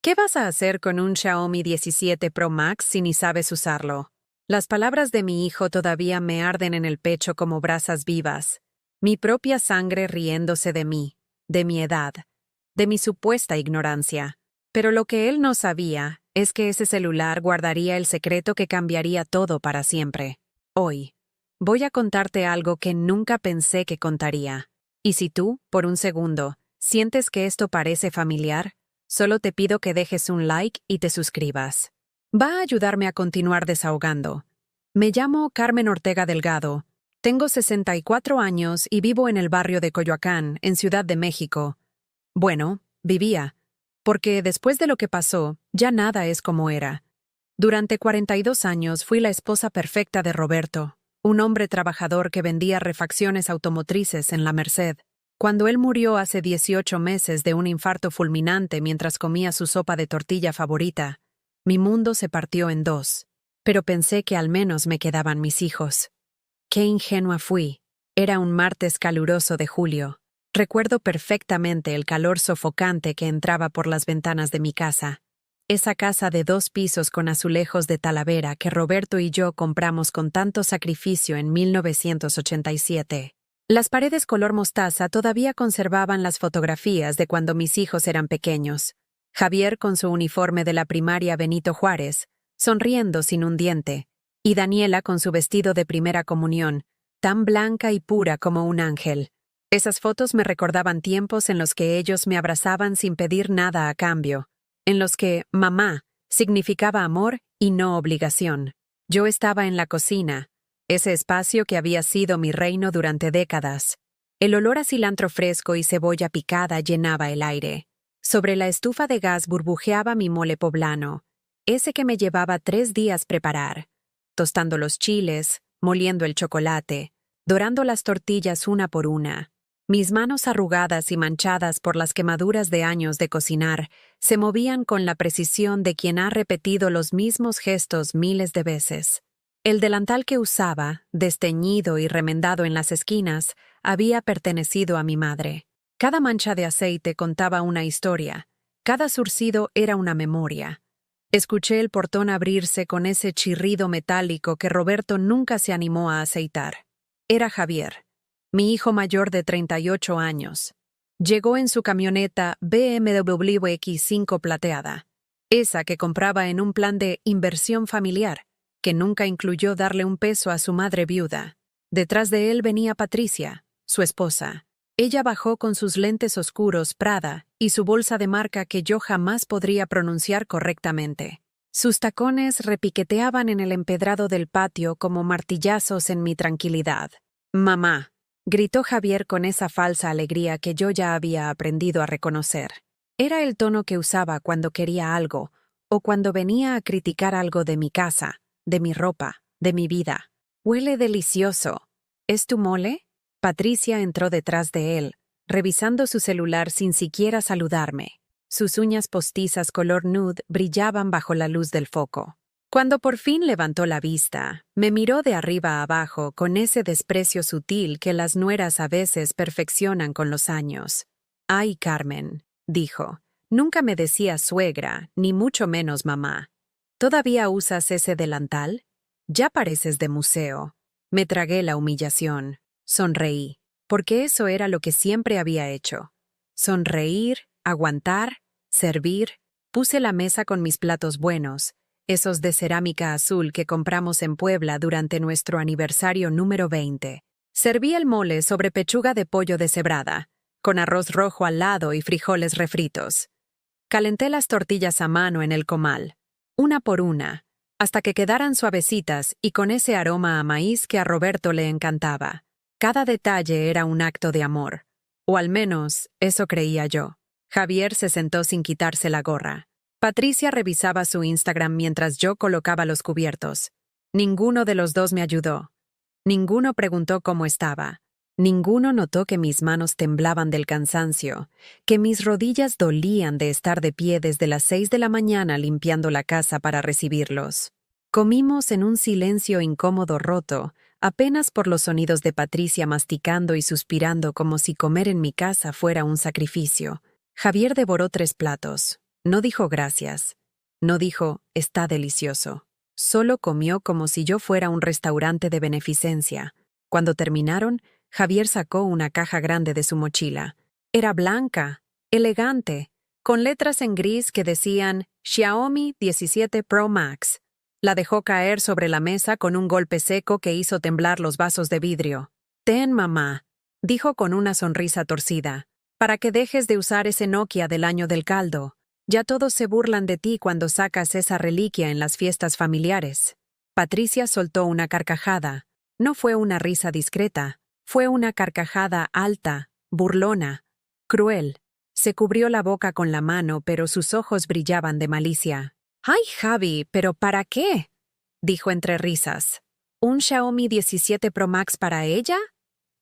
¿Qué vas a hacer con un Xiaomi 17 Pro Max si ni sabes usarlo? Las palabras de mi hijo todavía me arden en el pecho como brasas vivas. Mi propia sangre riéndose de mí, de mi edad, de mi supuesta ignorancia. Pero lo que él no sabía es que ese celular guardaría el secreto que cambiaría todo para siempre. Hoy, voy a contarte algo que nunca pensé que contaría. Y si tú, por un segundo, sientes que esto parece familiar, solo te pido que dejes un like y te suscribas. Va a ayudarme a continuar desahogando. Me llamo Carmen Ortega Delgado. Tengo 64 años y vivo en el barrio de Coyoacán, en Ciudad de México. Bueno, vivía, porque después de lo que pasó, ya nada es como era. Durante 42 años fui la esposa perfecta de Roberto, un hombre trabajador que vendía refacciones automotrices en La Merced. Cuando él murió hace 18 meses de un infarto fulminante mientras comía su sopa de tortilla favorita, mi mundo se partió en dos. Pero pensé que al menos me quedaban mis hijos. Qué ingenua fui. Era un martes caluroso de julio. Recuerdo perfectamente el calor sofocante que entraba por las ventanas de mi casa. Esa casa de 2 pisos con azulejos de Talavera que Roberto y yo compramos con tanto sacrificio en 1987. Las paredes color mostaza todavía conservaban las fotografías de cuando mis hijos eran pequeños. Javier con su uniforme de la primaria Benito Juárez, sonriendo sin un diente, y Daniela con su vestido de primera comunión, tan blanca y pura como un ángel. Esas fotos me recordaban tiempos en los que ellos me abrazaban sin pedir nada a cambio, en los que mamá significaba amor y no obligación. Yo estaba en la cocina, ese espacio que había sido mi reino durante décadas. El olor a cilantro fresco y cebolla picada llenaba el aire. Sobre la estufa de gas burbujeaba mi mole poblano, ese que me llevaba 3 días preparar, tostando los chiles, moliendo el chocolate, dorando las tortillas una por una. Mis manos arrugadas y manchadas por las quemaduras de años de cocinar se movían con la precisión de quien ha repetido los mismos gestos miles de veces. El delantal que usaba, desteñido y remendado en las esquinas, había pertenecido a mi madre. Cada mancha de aceite contaba una historia, cada zurcido era una memoria. Escuché el portón abrirse con ese chirrido metálico que Roberto nunca se animó a aceitar. Era Javier, mi hijo mayor de 38 años. Llegó en su camioneta BMW X5 plateada, esa que compraba en un plan de inversión familiar, que nunca incluyó darle un peso a su madre viuda. Detrás de él venía Patricia, su esposa. Ella bajó con sus lentes oscuros Prada y su bolsa de marca que yo jamás podría pronunciar correctamente. Sus tacones repiqueteaban en el empedrado del patio como martillazos en mi tranquilidad. «Mamá», gritó Javier con esa falsa alegría que yo ya había aprendido a reconocer. Era el tono que usaba cuando quería algo, o cuando venía a criticar algo de mi casa, de mi ropa, de mi vida. «Huele delicioso. ¿Es tu mole?» Patricia entró detrás de él, revisando su celular sin siquiera saludarme. Sus uñas postizas color nude brillaban bajo la luz del foco. Cuando por fin levantó la vista, me miró de arriba a abajo con ese desprecio sutil que las nueras a veces perfeccionan con los años. «Ay, Carmen», dijo, «nunca me decías suegra, ni mucho menos mamá. ¿Todavía usas ese delantal? Ya pareces de museo». Me tragué la humillación. Sonreí, porque eso era lo que siempre había hecho. Sonreír, aguantar, servir. Puse la mesa con mis platos buenos, esos de cerámica azul que compramos en Puebla durante nuestro aniversario número 20. Serví el mole sobre pechuga de pollo deshebrada, con arroz rojo al lado y frijoles refritos. Calenté las tortillas a mano en el comal, una por una, hasta que quedaran suavecitas y con ese aroma a maíz que a Roberto le encantaba. Cada detalle era un acto de amor, o al menos eso creía yo. Javier se sentó sin quitarse la gorra. Patricia revisaba su Instagram mientras yo colocaba los cubiertos. Ninguno de los dos me ayudó. Ninguno preguntó cómo estaba. Ninguno notó que mis manos temblaban del cansancio, que mis rodillas dolían de estar de pie desde las 6 de la mañana limpiando la casa para recibirlos. Comimos en un silencio incómodo roto, apenas por los sonidos de Patricia masticando y suspirando como si comer en mi casa fuera un sacrificio. Javier devoró 3 platos. No dijo gracias. No dijo, está delicioso. Solo comió como si yo fuera un restaurante de beneficencia. Cuando terminaron, Javier sacó una caja grande de su mochila. Era blanca, elegante, con letras en gris que decían Xiaomi 17 Pro Max. La dejó caer sobre la mesa con un golpe seco que hizo temblar los vasos de vidrio. «Ten, mamá», dijo con una sonrisa torcida, «para que dejes de usar ese Nokia del año del caldo. Ya todos se burlan de ti cuando sacas esa reliquia en las fiestas familiares». Patricia soltó una carcajada. No fue una risa discreta, fue una carcajada alta, burlona, cruel. Se cubrió la boca con la mano, pero sus ojos brillaban de malicia. «¡Ay, Javi! ¿Pero para qué?», dijo entre risas. «¿Un Xiaomi 17 Pro Max para ella?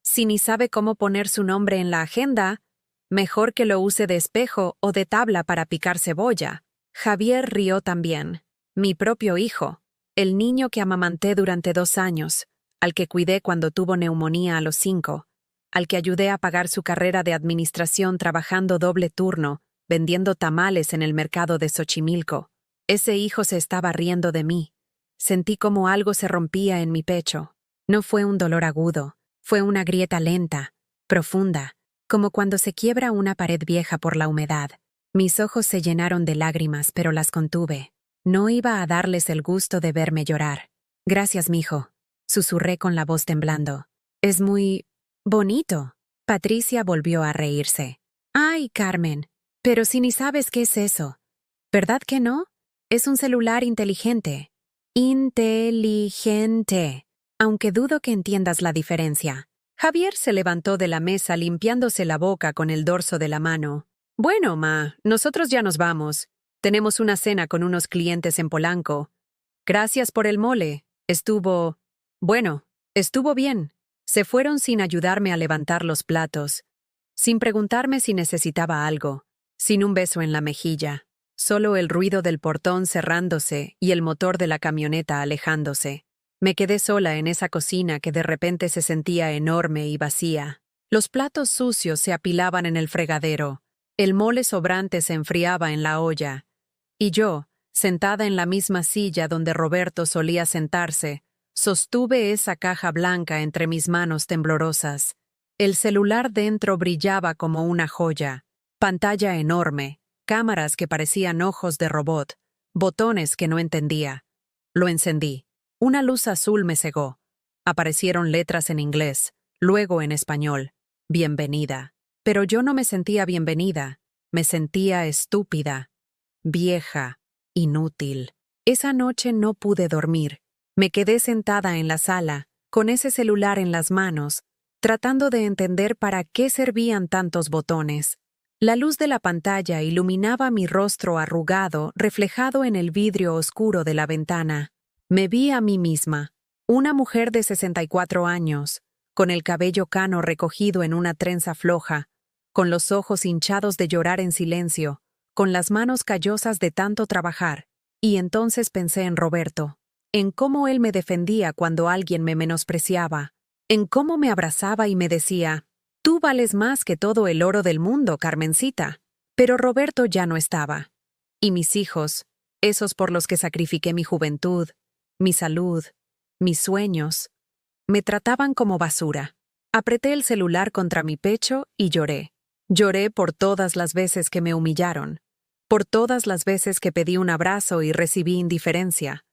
Si ni sabe cómo poner su nombre en la agenda, mejor que lo use de espejo o de tabla para picar cebolla». Javier rió también. Mi propio hijo, el niño que amamanté durante 2 años, al que cuidé cuando tuvo neumonía a los 5, al que ayudé a pagar su carrera de administración trabajando doble turno, vendiendo tamales en el mercado de Xochimilco. Ese hijo se estaba riendo de mí. Sentí como algo se rompía en mi pecho. No fue un dolor agudo, fue una grieta lenta, profunda, como cuando se quiebra una pared vieja por la humedad. Mis ojos se llenaron de lágrimas, pero las contuve. No iba a darles el gusto de verme llorar. «Gracias, mijo», susurré con la voz temblando. «Es muy bonito». Patricia volvió a reírse. «Ay, Carmen, pero si ni sabes qué es eso. ¿Verdad que no? Es un celular inteligente». «Inteligente», aunque dudo que entiendas la diferencia. Javier se levantó de la mesa limpiándose la boca con el dorso de la mano. «Bueno, ma, nosotros ya nos vamos. Tenemos una cena con unos clientes en Polanco. Gracias por el mole. Estuvo bien». Se fueron sin ayudarme a levantar los platos, sin preguntarme si necesitaba algo, sin un beso en la mejilla. Solo el ruido del portón cerrándose y el motor de la camioneta alejándose. Me quedé sola en esa cocina que de repente se sentía enorme y vacía. Los platos sucios se apilaban en el fregadero. El mole sobrante se enfriaba en la olla. Y yo, sentada en la misma silla donde Roberto solía sentarse, sostuve esa caja blanca entre mis manos temblorosas. El celular dentro brillaba como una joya. Pantalla enorme, cámaras que parecían ojos de robot, botones que no entendía. Lo encendí. Una luz azul me cegó. Aparecieron letras en inglés, luego en español. «Bienvenida». Pero yo no me sentía bienvenida. Me sentía estúpida, vieja, inútil. Esa noche no pude dormir. Me quedé sentada en la sala, con ese celular en las manos, tratando de entender para qué servían tantos botones. La luz de la pantalla iluminaba mi rostro arrugado, reflejado en el vidrio oscuro de la ventana. Me vi a mí misma, una mujer de 64 años, con el cabello cano recogido en una trenza floja, con los ojos hinchados de llorar en silencio, con las manos callosas de tanto trabajar. Y entonces pensé en Roberto, en cómo él me defendía cuando alguien me menospreciaba, en cómo me abrazaba y me decía: «Tú vales más que todo el oro del mundo, Carmencita». Pero Roberto ya no estaba. Y mis hijos, esos por los que sacrifiqué mi juventud, mi salud, mis sueños, me trataban como basura. Apreté el celular contra mi pecho y lloré. Lloré por todas las veces que me humillaron, por todas las veces que pedí un abrazo y recibí indiferencia,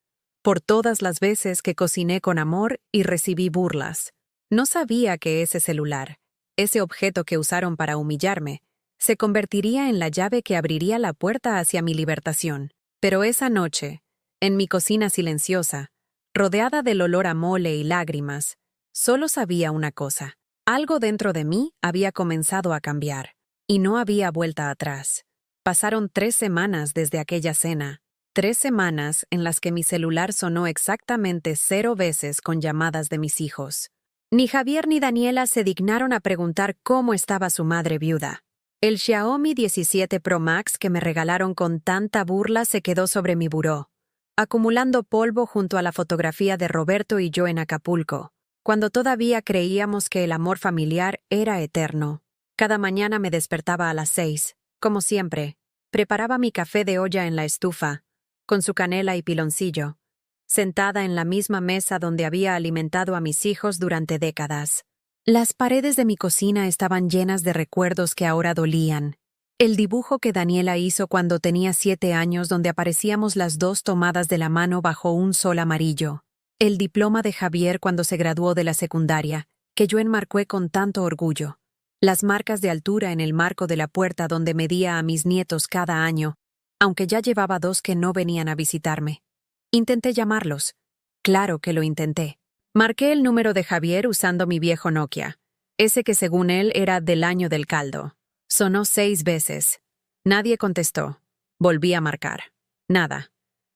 por todas las veces que cociné con amor y recibí burlas. No sabía que ese celular, ese objeto que usaron para humillarme, se convertiría en la llave que abriría la puerta hacia mi libertación. Pero esa noche, en mi cocina silenciosa, rodeada del olor a mole y lágrimas, solo sabía una cosa. Algo dentro de mí había comenzado a cambiar, y no había vuelta atrás. Pasaron 3 semanas desde aquella cena, 3 semanas en las que mi celular sonó exactamente 0 veces con llamadas de mis hijos. Ni Javier ni Daniela se dignaron a preguntar cómo estaba su madre viuda. El Xiaomi 17 Pro Max que me regalaron con tanta burla se quedó sobre mi buró, acumulando polvo junto a la fotografía de Roberto y yo en Acapulco, cuando todavía creíamos que el amor familiar era eterno. Cada mañana me despertaba a las 6, como siempre, Preparaba mi café de olla en la estufa, con su canela y piloncillo, sentada en la misma mesa donde había alimentado a mis hijos durante décadas. Las paredes de mi cocina estaban llenas de recuerdos que ahora dolían. El dibujo que Daniela hizo cuando tenía 7 años donde aparecíamos las dos tomadas de la mano bajo un sol amarillo. El diploma de Javier cuando se graduó de la secundaria, que yo enmarqué con tanto orgullo. Las marcas de altura en el marco de la puerta donde medía a mis nietos cada año, aunque ya llevaba 2 que no venían a visitarme. Intenté llamarlos. Claro que lo intenté. Marqué el número de Javier usando mi viejo Nokia, ese que según él era del año del caldo. Sonó 6 veces. Nadie contestó. Volví a marcar. Nada.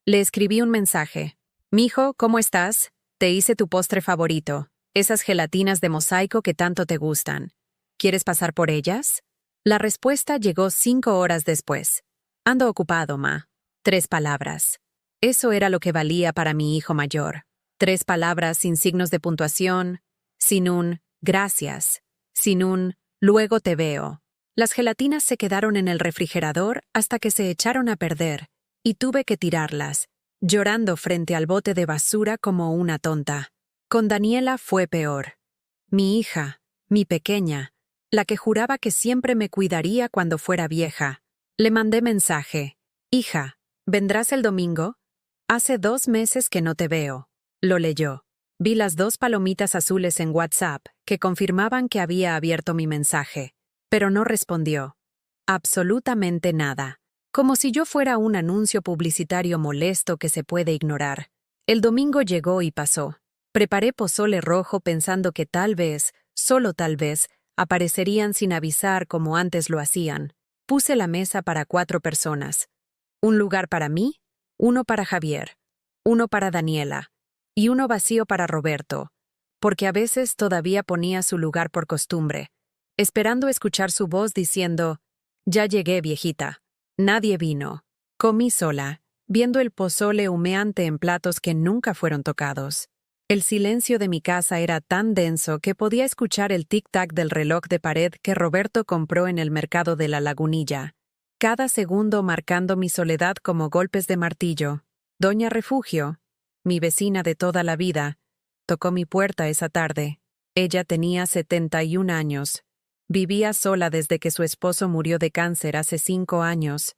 Le escribí un mensaje. «Mijo, ¿cómo estás? Te hice tu postre favorito, esas gelatinas de mosaico que tanto te gustan. ¿Quieres pasar por ellas?» La respuesta llegó 5 horas después. «Ando ocupado, ma». 3 palabras. Eso era lo que valía para mi hijo mayor. 3 palabras sin signos de puntuación, sin un «gracias», sin un «luego te veo». Las gelatinas se quedaron en el refrigerador hasta que se echaron a perder, y tuve que tirarlas, llorando frente al bote de basura como una tonta. Con Daniela fue peor. Mi hija, mi pequeña, la que juraba que siempre me cuidaría cuando fuera vieja. Le mandé mensaje. «Hija, ¿vendrás el domingo? Hace 2 meses que no te veo». Lo leyó. Vi las 2 palomitas azules en WhatsApp que confirmaban que había abierto mi mensaje, pero no respondió. Absolutamente nada. Como si yo fuera un anuncio publicitario molesto que se puede ignorar. El domingo llegó y pasó. Preparé pozole rojo pensando que tal vez, solo tal vez, aparecerían sin avisar como antes lo hacían. Puse la mesa para 4 personas. Un lugar para mí, uno para Javier, uno para Daniela, y uno vacío para Roberto, porque a veces todavía ponía su lugar por costumbre, esperando escuchar su voz diciendo, «Ya llegué, viejita». Nadie vino. Comí sola, viendo el pozole humeante en platos que nunca fueron tocados. El silencio de mi casa era tan denso que podía escuchar el tic-tac del reloj de pared que Roberto compró en el mercado de la Lagunilla, cada segundo marcando mi soledad como golpes de martillo. Doña Refugio, mi vecina de toda la vida, tocó mi puerta esa tarde. Ella tenía 71 años. Vivía sola desde que su esposo murió de cáncer hace 5 años,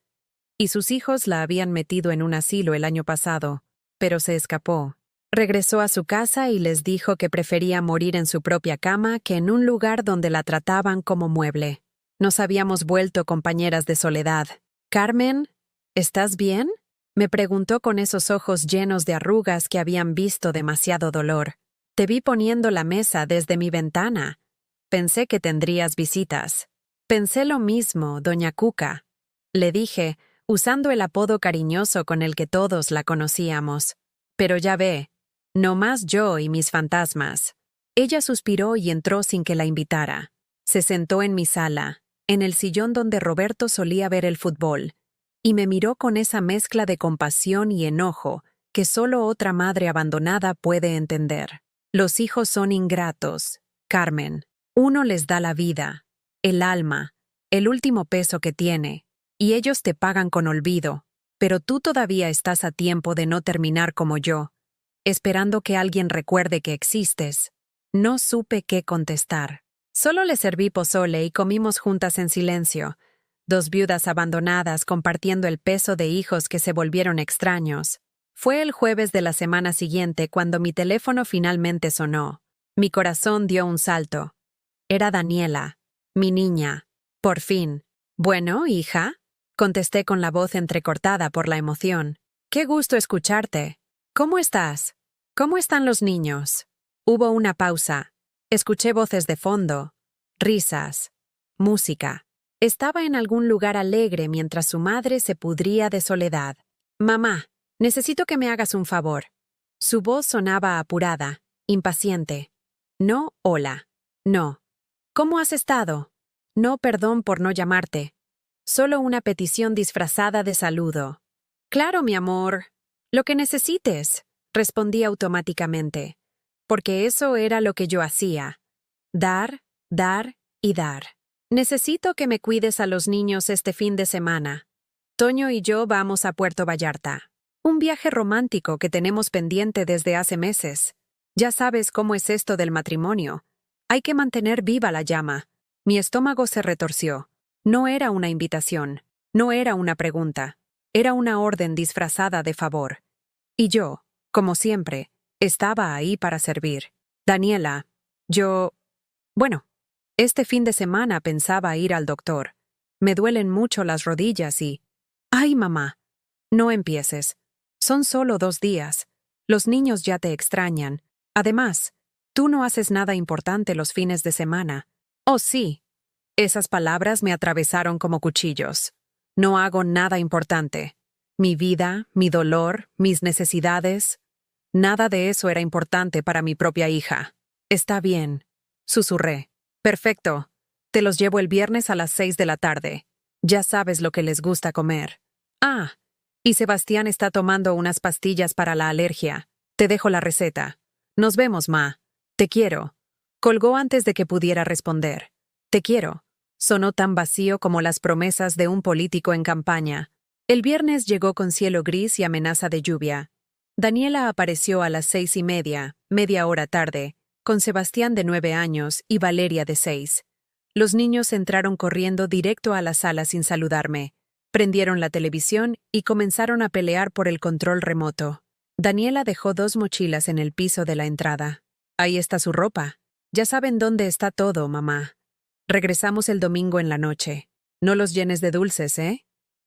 y sus hijos la habían metido en un asilo el año pasado, pero se escapó. Regresó a su casa y les dijo que prefería morir en su propia cama que en un lugar donde la trataban como mueble. Nos habíamos vuelto compañeras de soledad. «Carmen, ¿estás bien?», me preguntó con esos ojos llenos de arrugas que habían visto demasiado dolor. «Te vi poniendo la mesa desde mi ventana. Pensé que tendrías visitas». «Pensé lo mismo, doña Cuca», le dije, usando el apodo cariñoso con el que todos la conocíamos. «Pero ya ve, no más yo y mis fantasmas». Ella suspiró y entró sin que la invitara. Se sentó en mi sala, en el sillón donde Roberto solía ver el fútbol, y me miró con esa mezcla de compasión y enojo que solo otra madre abandonada puede entender. «Los hijos son ingratos, Carmen. Uno les da la vida, el alma, el último peso que tiene, y ellos te pagan con olvido, pero tú todavía estás a tiempo de no terminar como yo, esperando que alguien recuerde que existes». No supe qué contestar. Solo le serví pozole y comimos juntas en silencio, 2 viudas abandonadas compartiendo el peso de hijos que se volvieron extraños. Fue el jueves de la semana siguiente cuando mi teléfono finalmente sonó. Mi corazón dio un salto. Era Daniela, mi niña. Por fin. «Bueno, hija», contesté con la voz entrecortada por la emoción. «Qué gusto escucharte. ¿Cómo estás? ¿Cómo están los niños?» Hubo una pausa. Escuché voces de fondo, risas, música. Estaba en algún lugar alegre mientras su madre se pudría de soledad. «Mamá, necesito que me hagas un favor». Su voz sonaba apurada, impaciente. «No, hola. No. ¿Cómo has estado? No, perdón por no llamarte. Solo una petición disfrazada de saludo». «Claro, mi amor. Lo que necesites», respondí automáticamente, porque eso era lo que yo hacía. Dar, dar y dar. «Necesito que me cuides a los niños este fin de semana». Toño y yo vamos a Puerto Vallarta. Un viaje romántico que tenemos pendiente desde hace meses. Ya sabes cómo es esto del matrimonio. Hay que mantener viva la llama. Mi estómago se retorció. No era una invitación. No era una pregunta. Era una orden disfrazada de favor. Y yo, como siempre, estaba ahí para servir. Daniela, bueno, este fin de semana pensaba ir al doctor. Me duelen mucho las rodillas y... ¡Ay, mamá! No empieces. Son solo 2 días. Los niños ya te extrañan. Además, tú no haces nada importante los fines de semana. Oh, sí. Esas palabras me atravesaron como cuchillos. No hago nada importante. Mi vida, mi dolor, mis necesidades. Nada de eso era importante para mi propia hija. Está bien, susurré. Perfecto. Te los llevo el viernes a las 6 de la tarde. Ya sabes lo que les gusta comer. Ah, y Sebastián está tomando unas pastillas para la alergia. Te dejo la receta. Nos vemos, ma. Te quiero. Colgó antes de que pudiera responder. Te quiero. Sonó tan vacío como las promesas de un político en campaña. El viernes llegó con cielo gris y amenaza de lluvia. Daniela apareció a las 6:30, media hora tarde, con Sebastián de 9 años y Valeria de 6. Los niños entraron corriendo directo a la sala sin saludarme. Prendieron la televisión y comenzaron a pelear por el control remoto. Daniela dejó 2 mochilas en el piso de la entrada. Ahí está su ropa. Ya saben dónde está todo, mamá. Regresamos el domingo en la noche. No los llenes de dulces, ¿eh?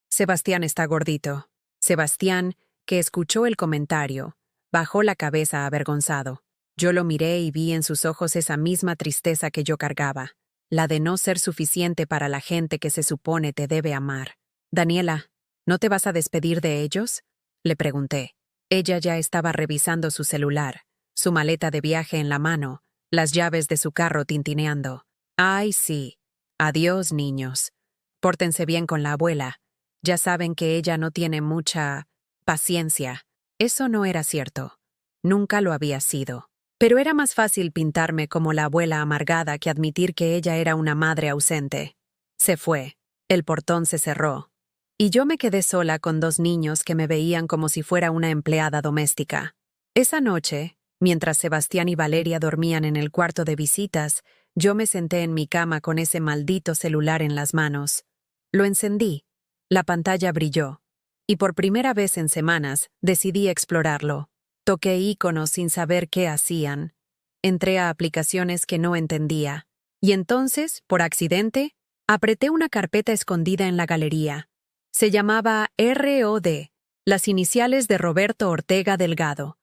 Sebastián está gordito. Sebastián, que escuchó el comentario, bajó la cabeza avergonzado. Yo lo miré y vi en sus ojos esa misma tristeza que yo cargaba, la de no ser suficiente para la gente que se supone te debe amar. Daniela, ¿no te vas a despedir de ellos?, le pregunté. Ella ya estaba revisando su celular, su maleta de viaje en la mano, las llaves de su carro tintineando. Ay, sí. Adiós, niños. Pórtense bien con la abuela. Ya saben que ella no tiene mucha paciencia. Eso no era cierto. Nunca lo había sido. Pero era más fácil pintarme como la abuela amargada que admitir que ella era una madre ausente. Se fue. El portón se cerró. Y yo me quedé sola con 2 niños que me veían como si fuera una empleada doméstica. Esa noche, mientras Sebastián y Valeria dormían en el cuarto de visitas, yo me senté en mi cama con ese maldito celular en las manos. Lo encendí. La pantalla brilló. Y por primera vez en semanas decidí explorarlo. Toqué iconos sin saber qué hacían. Entré a aplicaciones que no entendía. Y entonces, por accidente, apreté una carpeta escondida en la galería. Se llamaba ROD, las iniciales de Roberto Ortega Delgado.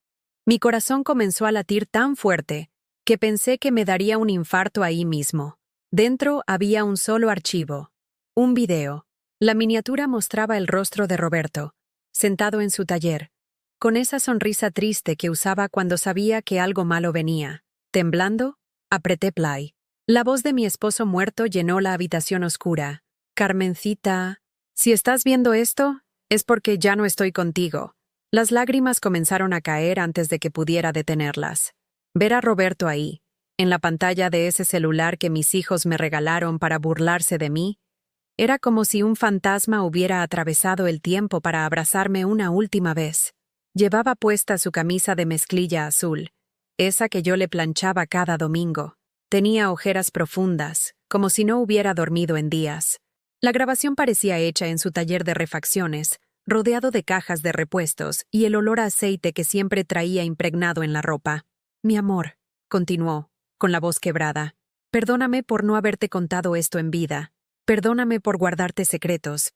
Mi corazón comenzó a latir tan fuerte que pensé que me daría un infarto ahí mismo. Dentro había un solo archivo. Un video. La miniatura mostraba el rostro de Roberto, sentado en su taller, con esa sonrisa triste que usaba cuando sabía que algo malo venía. Temblando, apreté play. La voz de mi esposo muerto llenó la habitación oscura. Carmencita, si estás viendo esto, es porque ya no estoy contigo. Las lágrimas comenzaron a caer antes de que pudiera detenerlas. Ver a Roberto ahí, en la pantalla de ese celular que mis hijos me regalaron para burlarse de mí, era como si un fantasma hubiera atravesado el tiempo para abrazarme una última vez. Llevaba puesta su camisa de mezclilla azul, esa que yo le planchaba cada domingo. Tenía ojeras profundas, como si no hubiera dormido en días. La grabación parecía hecha en su taller de refacciones, rodeado de cajas de repuestos y el olor a aceite que siempre traía impregnado en la ropa. Mi amor, continuó, con la voz quebrada, perdóname por no haberte contado esto en vida. Perdóname por guardarte secretos,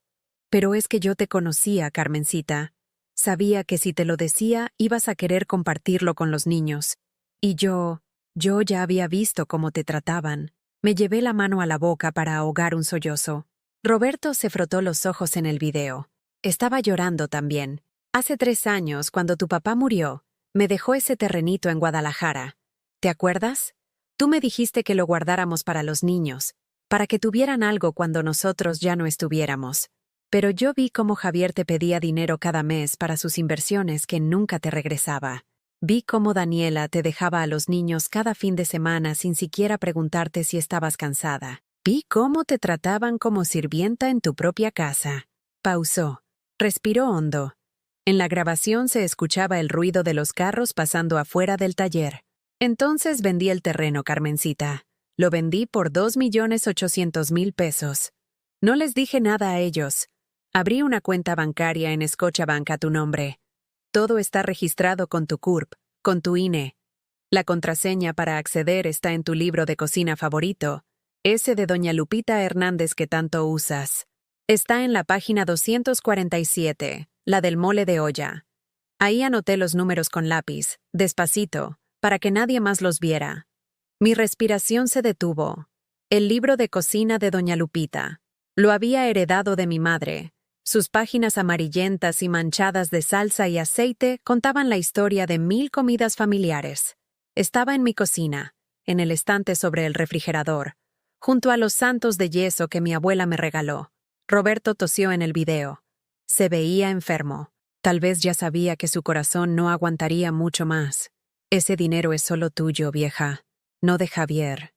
pero es que yo te conocía, Carmencita. Sabía que si te lo decía, ibas a querer compartirlo con los niños. Y yo ya había visto cómo te trataban. Me llevé la mano a la boca para ahogar un sollozo. Roberto se frotó los ojos en el video. Estaba llorando también. Hace 3 años, cuando tu papá murió, me dejó ese terrenito en Guadalajara. ¿Te acuerdas? Tú me dijiste que lo guardáramos para los niños, para que tuvieran algo cuando nosotros ya no estuviéramos. Pero yo vi cómo Javier te pedía dinero cada mes para sus inversiones que nunca te regresaba. Vi cómo Daniela te dejaba a los niños cada fin de semana sin siquiera preguntarte si estabas cansada. Vi cómo te trataban como sirvienta en tu propia casa. Pausó. Respiró hondo. En la grabación se escuchaba el ruido de los carros pasando afuera del taller. Entonces vendí el terreno, Carmencita. Lo vendí por 2.800.000 pesos. No les dije nada a ellos. Abrí una cuenta bancaria en Scotiabank a tu nombre. Todo está registrado con tu CURP, con tu INE. La contraseña para acceder está en tu libro de cocina favorito, ese de Doña Lupita Hernández que tanto usas. Está en la página 247, la del mole de olla. Ahí anoté los números con lápiz, despacito, para que nadie más los viera. Mi respiración se detuvo. El libro de cocina de Doña Lupita. Lo había heredado de mi madre. Sus páginas amarillentas y manchadas de salsa y aceite contaban la historia de 1000 comidas familiares. Estaba en mi cocina, en el estante sobre el refrigerador, junto a los santos de yeso que mi abuela me regaló. Roberto tosió en el video. Se veía enfermo. Tal vez ya sabía que su corazón no aguantaría mucho más. Ese dinero es solo tuyo, vieja. No de Javier.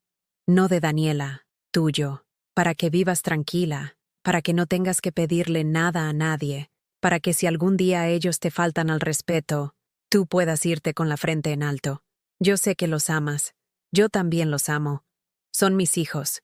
No de Daniela. Tuyo. Para que vivas tranquila. Para que no tengas que pedirle nada a nadie. Para que si algún día ellos te faltan al respeto, tú puedas irte con la frente en alto. Yo sé que los amas. Yo también los amo. Son mis hijos.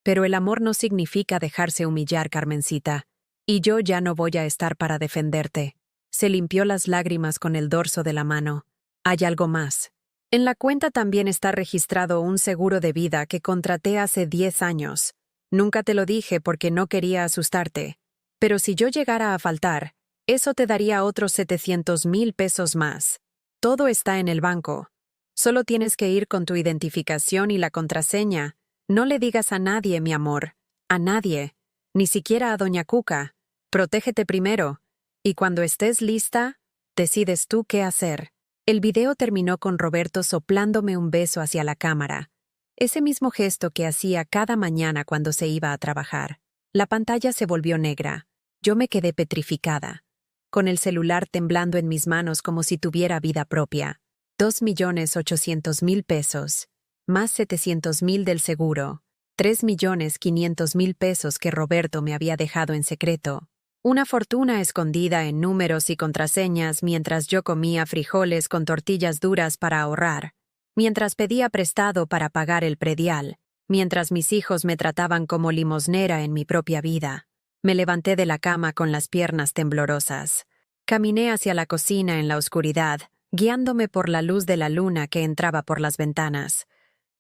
Pero el amor no significa dejarse humillar, Carmencita. Y yo ya no voy a estar para defenderte. Se limpió las lágrimas con el dorso de la mano. Hay algo más. En la cuenta también está registrado un seguro de vida que contraté hace 10 años. Nunca te lo dije porque no quería asustarte. Pero si yo llegara a faltar, eso te daría otros 700.000 pesos más. Todo está en el banco. Solo tienes que ir con tu identificación y la contraseña. No le digas a nadie, mi amor. A nadie. Ni siquiera a Doña Cuca. Protégete primero. Y cuando estés lista, decides tú qué hacer. El video terminó con Roberto soplándome un beso hacia la cámara. Ese mismo gesto que hacía cada mañana cuando se iba a trabajar. La pantalla se volvió negra. Yo me quedé petrificada, con el celular temblando en mis manos como si tuviera vida propia. 2.800.000 pesos, más 700.000 del seguro, 3.500.000 pesos que Roberto me había dejado en secreto. Una fortuna escondida en números y contraseñas mientras yo comía frijoles con tortillas duras para ahorrar, mientras pedía prestado para pagar el predial, mientras mis hijos me trataban como limosnera en mi propia vida. Me levanté de la cama con las piernas temblorosas. Caminé hacia la cocina en la oscuridad, guiándome por la luz de la luna que entraba por las ventanas.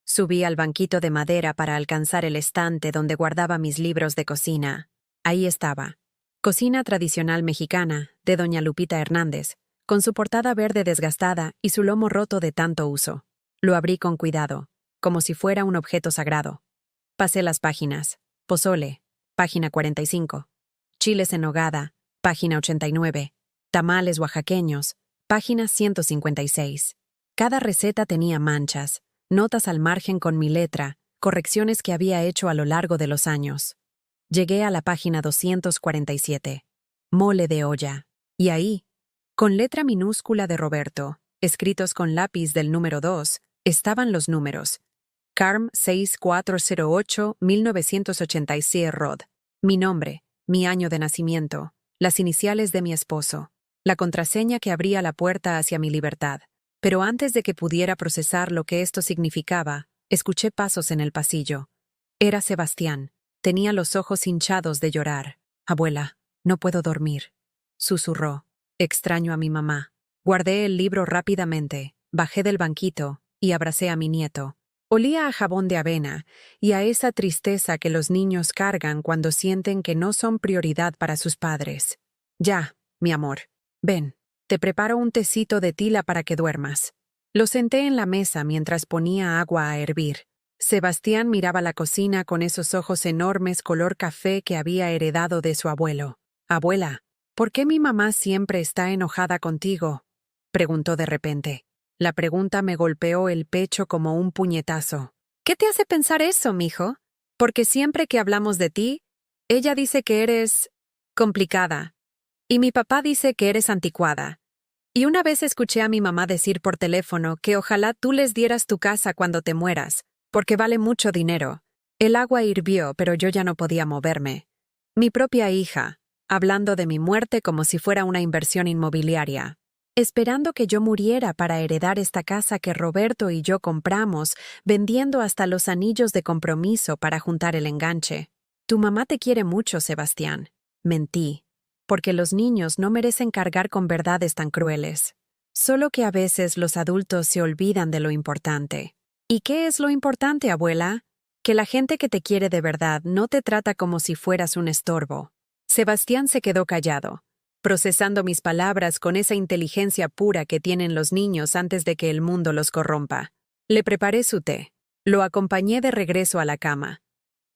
Subí al banquito de madera para alcanzar el estante donde guardaba mis libros de cocina. Ahí estaba. Cocina tradicional mexicana, de Doña Lupita Hernández, con su portada verde desgastada y su lomo roto de tanto uso. Lo abrí con cuidado, como si fuera un objeto sagrado. Pasé las páginas. Pozole, página 45. Chiles en nogada, página 89. Tamales oaxaqueños, página 156. Cada receta tenía manchas, notas al margen con mi letra, correcciones que había hecho a lo largo de los años. Llegué a la página 247. Mole de olla. Y ahí, con letra minúscula de Roberto, escritos con lápiz del número 2, estaban los números. Carm 6408-1986 Rod. Mi nombre, mi año de nacimiento, las iniciales de mi esposo, la contraseña que abría la puerta hacia mi libertad. Pero antes de que pudiera procesar lo que esto significaba, escuché pasos en el pasillo. Era Sebastián. Tenía los ojos hinchados de llorar. Abuela, no puedo dormir. Susurró. Extraño a mi mamá. Guardé el libro rápidamente, bajé del banquito y abracé a mi nieto. Olía a jabón de avena y a esa tristeza que los niños cargan cuando sienten que no son prioridad para sus padres. Ya, mi amor. Ven, te preparo un tecito de tila para que duermas. Lo senté en la mesa mientras ponía agua a hervir. Sebastián miraba la cocina con esos ojos enormes color café que había heredado de su abuelo. Abuela, ¿por qué mi mamá siempre está enojada contigo?, preguntó de repente. La pregunta me golpeó el pecho como un puñetazo. ¿Qué te hace pensar eso, mijo? Porque siempre que hablamos de ti, ella dice que eres complicada. Y mi papá dice que eres anticuada. Y una vez escuché a mi mamá decir por teléfono que ojalá tú les dieras tu casa cuando te mueras, porque vale mucho dinero. El agua hirvió, pero yo ya no podía moverme. Mi propia hija, hablando de mi muerte como si fuera una inversión inmobiliaria, esperando que yo muriera para heredar esta casa que Roberto y yo compramos, vendiendo hasta los anillos de compromiso para juntar el enganche. Tu mamá te quiere mucho, Sebastián. Mentí, porque los niños no merecen cargar con verdades tan crueles. Solo que a veces los adultos se olvidan de lo importante. ¿Y qué es lo importante, abuela? Que la gente que te quiere de verdad no te trata como si fueras un estorbo. Sebastián se quedó callado, procesando mis palabras con esa inteligencia pura que tienen los niños antes de que el mundo los corrompa. Le preparé su té. Lo acompañé de regreso a la cama.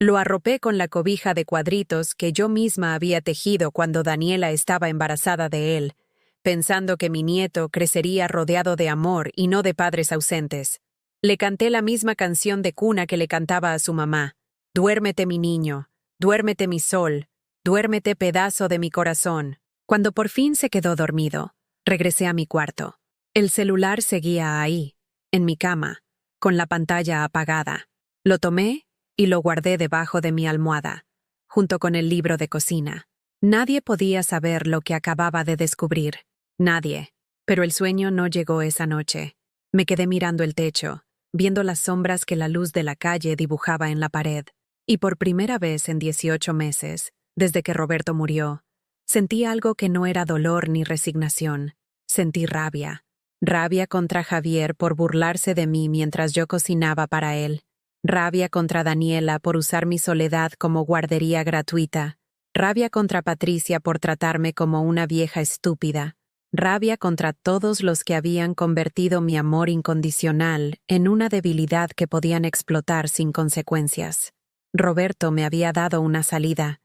Lo arropé con la cobija de cuadritos que yo misma había tejido cuando Daniela estaba embarazada de él, pensando que mi nieto crecería rodeado de amor y no de padres ausentes. Le canté la misma canción de cuna que le cantaba a su mamá. Duérmete, mi niño, duérmete, mi sol, duérmete, pedazo de mi corazón. Cuando por fin se quedó dormido, regresé a mi cuarto. El celular seguía ahí, en mi cama, con la pantalla apagada. Lo tomé y lo guardé debajo de mi almohada, junto con el libro de cocina. Nadie podía saber lo que acababa de descubrir. Nadie. Pero el sueño no llegó esa noche. Me quedé mirando el techo, viendo las sombras que la luz de la calle dibujaba en la pared. Y por primera vez en 18 meses, desde que Roberto murió, sentí algo que no era dolor ni resignación. Sentí rabia. Rabia contra Javier por burlarse de mí mientras yo cocinaba para él. Rabia contra Daniela por usar mi soledad como guardería gratuita. Rabia contra Patricia por tratarme como una vieja estúpida. Rabia contra todos los que habían convertido mi amor incondicional en una debilidad que podían explotar sin consecuencias. Roberto me había dado una salida,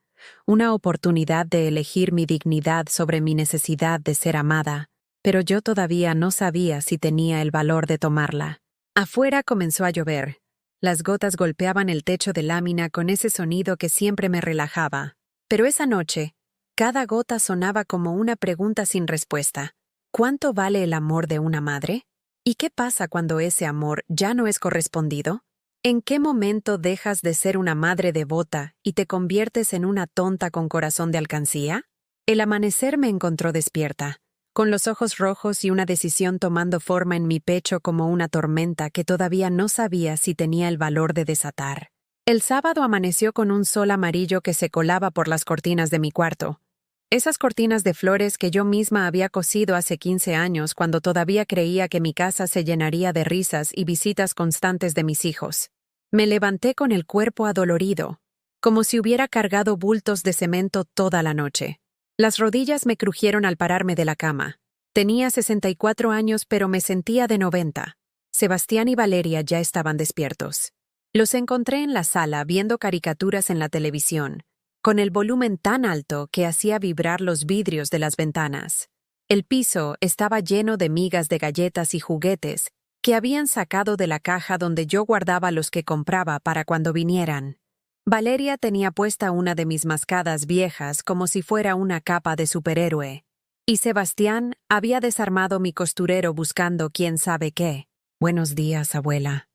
una oportunidad de elegir mi dignidad sobre mi necesidad de ser amada, pero yo todavía no sabía si tenía el valor de tomarla. Afuera comenzó a llover. Las gotas golpeaban el techo de lámina con ese sonido que siempre me relajaba. Pero esa noche, cada gota sonaba como una pregunta sin respuesta. ¿Cuánto vale el amor de una madre? ¿Y qué pasa cuando ese amor ya no es correspondido? ¿En qué momento dejas de ser una madre devota y te conviertes en una tonta con corazón de alcancía? El amanecer me encontró despierta, con los ojos rojos y una decisión tomando forma en mi pecho como una tormenta que todavía no sabía si tenía el valor de desatar. El sábado amaneció con un sol amarillo que se colaba por las cortinas de mi cuarto. Esas cortinas de flores que yo misma había cosido hace 15 años cuando todavía creía que mi casa se llenaría de risas y visitas constantes de mis hijos. Me levanté con el cuerpo adolorido, como si hubiera cargado bultos de cemento toda la noche. Las rodillas me crujieron al pararme de la cama. Tenía 64 años, pero me sentía de 90. Sebastián y Valeria ya estaban despiertos. Los encontré en la sala viendo caricaturas en la televisión, con el volumen tan alto que hacía vibrar los vidrios de las ventanas. El piso estaba lleno de migas de galletas y juguetes que habían sacado de la caja donde yo guardaba los que compraba para cuando vinieran. Valeria tenía puesta una de mis mascadas viejas como si fuera una capa de superhéroe, y Sebastián había desarmado mi costurero buscando quién sabe qué. «Buenos días, abuela»,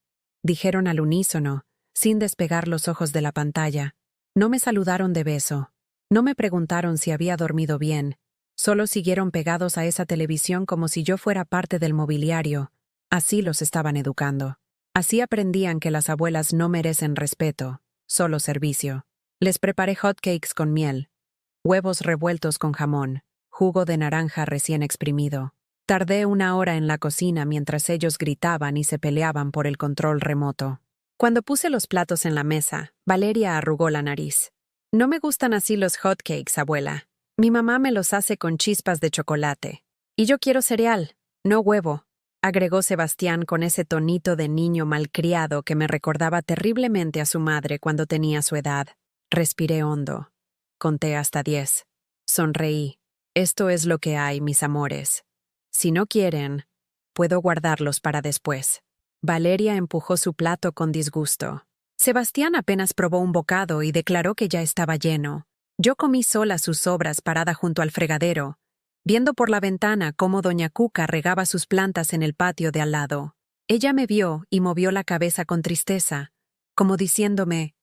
dijeron al unísono, sin despegar los ojos de la pantalla. No me saludaron de beso. No me preguntaron si había dormido bien. Solo siguieron pegados a esa televisión como si yo fuera parte del mobiliario. Así los estaban educando. Así aprendían que las abuelas no merecen respeto, solo servicio. Les preparé hotcakes con miel, huevos revueltos con jamón, jugo de naranja recién exprimido. Tardé 1 hora en la cocina mientras ellos gritaban y se peleaban por el control remoto. Cuando puse los platos en la mesa, Valeria arrugó la nariz. «No me gustan así los hotcakes, abuela. Mi mamá me los hace con chispas de chocolate. Y yo quiero cereal, no huevo», agregó Sebastián con ese tonito de niño malcriado que me recordaba terriblemente a su madre cuando tenía su edad. Respiré hondo. Conté hasta 10. Sonreí. «Esto es lo que hay, mis amores. Si no quieren, puedo guardarlos para después». Valeria empujó su plato con disgusto. Sebastián apenas probó un bocado y declaró que ya estaba lleno. Yo comí sola sus sobras parada junto al fregadero, viendo por la ventana cómo doña Cuca regaba sus plantas en el patio de al lado. Ella me vio y movió la cabeza con tristeza, como diciéndome,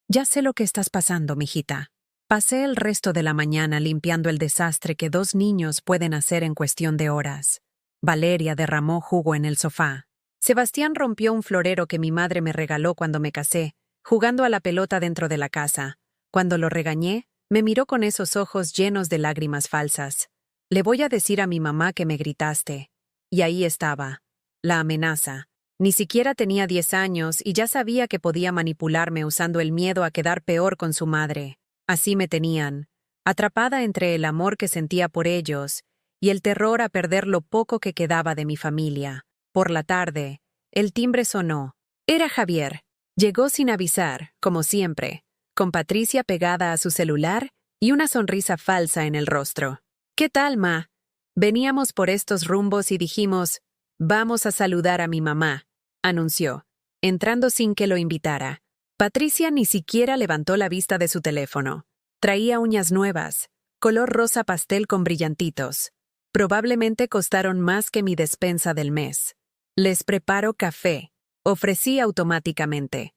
«Ya sé lo que estás pasando, mijita». Pasé el resto de la mañana limpiando el desastre que 2 niños pueden hacer en cuestión de horas. Valeria derramó jugo en el sofá. Sebastián rompió un florero que mi madre me regaló cuando me casé, jugando a la pelota dentro de la casa. Cuando lo regañé, me miró con esos ojos llenos de lágrimas falsas. Le voy a decir a mi mamá que me gritaste. Y ahí estaba, la amenaza. Ni siquiera tenía 10 años y ya sabía que podía manipularme usando el miedo a quedar peor con su madre. Así me tenían, atrapada entre el amor que sentía por ellos y el terror a perder lo poco que quedaba de mi familia. Por la tarde, el timbre sonó. Era Javier. Llegó sin avisar, como siempre, con Patricia pegada a su celular y una sonrisa falsa en el rostro. «¿Qué tal, ma?» Veníamos por estos rumbos y dijimos, «Vamos a saludar a mi mamá», anunció, entrando sin que lo invitara. Patricia ni siquiera levantó la vista de su teléfono. Traía uñas nuevas, color rosa pastel con brillantitos. Probablemente costaron más que mi despensa del mes. «Les preparo café», ofrecí automáticamente.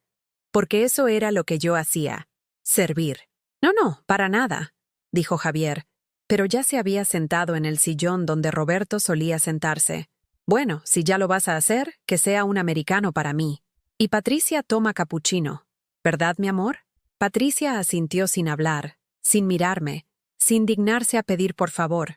Porque eso era lo que yo hacía. Servir. No, para nada», dijo Javier, pero ya se había sentado en el sillón donde Roberto solía sentarse. «Bueno, si ya lo vas a hacer, que sea un americano para mí. Y Patricia toma capuchino. ¿Verdad, mi amor?» Patricia asintió sin hablar, sin mirarme, sin dignarse a pedir por favor.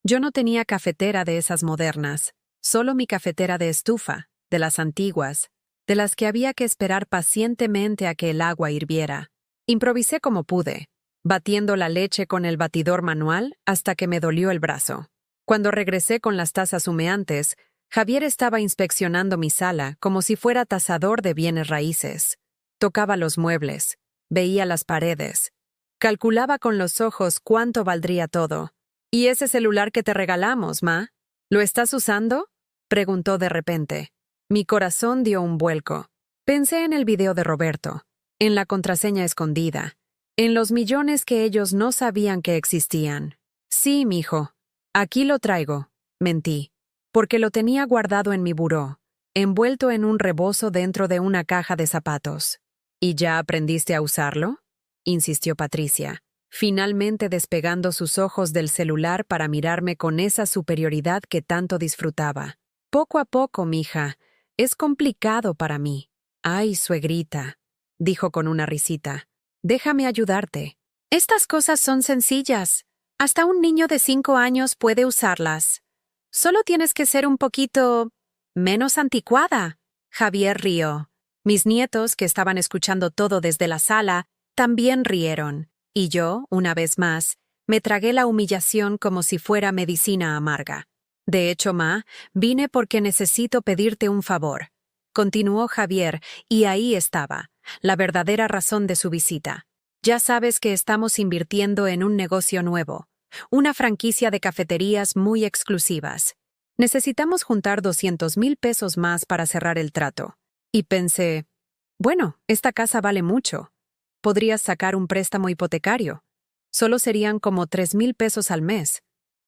Yo no tenía cafetera de esas modernas, solo mi cafetera de estufa, de las antiguas, de las que había que esperar pacientemente a que el agua hirviera. Improvisé como pude, batiendo la leche con el batidor manual hasta que me dolió el brazo. Cuando regresé con las tazas humeantes, Javier estaba inspeccionando mi sala como si fuera tasador de bienes raíces. Tocaba los muebles, veía las paredes. Calculaba con los ojos cuánto valdría todo. «¿Y ese celular que te regalamos, ma? ¿Lo estás usando?», preguntó de repente. Mi corazón dio un vuelco. Pensé en el video de Roberto, en la contraseña escondida, en los millones que ellos no sabían que existían. «Sí, mijo. Aquí lo traigo», mentí, porque lo tenía guardado en mi buró, envuelto en un rebozo dentro de una caja de zapatos. «¿Y ya aprendiste a usarlo?», insistió Patricia, finalmente despegando sus ojos del celular para mirarme con esa superioridad que tanto disfrutaba. «Poco a poco, mija. Es complicado para mí». «Ay, suegrita», dijo con una risita. «Déjame ayudarte. Estas cosas son sencillas. Hasta un niño de 5 años puede usarlas. Solo tienes que ser un poquito menos anticuada». Javier rió. Mis nietos, que estaban escuchando todo desde la sala, también rieron. Y yo, una vez más, me tragué la humillación como si fuera medicina amarga. «De hecho, ma, vine porque necesito pedirte un favor», continuó Javier, y ahí estaba, la verdadera razón de su visita. «Ya sabes que estamos invirtiendo en un negocio nuevo, una franquicia de cafeterías muy exclusivas. Necesitamos juntar 200,000 pesos más para cerrar el trato». Y pensé, bueno, esta casa vale mucho. Podrías sacar un préstamo hipotecario. Solo serían como 3,000 pesos al mes.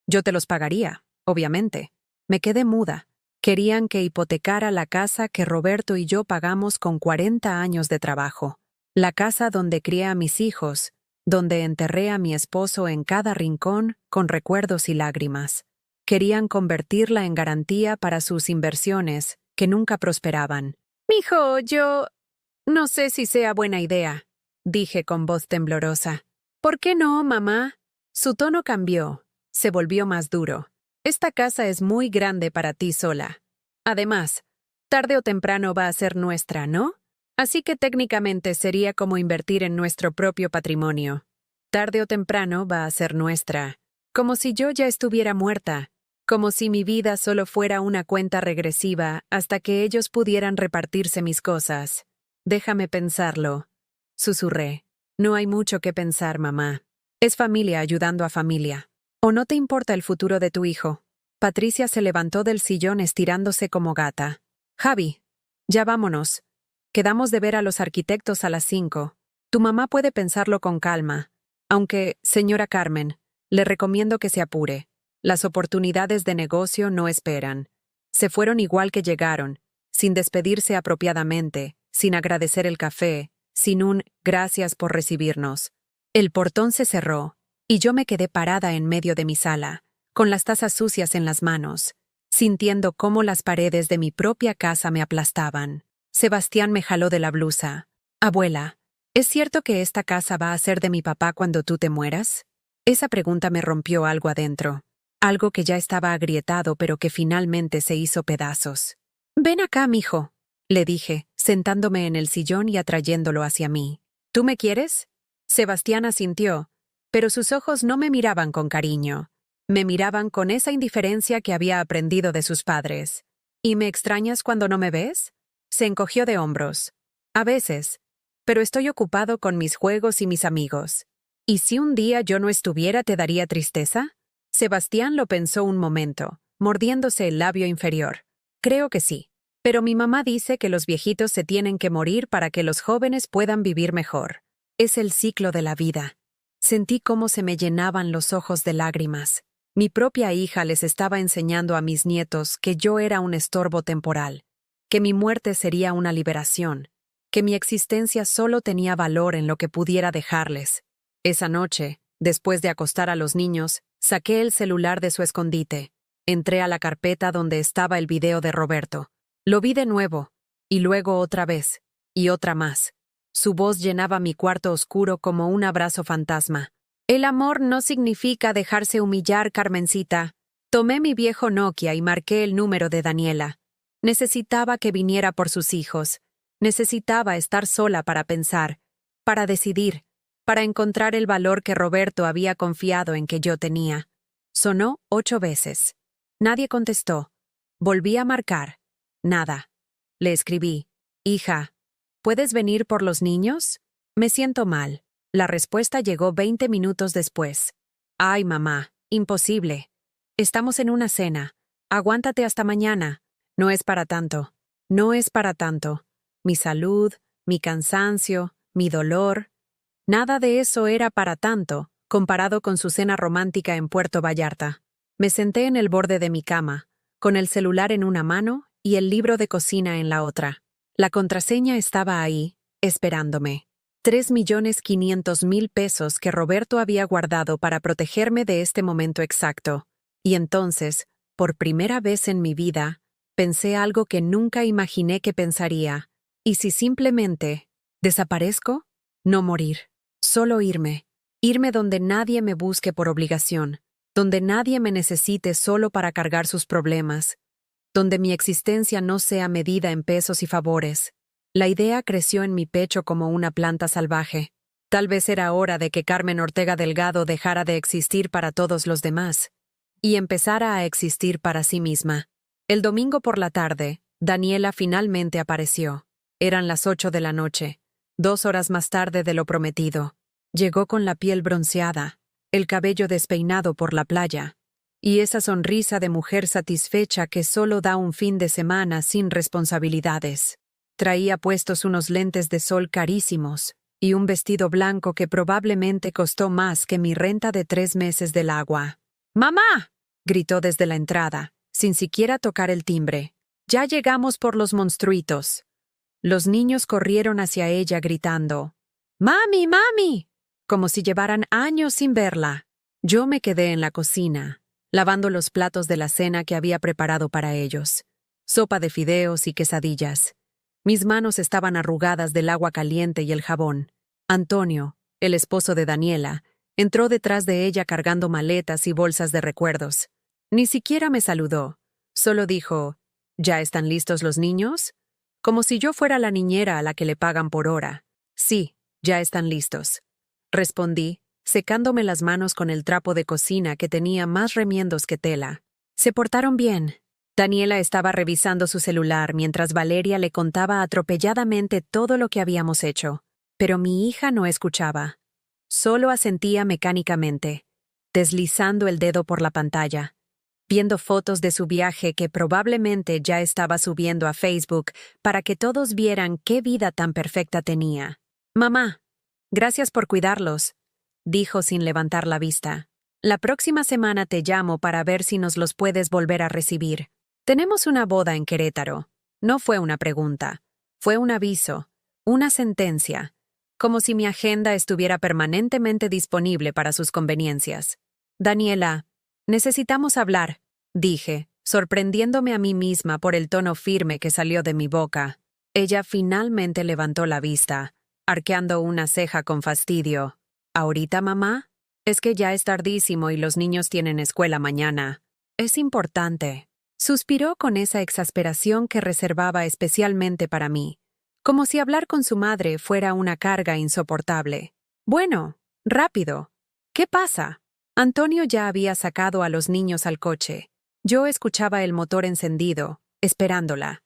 Yo te los pagaría, obviamente. Me quedé muda. Querían que hipotecara la casa que Roberto y yo pagamos con 40 años de trabajo. La casa donde crié a mis hijos, donde enterré a mi esposo en cada rincón con recuerdos y lágrimas. Querían convertirla en garantía para sus inversiones, que nunca prosperaban. «Mijo, yo no sé si sea buena idea», dije con voz temblorosa. «¿Por qué no, mamá?» Su tono cambió, se volvió más duro. «Esta casa es muy grande para ti sola. Además, tarde o temprano va a ser nuestra, ¿no? Así que técnicamente sería como invertir en nuestro propio patrimonio. Tarde o temprano va a ser nuestra. Como si yo ya estuviera muerta. Como si mi vida solo fuera una cuenta regresiva hasta que ellos pudieran repartirse mis cosas. Déjame pensarlo», susurré. «No hay mucho que pensar, mamá. Es familia ayudando a familia. ¿O no te importa el futuro de tu hijo?» Patricia se levantó del sillón estirándose como gata. «Javi, ya vámonos. Quedamos de ver a los arquitectos a las 5. Tu mamá puede pensarlo con calma. Aunque, señora Carmen, le recomiendo que se apure. Las oportunidades de negocio no esperan. Se fueron igual que llegaron, sin despedirse apropiadamente, sin agradecer el café, sin un gracias por recibirnos. El portón se cerró, y yo me quedé parada en medio de mi sala, con las tazas sucias en las manos, sintiendo cómo las paredes de mi propia casa me aplastaban. Sebastián me jaló de la blusa. Abuela, ¿es cierto que esta casa va a ser de mi papá cuando tú te mueras? Esa pregunta me rompió algo adentro, algo que ya estaba agrietado pero que finalmente se hizo pedazos. Ven acá, mijo, le dije, sentándome en el sillón y atrayéndolo hacia mí. ¿Tú me quieres? Sebastián asintió, pero sus ojos no me miraban con cariño. Me miraban con esa indiferencia que había aprendido de sus padres. ¿Y me extrañas cuando no me ves? Se encogió de hombros. A veces, pero estoy ocupado con mis juegos y mis amigos. ¿Y si un día yo no estuviera, te daría tristeza? Sebastián lo pensó un momento, mordiéndose el labio inferior. Creo que sí. Pero mi mamá dice que los viejitos se tienen que morir para que los jóvenes puedan vivir mejor. Es el ciclo de la vida. Sentí cómo se me llenaban los ojos de lágrimas. Mi propia hija les estaba enseñando a mis nietos que yo era un estorbo temporal, que mi muerte sería una liberación, que mi existencia solo tenía valor en lo que pudiera dejarles. Esa noche, después de acostar a los niños, saqué el celular de su escondite. Entré a la carpeta donde estaba el video de Roberto. Lo vi de nuevo, y luego otra vez, y otra más. Su voz llenaba mi cuarto oscuro como un abrazo fantasma. El amor no significa dejarse humillar, Carmencita. Tomé mi viejo Nokia y marqué el número de Daniela. Necesitaba que viniera por sus hijos. Necesitaba estar sola para pensar, para decidir, para encontrar el valor que Roberto había confiado en que yo tenía. Sonó 8 veces. Nadie contestó. Volví a marcar. Nada. Le escribí. Hija, ¿puedes venir por los niños? Me siento mal. La respuesta llegó 20 minutos después. Ay, mamá, imposible. Estamos en una cena. Aguántate hasta mañana. No es para tanto. No es para tanto. Mi salud, mi cansancio, mi dolor. Nada de eso era para tanto, comparado con su cena romántica en Puerto Vallarta. Me senté en el borde de mi cama, con el celular en una mano y el libro de cocina en la otra. La contraseña estaba ahí, esperándome. 3.500.000 pesos que Roberto había guardado para protegerme de este momento exacto. Y entonces, por primera vez en mi vida, pensé algo que nunca imaginé que pensaría. ¿Y si simplemente desaparezco? No morir. Solo irme. Irme donde nadie me busque por obligación. Donde nadie me necesite solo para cargar sus problemas. Donde mi existencia no sea medida en pesos y favores. La idea creció en mi pecho como una planta salvaje. Tal vez era hora de que Carmen Ortega Delgado dejara de existir para todos los demás y empezara a existir para sí misma. El domingo por la tarde, Daniela finalmente apareció. Eran las 8 de la noche, 2 horas más tarde de lo prometido. Llegó con la piel bronceada, el cabello despeinado por la playa, y esa sonrisa de mujer satisfecha que solo da un fin de semana sin responsabilidades. Traía puestos unos lentes de sol carísimos y un vestido blanco que probablemente costó más que mi renta de 3 meses del agua. ¡Mamá!, gritó desde la entrada, sin siquiera tocar el timbre. Ya llegamos por los monstruitos. Los niños corrieron hacia ella gritando, ¡Mami, mami!, como si llevaran años sin verla. Yo me quedé en la cocina, lavando los platos de la cena que había preparado para ellos. Sopa de fideos y quesadillas. Mis manos estaban arrugadas del agua caliente y el jabón. Antonio, el esposo de Daniela, entró detrás de ella cargando maletas y bolsas de recuerdos. Ni siquiera me saludó. Solo dijo, ¿ya están listos los niños? Como si yo fuera la niñera a la que le pagan por hora. Sí, ya están listos. Respondí, secándome las manos con el trapo de cocina que tenía más remiendos que tela. Se portaron bien. Daniela estaba revisando su celular mientras Valeria le contaba atropelladamente todo lo que habíamos hecho. Pero mi hija no escuchaba. Solo asentía mecánicamente, deslizando el dedo por la pantalla, viendo fotos de su viaje que probablemente ya estaba subiendo a Facebook para que todos vieran qué vida tan perfecta tenía. «Mamá, gracias por cuidarlos», dijo sin levantar la vista. «La próxima semana te llamo para ver si nos los puedes volver a recibir. Tenemos una boda en Querétaro». No fue una pregunta, fue un aviso, una sentencia. como si mi agenda estuviera permanentemente disponible para sus conveniencias. Daniela, necesitamos hablar, dije, sorprendiéndome a mí misma por el tono firme que salió de mi boca. Ella finalmente levantó la vista, arqueando una ceja con fastidio. ¿Ahorita, mamá? Es que ya es tardísimo y los niños tienen escuela mañana. Es importante. Suspiró con esa exasperación que reservaba especialmente para mí, como si hablar con su madre fuera una carga insoportable. Bueno, rápido. ¿Qué pasa? Antonio ya había sacado a los niños al coche. Yo escuchaba el motor encendido, esperándola,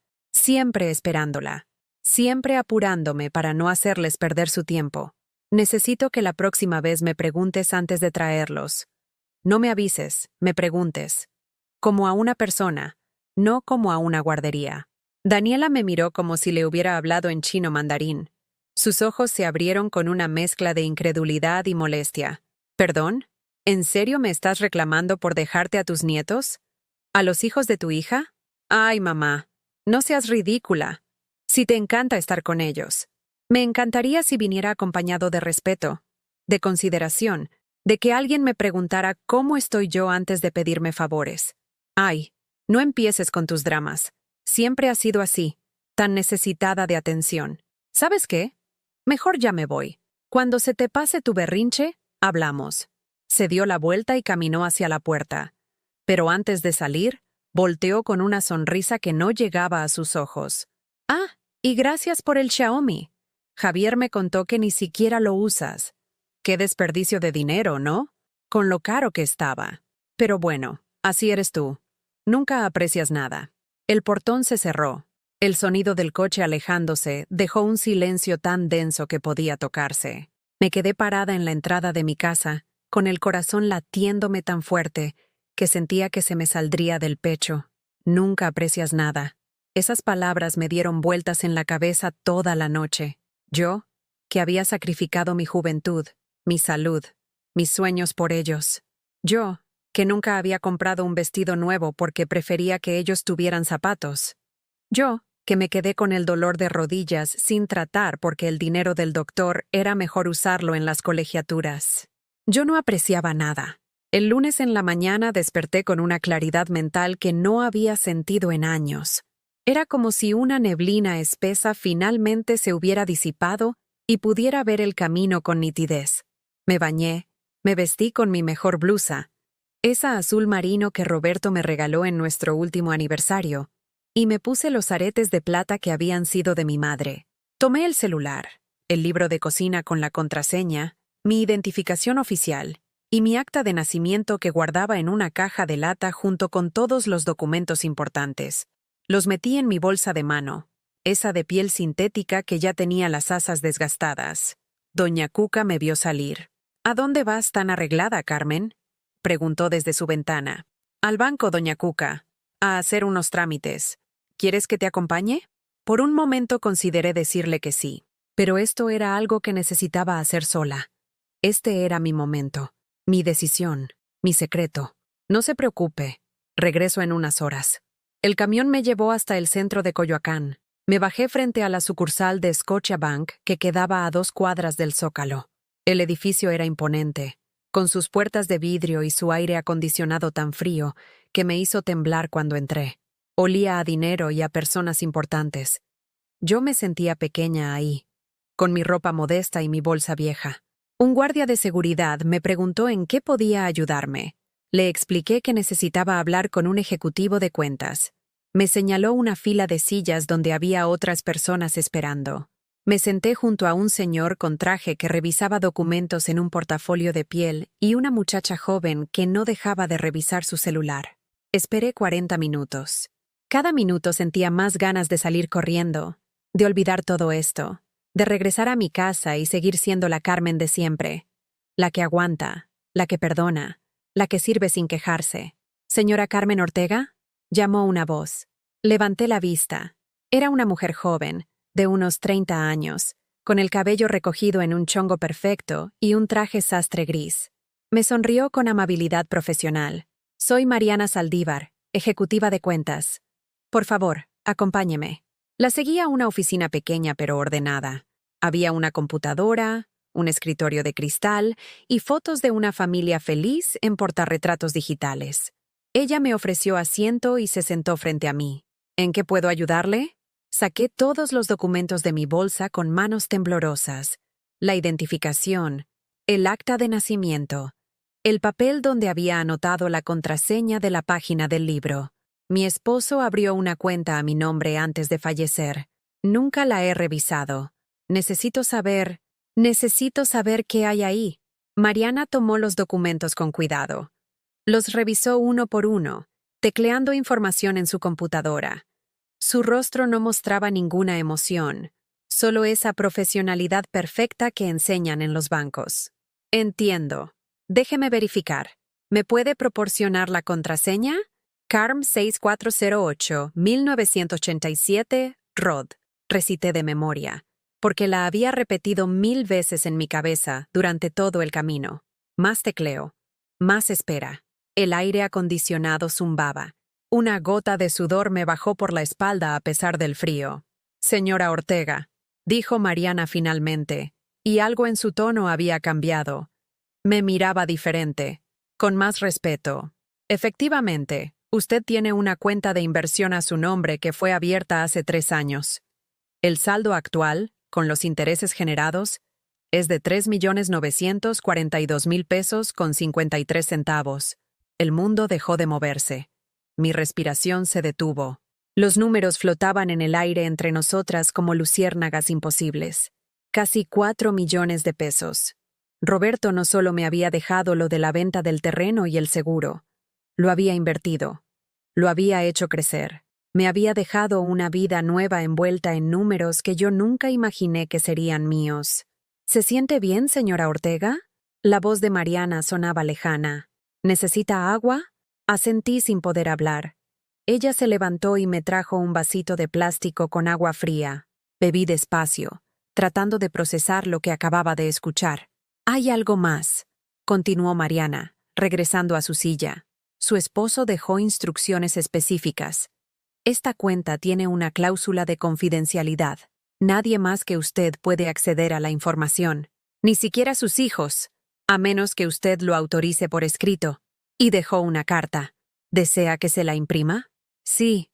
siempre apurándome para no hacerles perder su tiempo. Necesito que la próxima vez me preguntes antes de traerlos. No me avises, me preguntes. Como a una persona, no como a una guardería. Daniela me miró como si le hubiera hablado en chino mandarín. Sus ojos se abrieron con una mezcla de incredulidad y molestia. ¿Perdón? ¿En serio me estás reclamando por dejarte a tus nietos? ¿A los hijos de tu hija? Ay, mamá, no seas ridícula. Si te encanta estar con ellos. Me encantaría si viniera acompañado de respeto, de consideración, de que alguien me preguntara cómo estoy yo antes de pedirme favores. Ay, no empieces con tus dramas. Siempre has sido así, tan necesitada de atención. ¿Sabes qué? Mejor ya me voy. Cuando se te pase tu berrinche, hablamos. Se dio la vuelta y caminó hacia la puerta. Pero antes de salir, volteó con una sonrisa que no llegaba a sus ojos. Ah, y gracias por el Xiaomi. Javier me contó que ni siquiera lo usas. Qué desperdicio de dinero, ¿no? Con lo caro que estaba. Pero bueno, así eres tú. Nunca aprecias nada. El portón se cerró. El sonido del coche alejándose dejó un silencio tan denso que podía tocarse. Me quedé parada en la entrada de mi casa, con el corazón latiéndome tan fuerte que sentía que se me saldría del pecho. Nunca aprecias nada. Esas palabras me dieron vueltas en la cabeza toda la noche. Yo, que había sacrificado mi juventud, mi salud, mis sueños por ellos. Yo, que nunca había comprado un vestido nuevo porque prefería que ellos tuvieran zapatos. Yo, que me quedé con el dolor de rodillas sin tratar porque el dinero del doctor era mejor usarlo en las colegiaturas. Yo no apreciaba nada. El lunes en la mañana desperté con una claridad mental que no había sentido en años. Era como si una neblina espesa finalmente se hubiera disipado y pudiera ver el camino con nitidez. Me bañé, me vestí con mi mejor blusa, esa azul marino que Roberto me regaló en nuestro último aniversario, y me puse los aretes de plata que habían sido de mi madre. Tomé el celular, el libro de cocina con la contraseña, mi identificación oficial y mi acta de nacimiento que guardaba en una caja de lata junto con todos los documentos importantes. Los metí en mi bolsa de mano, esa de piel sintética que ya tenía las asas desgastadas. Doña Cuca me vio salir. ¿A dónde vas tan arreglada, Carmen?, preguntó desde su ventana. Al banco, doña Cuca, a hacer unos trámites. ¿Quieres que te acompañe? Por un momento consideré decirle que sí, pero esto era algo que necesitaba hacer sola. Este era mi momento, mi decisión, mi secreto. No se preocupe, regreso en unas horas. El camión me llevó hasta el centro de Coyoacán. Me bajé frente a la sucursal de Scotiabank que quedaba a 2 cuadras del Zócalo. El edificio era imponente, con sus puertas de vidrio y su aire acondicionado tan frío que me hizo temblar cuando entré. Olía a dinero y a personas importantes. Yo me sentía pequeña ahí, con mi ropa modesta y mi bolsa vieja. Un guardia de seguridad me preguntó en qué podía ayudarme. Le expliqué que necesitaba hablar con un ejecutivo de cuentas. Me señaló una fila de sillas donde había otras personas esperando. Me senté junto a un señor con traje que revisaba documentos en un portafolio de piel y una muchacha joven que no dejaba de revisar su celular. Esperé 40 minutos. Cada minuto sentía más ganas de salir corriendo, de olvidar todo esto, de regresar a mi casa y seguir siendo la Carmen de siempre, la que aguanta, la que perdona, la que sirve sin quejarse. ¿Señora Carmen Ortega?, llamó una voz. Levanté la vista. Era una mujer joven, de unos 30 años, con el cabello recogido en un chongo perfecto y un traje sastre gris. Me sonrió con amabilidad profesional. Soy Mariana Saldívar, ejecutiva de cuentas. Por favor, acompáñeme. La seguí a una oficina pequeña pero ordenada. Había una computadora, un escritorio de cristal y fotos de una familia feliz en portarretratos digitales. Ella me ofreció asiento y se sentó frente a mí. ¿En qué puedo ayudarle? Saqué todos los documentos de mi bolsa con manos temblorosas. La identificación, el acta de nacimiento, el papel donde había anotado la contraseña de la página del libro. Mi esposo abrió una cuenta a mi nombre antes de fallecer. Nunca la he revisado. Necesito saber qué hay ahí. Mariana tomó los documentos con cuidado. Los revisó uno por uno, tecleando información en su computadora. Su rostro no mostraba ninguna emoción, solo esa profesionalidad perfecta que enseñan en los bancos. Entiendo. Déjeme verificar. ¿Me puede proporcionar la contraseña? Carm 6408, 1987, Rod. Recité de memoria, porque la había repetido 1000 veces en mi cabeza durante todo el camino. Más tecleo, más espera. El aire acondicionado zumbaba. Una gota de sudor me bajó por la espalda a pesar del frío. Señora Ortega, dijo Mariana finalmente, y algo en su tono había cambiado. Me miraba diferente, con más respeto. Efectivamente, usted tiene una cuenta de inversión a su nombre que fue abierta hace 3 años. El saldo actual, con los intereses generados, es de 3.942.000 pesos con 53 centavos. El mundo dejó de moverse. Mi respiración se detuvo. Los números flotaban en el aire entre nosotras como luciérnagas imposibles. Casi 4 millones de pesos. Roberto no solo me había dejado lo de la venta del terreno y el seguro. Lo había invertido. Lo había hecho crecer. Me había dejado una vida nueva envuelta en números que yo nunca imaginé que serían míos. ¿Se siente bien, señora Ortega? La voz de Mariana sonaba lejana. ¿Necesita agua? Asentí sin poder hablar. Ella se levantó y me trajo un vasito de plástico con agua fría. Bebí despacio, tratando de procesar lo que acababa de escuchar. «Hay algo más», continuó Mariana, regresando a su silla. Su esposo dejó instrucciones específicas. «Esta cuenta tiene una cláusula de confidencialidad. Nadie más que usted puede acceder a la información, ni siquiera sus hijos, a menos que usted lo autorice por escrito». Y dejó una carta. ¿Desea que se la imprima? Sí,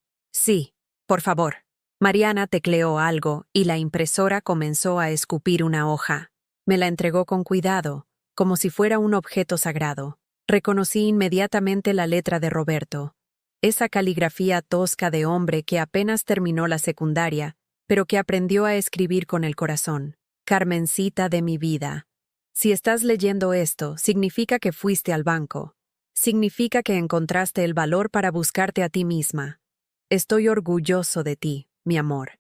por favor. Mariana tecleó algo y la impresora comenzó a escupir una hoja. Me la entregó con cuidado, como si fuera un objeto sagrado. Reconocí inmediatamente la letra de Roberto. Esa caligrafía tosca de hombre que apenas terminó la secundaria, pero que aprendió a escribir con el corazón. Carmencita de mi vida. Si estás leyendo esto, significa que fuiste al banco. Significa que encontraste el valor para buscarte a ti misma. Estoy orgulloso de ti, mi amor.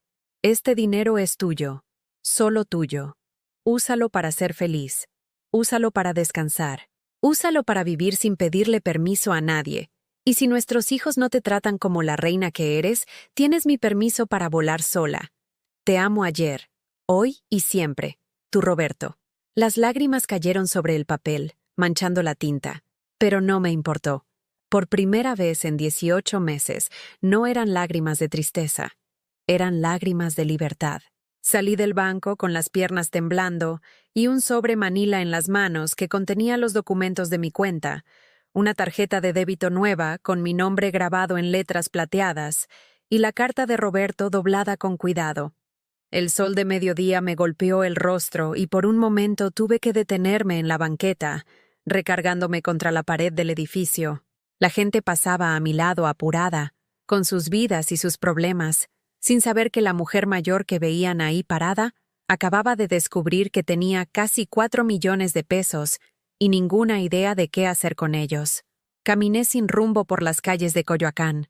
Este dinero es tuyo, solo tuyo. Úsalo para ser feliz. Úsalo para descansar. Úsalo para vivir sin pedirle permiso a nadie. Y si nuestros hijos no te tratan como la reina que eres, tienes mi permiso para volar sola. Te amo ayer, hoy y siempre. Tu Roberto. Las lágrimas cayeron sobre el papel, manchando la tinta. Pero no me importó. Por primera vez en 18 meses, no eran lágrimas de tristeza. Eran lágrimas de libertad. Salí del banco con las piernas temblando y un sobre manila en las manos que contenía los documentos de mi cuenta, una tarjeta de débito nueva con mi nombre grabado en letras plateadas y la carta de Roberto doblada con cuidado. El sol de mediodía me golpeó el rostro y por un momento tuve que detenerme en la banqueta, recargándome contra la pared del edificio. La gente pasaba a mi lado apurada, con sus vidas y sus problemas, sin saber que la mujer mayor que veían ahí parada acababa de descubrir que tenía casi 4 millones de pesos y ninguna idea de qué hacer con ellos. Caminé sin rumbo por las calles de Coyoacán.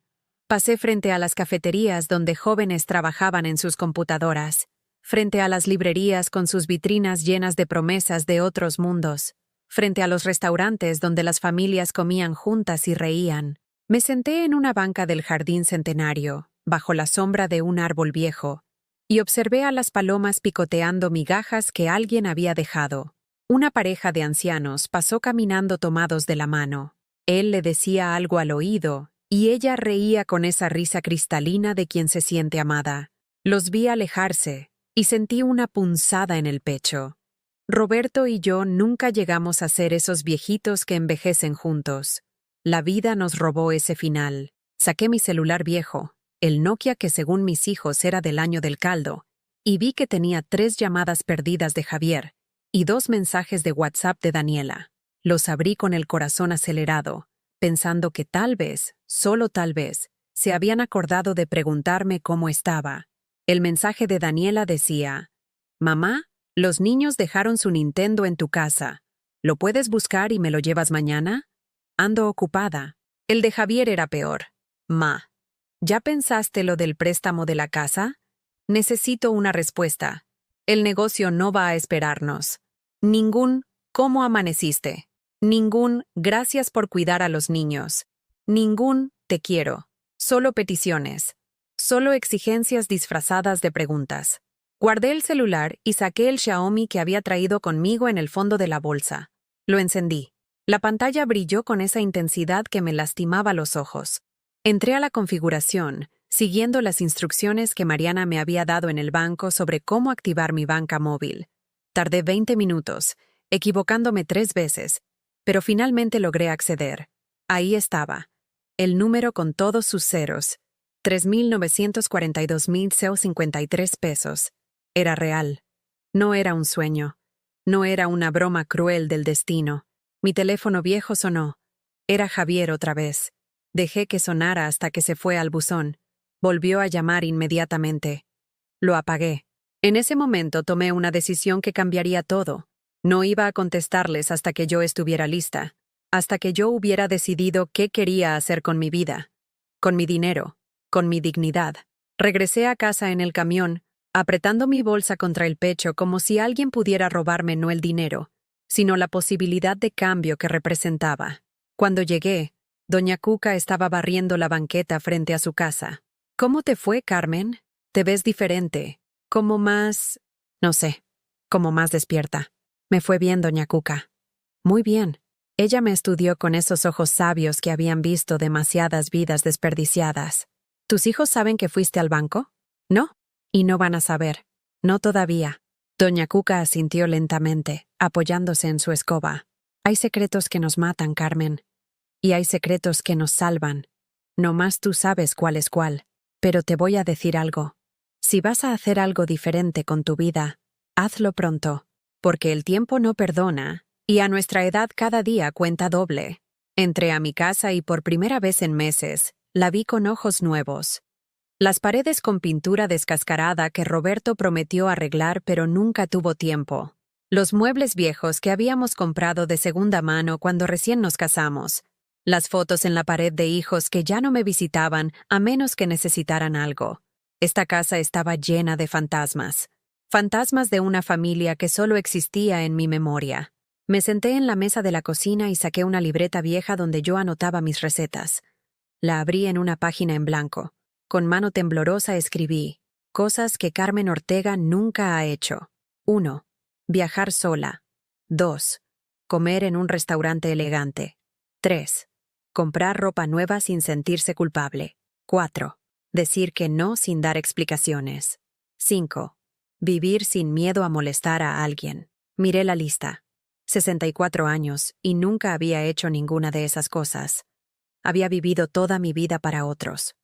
Pasé frente a las cafeterías donde jóvenes trabajaban en sus computadoras, frente a las librerías con sus vitrinas llenas de promesas de otros mundos, frente a los restaurantes donde las familias comían juntas y reían. Me senté en una banca del jardín centenario, bajo la sombra de un árbol viejo, y observé a las palomas picoteando migajas que alguien había dejado. Una pareja de ancianos pasó caminando tomados de la mano. Él le decía algo al oído, y ella reía con esa risa cristalina de quien se siente amada. Los vi alejarse, y sentí una punzada en el pecho. Roberto y yo nunca llegamos a ser esos viejitos que envejecen juntos. La vida nos robó ese final. Saqué mi celular viejo, el Nokia que según mis hijos era del año del caldo, y vi que tenía 3 llamadas perdidas de Javier y 2 mensajes de WhatsApp de Daniela. Los abrí con el corazón acelerado, pensando que tal vez, solo tal vez, se habían acordado de preguntarme cómo estaba. El mensaje de Daniela decía: «Mamá, los niños dejaron su Nintendo en tu casa. ¿Lo puedes buscar y me lo llevas mañana? Ando ocupada». El de Javier era peor. «Ma, ¿ya pensaste lo del préstamo de la casa? Necesito una respuesta. El negocio no va a esperarnos». Ningún «¿Cómo amaneciste?». Ningún «Gracias por cuidar a los niños». Ningún «Te quiero». Solo peticiones. Solo exigencias disfrazadas de preguntas. Guardé el celular y saqué el Xiaomi que había traído conmigo en el fondo de la bolsa. Lo encendí. La pantalla brilló con esa intensidad que me lastimaba los ojos. Entré a la configuración, siguiendo las instrucciones que Mariana me había dado en el banco sobre cómo activar mi banca móvil. Tardé 20 minutos, equivocándome 3 veces, pero finalmente logré acceder. Ahí estaba. El número con todos sus ceros. 3.942.053 pesos. Era real. No era un sueño. No era una broma cruel del destino. Mi teléfono viejo sonó. Era Javier otra vez. Dejé que sonara hasta que se fue al buzón. Volvió a llamar inmediatamente. Lo apagué. En ese momento tomé una decisión que cambiaría todo. No iba a contestarles hasta que yo estuviera lista, hasta que yo hubiera decidido qué quería hacer con mi vida, con mi dinero, con mi dignidad. Regresé a casa en el camión, apretando mi bolsa contra el pecho como si alguien pudiera robarme no el dinero, sino la posibilidad de cambio que representaba. Cuando llegué, doña Cuca estaba barriendo la banqueta frente a su casa. «¿Cómo te fue, Carmen? Te ves diferente, como más... no sé, como más despierta». «Me fue bien, doña Cuca». «Muy bien». Ella me estudió con esos ojos sabios que habían visto demasiadas vidas desperdiciadas. «¿Tus hijos saben que fuiste al banco?» «No, y no van a saber». «No todavía». Doña Cuca asintió lentamente, apoyándose en su escoba. «Hay secretos que nos matan, Carmen. Y hay secretos que nos salvan. No más tú sabes cuál es cuál. Pero te voy a decir algo. Si vas a hacer algo diferente con tu vida, hazlo pronto, porque el tiempo no perdona, y a nuestra edad cada día cuenta doble». Entré a mi casa y por primera vez en meses, la vi con ojos nuevos. Las paredes con pintura descascarada que Roberto prometió arreglar pero nunca tuvo tiempo. Los muebles viejos que habíamos comprado de segunda mano cuando recién nos casamos. Las fotos en la pared de hijos que ya no me visitaban a menos que necesitaran algo. Esta casa estaba llena de fantasmas. Fantasmas de una familia que solo existía en mi memoria. Me senté en la mesa de la cocina y saqué una libreta vieja donde yo anotaba mis recetas. La abrí en una página en blanco. Con mano temblorosa escribí: cosas que Carmen Ortega nunca ha hecho. 1. Viajar sola. 2. Comer en un restaurante elegante. 3. Comprar ropa nueva sin sentirse culpable. 4. Decir que no sin dar explicaciones. 5. Vivir sin miedo a molestar a alguien. Miré la lista. 64 años y nunca había hecho ninguna de esas cosas. Había vivido toda mi vida para otros.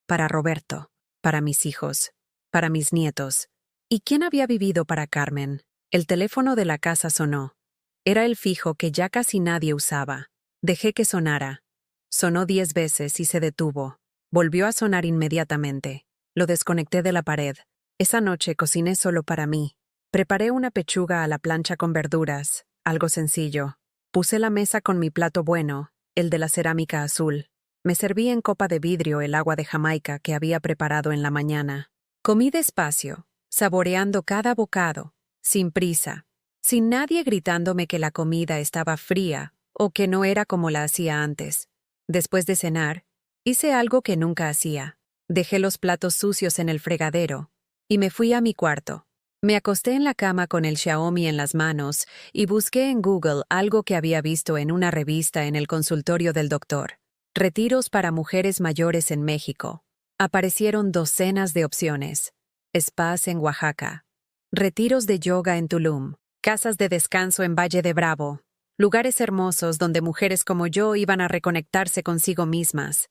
Para Roberto, para mis hijos, para mis nietos. ¿Y quién había vivido para Carmen? El teléfono de la casa sonó. Era el fijo que ya casi nadie usaba. Dejé que sonara. Sonó 10 veces y se detuvo. Volvió a sonar inmediatamente. Lo desconecté de la pared. Esa noche cociné solo para mí. Preparé una pechuga a la plancha con verduras, algo sencillo. Puse la mesa con mi plato bueno, el de la cerámica azul. Me serví en copa de vidrio el agua de Jamaica que había preparado en la mañana. Comí despacio, saboreando cada bocado, sin prisa, sin nadie gritándome que la comida estaba fría o que no era como la hacía antes. Después de cenar, hice algo que nunca hacía. Dejé los platos sucios en el fregadero y me fui a mi cuarto. Me acosté en la cama con el Xiaomi en las manos y busqué en Google algo que había visto en una revista en el consultorio del doctor. Retiros para mujeres mayores en México. Aparecieron docenas de opciones. Spas en Oaxaca, retiros de yoga en Tulum, casas de descanso en Valle de Bravo, lugares hermosos donde mujeres como yo iban a reconectarse consigo mismas.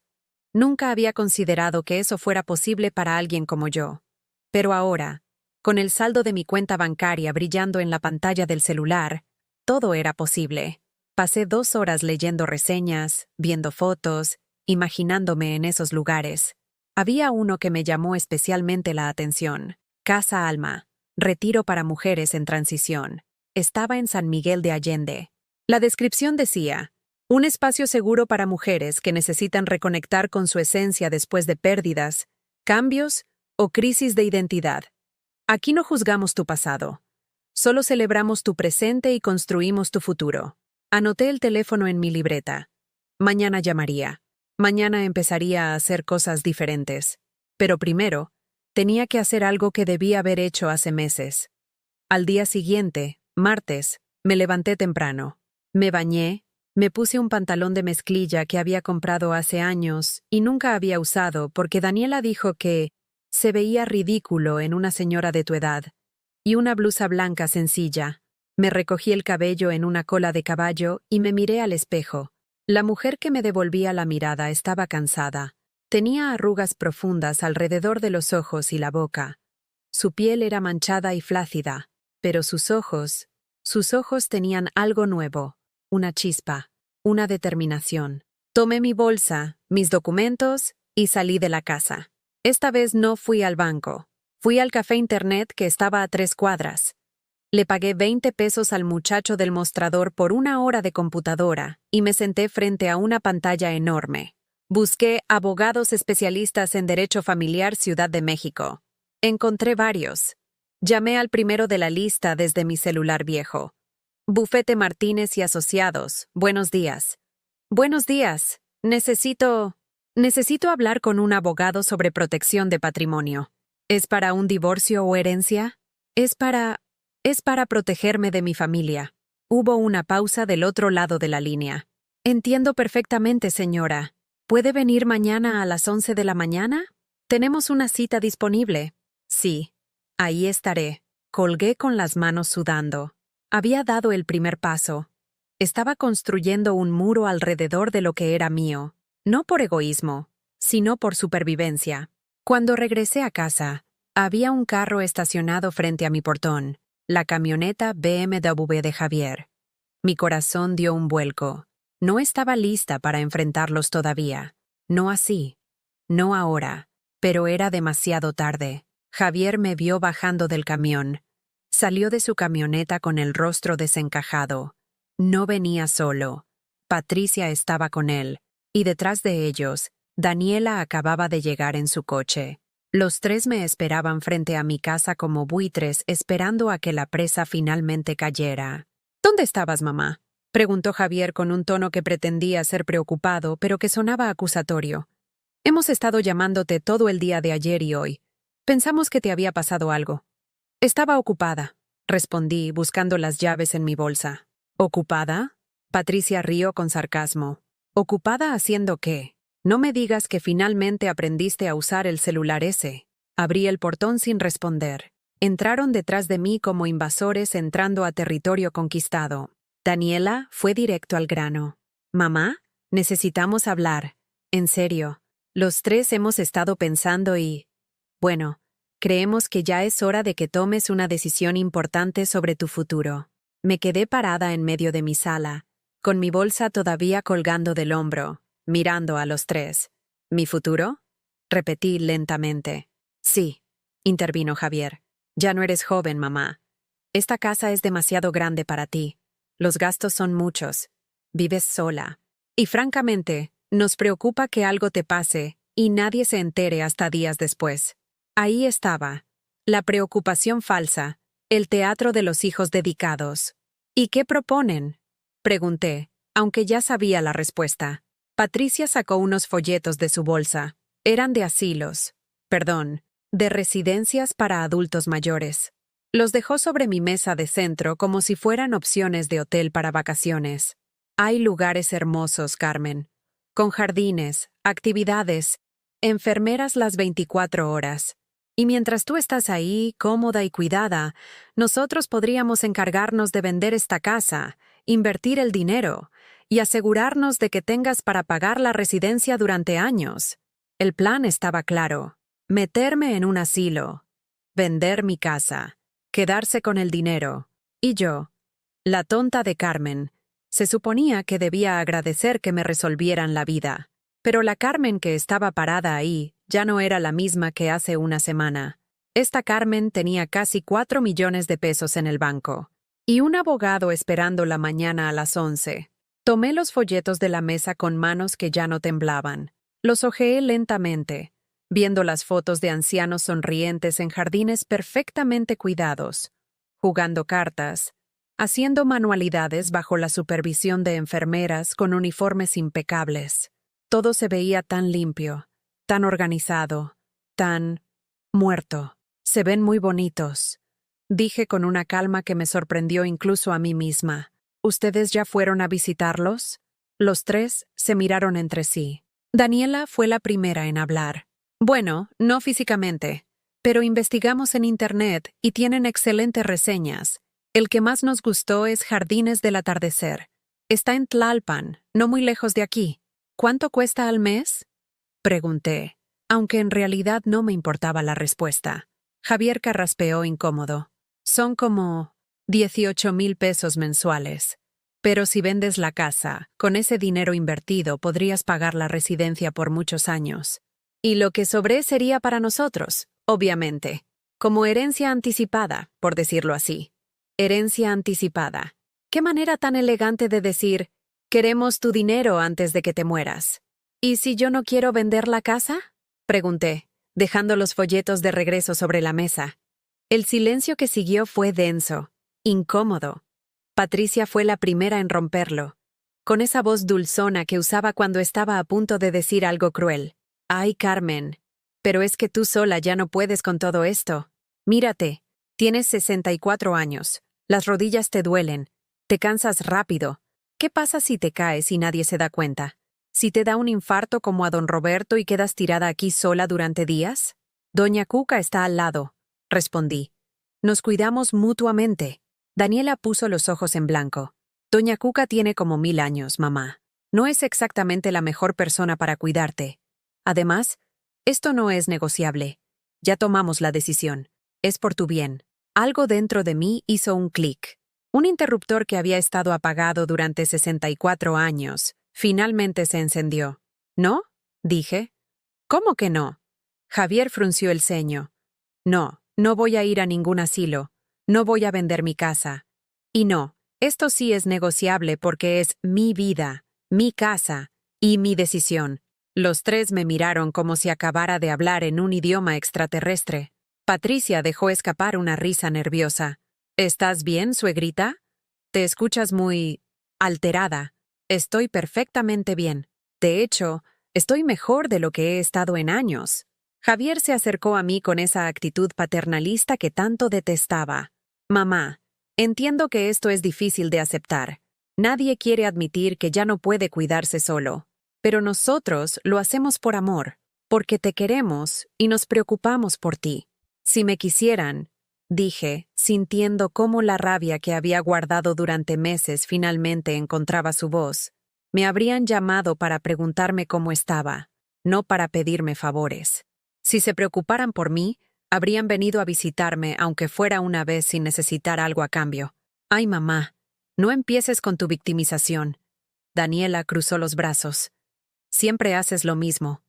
Nunca había considerado que eso fuera posible para alguien como yo. Pero ahora, con el saldo de mi cuenta bancaria brillando en la pantalla del celular, todo era posible. Pasé 2 horas leyendo reseñas, viendo fotos, imaginándome en esos lugares. Había uno que me llamó especialmente la atención. Casa Alma, retiro para mujeres en transición. Estaba en San Miguel de Allende. La descripción decía: un espacio seguro para mujeres que necesitan reconectar con su esencia después de pérdidas, cambios o crisis de identidad. Aquí no juzgamos tu pasado. Solo celebramos tu presente y construimos tu futuro. Anoté el teléfono en mi libreta. Mañana llamaría. Mañana empezaría a hacer cosas diferentes. Pero primero, tenía que hacer algo que debía haber hecho hace meses. Al día siguiente, martes, me levanté temprano. Me bañé, me puse un pantalón de mezclilla que había comprado hace años y nunca había usado porque Daniela dijo que se veía ridículo en una señora de tu edad, y una blusa blanca sencilla. Me recogí el cabello en una cola de caballo y me miré al espejo. La mujer que me devolvía la mirada estaba cansada. Tenía arrugas profundas alrededor de los ojos y la boca. Su piel era manchada y flácida, pero sus ojos tenían algo nuevo, una chispa, una determinación. Tomé mi bolsa, mis documentos y salí de la casa. Esta vez no fui al banco. Fui al café internet que estaba a 3 cuadras. Le pagué 20 pesos al muchacho del mostrador por 1 hora de computadora y me senté frente a una pantalla enorme. Busqué abogados especialistas en Derecho Familiar Ciudad de México. Encontré varios. Llamé al primero de la lista desde mi celular viejo. Bufete Martínez y Asociados, buenos días. Buenos días. Necesito hablar con un abogado sobre protección de patrimonio. ¿Es para un divorcio o herencia? Es para protegerme de mi familia. Hubo una pausa del otro lado de la línea. Entiendo perfectamente, señora. ¿Puede venir mañana a las 11 de la mañana? Tenemos una cita disponible. Sí. Ahí estaré. Colgué con las manos sudando. Había dado el primer paso. Estaba construyendo un muro alrededor de lo que era mío, no por egoísmo, sino por supervivencia. Cuando regresé a casa, había un carro estacionado frente a mi portón, la camioneta BMW de Javier. Mi corazón dio un vuelco. No estaba lista para enfrentarlos todavía. No así. No ahora. Pero era demasiado tarde. Javier me vio bajando del camión. Salió de su camioneta con el rostro desencajado. No venía solo. Patricia estaba con él, y detrás de ellos, Daniela acababa de llegar en su coche. Los tres me esperaban frente a mi casa como buitres esperando a que la presa finalmente cayera. ¿Dónde estabas, mamá?, preguntó Javier con un tono que pretendía ser preocupado, pero que sonaba acusatorio. Hemos estado llamándote todo el día de ayer y hoy. Pensamos que te había pasado algo. Estaba ocupada, respondí, buscando las llaves en mi bolsa. ¿Ocupada? Patricia rió con sarcasmo. ¿Ocupada haciendo qué? No me digas que finalmente aprendiste a usar el celular ese. Abrí el portón sin responder. Entraron detrás de mí como invasores entrando a territorio conquistado. Daniela fue directo al grano. Mamá, necesitamos hablar. En serio. Los tres hemos estado pensando y... Bueno, creemos que ya es hora de que tomes una decisión importante sobre tu futuro. Me quedé parada en medio de mi sala, con mi bolsa todavía colgando del hombro, mirando a los tres. ¿Mi futuro? Repetí lentamente. Sí, intervino Javier. Ya no eres joven, mamá. Esta casa es demasiado grande para ti. Los gastos son muchos. Vives sola. Y francamente, nos preocupa que algo te pase y nadie se entere hasta días después. Ahí estaba. La preocupación falsa. El teatro de los hijos dedicados. ¿Y qué proponen?, pregunté, aunque ya sabía la respuesta. Patricia sacó unos folletos de su bolsa. Eran de asilos. De residencias para adultos mayores. Los dejó sobre mi mesa de centro como si fueran opciones de hotel para vacaciones. Hay lugares hermosos, Carmen. Con jardines, actividades, enfermeras las 24 horas. Y mientras tú estás ahí, cómoda y cuidada, nosotros podríamos encargarnos de vender esta casa, invertir el dinero y asegurarnos de que tengas para pagar la residencia durante años. El plan estaba claro: meterme en un asilo, vender mi casa, quedarse con el dinero. Y yo, la tonta de Carmen, se suponía que debía agradecer que me resolvieran la vida. Pero la Carmen que estaba parada ahí ya no era la misma que hace una semana. Esta Carmen tenía casi 4 millones de pesos en el banco y un abogado esperando la mañana a las 11. Tomé los folletos de la mesa con manos que ya no temblaban. Los hojeé lentamente, viendo las fotos de ancianos sonrientes en jardines perfectamente cuidados, jugando cartas, haciendo manualidades bajo la supervisión de enfermeras con uniformes impecables. Todo se veía tan limpio, tan organizado, tan muerto. Se ven muy bonitos, dije con una calma que me sorprendió incluso a mí misma. ¿Ustedes ya fueron a visitarlos? Los tres se miraron entre sí. Daniela fue la primera en hablar. Bueno, no físicamente, pero investigamos en Internet y tienen excelentes reseñas. El que más nos gustó es Jardines del Atardecer. Está en Tlalpan, no muy lejos de aquí. ¿Cuánto cuesta al mes? Pregunté, aunque en realidad no me importaba la respuesta. Javier carraspeó incómodo. Son como 18,000 pesos mensuales. Pero si vendes la casa, con ese dinero invertido podrías pagar la residencia por muchos años. Y lo que sobré sería para nosotros, obviamente, como herencia anticipada, por decirlo así. Herencia anticipada. ¿Qué manera tan elegante de decir: queremos tu dinero antes de que te mueras? ¿Y si yo no quiero vender la casa? Pregunté, dejando los folletos de regreso sobre la mesa. El silencio que siguió fue denso, incómodo. Patricia fue la primera en romperlo, con esa voz dulzona que usaba cuando estaba a punto de decir algo cruel. Ay, Carmen, pero es que tú sola ya no puedes con todo esto. Mírate, tienes 64 años, las rodillas te duelen, te cansas rápido. ¿Qué pasa si te caes y nadie se da cuenta? ¿Si te da un infarto como a don Roberto y quedas tirada aquí sola durante días? Doña Cuca está al lado, respondí. Nos cuidamos mutuamente. Daniela puso los ojos en blanco. Doña Cuca tiene como 1000 años, mamá. No es exactamente la mejor persona para cuidarte. Además, esto no es negociable. Ya tomamos la decisión. Es por tu bien. Algo dentro de mí hizo un clic. Un interruptor que había estado apagado durante 64 años, finalmente se encendió. ¿No? Dije. ¿Cómo que no? Javier frunció el ceño. No, no voy a ir a ningún asilo. No voy a vender mi casa. Y no, esto sí es negociable porque es mi vida, mi casa y mi decisión. Los tres me miraron como si acabara de hablar en un idioma extraterrestre. Patricia dejó escapar una risa nerviosa. ¿Estás bien, suegrita? Te escuchas muy alterada. Estoy perfectamente bien. De hecho, estoy mejor de lo que he estado en años. Javier se acercó a mí con esa actitud paternalista que tanto detestaba. Mamá, entiendo que esto es difícil de aceptar. Nadie quiere admitir que ya no puede cuidarse solo. Pero nosotros lo hacemos por amor, porque te queremos y nos preocupamos por ti. Si me quisieran, dije, sintiendo cómo la rabia que había guardado durante meses finalmente encontraba su voz, me habrían llamado para preguntarme cómo estaba, no para pedirme favores. Si se preocuparan por mí, habrían venido a visitarme aunque fuera una vez sin necesitar algo a cambio. Ay, mamá, no empieces con tu victimización. Daniela cruzó los brazos. Siempre haces lo mismo.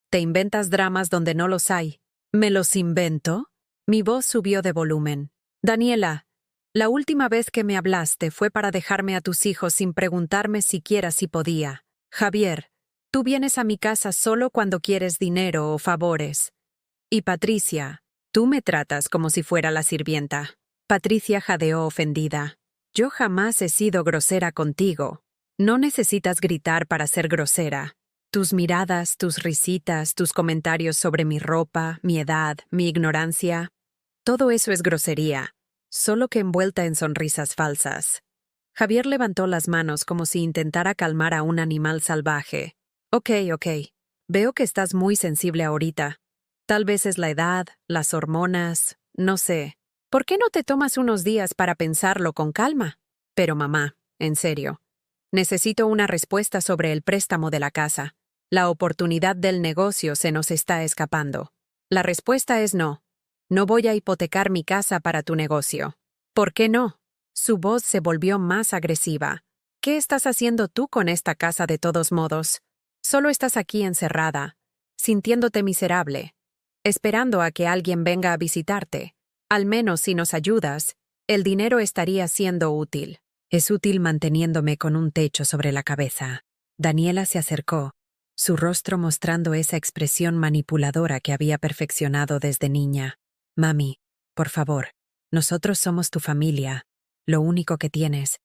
Te inventas dramas donde no los hay. ¿Me los invento? Mi voz subió de volumen. Daniela, la última vez que me hablaste fue para dejarme a tus hijos sin preguntarme siquiera si podía. Javier, tú vienes a mi casa solo cuando quieres dinero o favores. Y Patricia, tú me tratas como si fuera la sirvienta. Patricia jadeó ofendida. Yo jamás he sido grosera contigo. No necesitas gritar para ser grosera. Tus miradas, tus risitas, tus comentarios sobre mi ropa, mi edad, mi ignorancia, todo eso es grosería, solo que envuelta en sonrisas falsas. Javier levantó las manos como si intentara calmar a un animal salvaje. Ok. Veo que estás muy sensible ahorita. Tal vez es la edad, las hormonas, no sé. ¿Por qué no te tomas unos días para pensarlo con calma? Pero mamá, en serio, necesito una respuesta sobre el préstamo de la casa. La oportunidad del negocio se nos está escapando. La respuesta es no. No voy a hipotecar mi casa para tu negocio. ¿Por qué no? Su voz se volvió más agresiva. ¿Qué estás haciendo tú con esta casa de todos modos? Solo estás aquí encerrada, sintiéndote miserable, esperando a que alguien venga a visitarte. Al menos si nos ayudas, el dinero estaría siendo útil. Es útil manteniéndome con un techo sobre la cabeza. Daniela se acercó, su rostro mostrando esa expresión manipuladora que había perfeccionado desde niña. Mami, por favor, nosotros somos tu familia, lo único que tienes.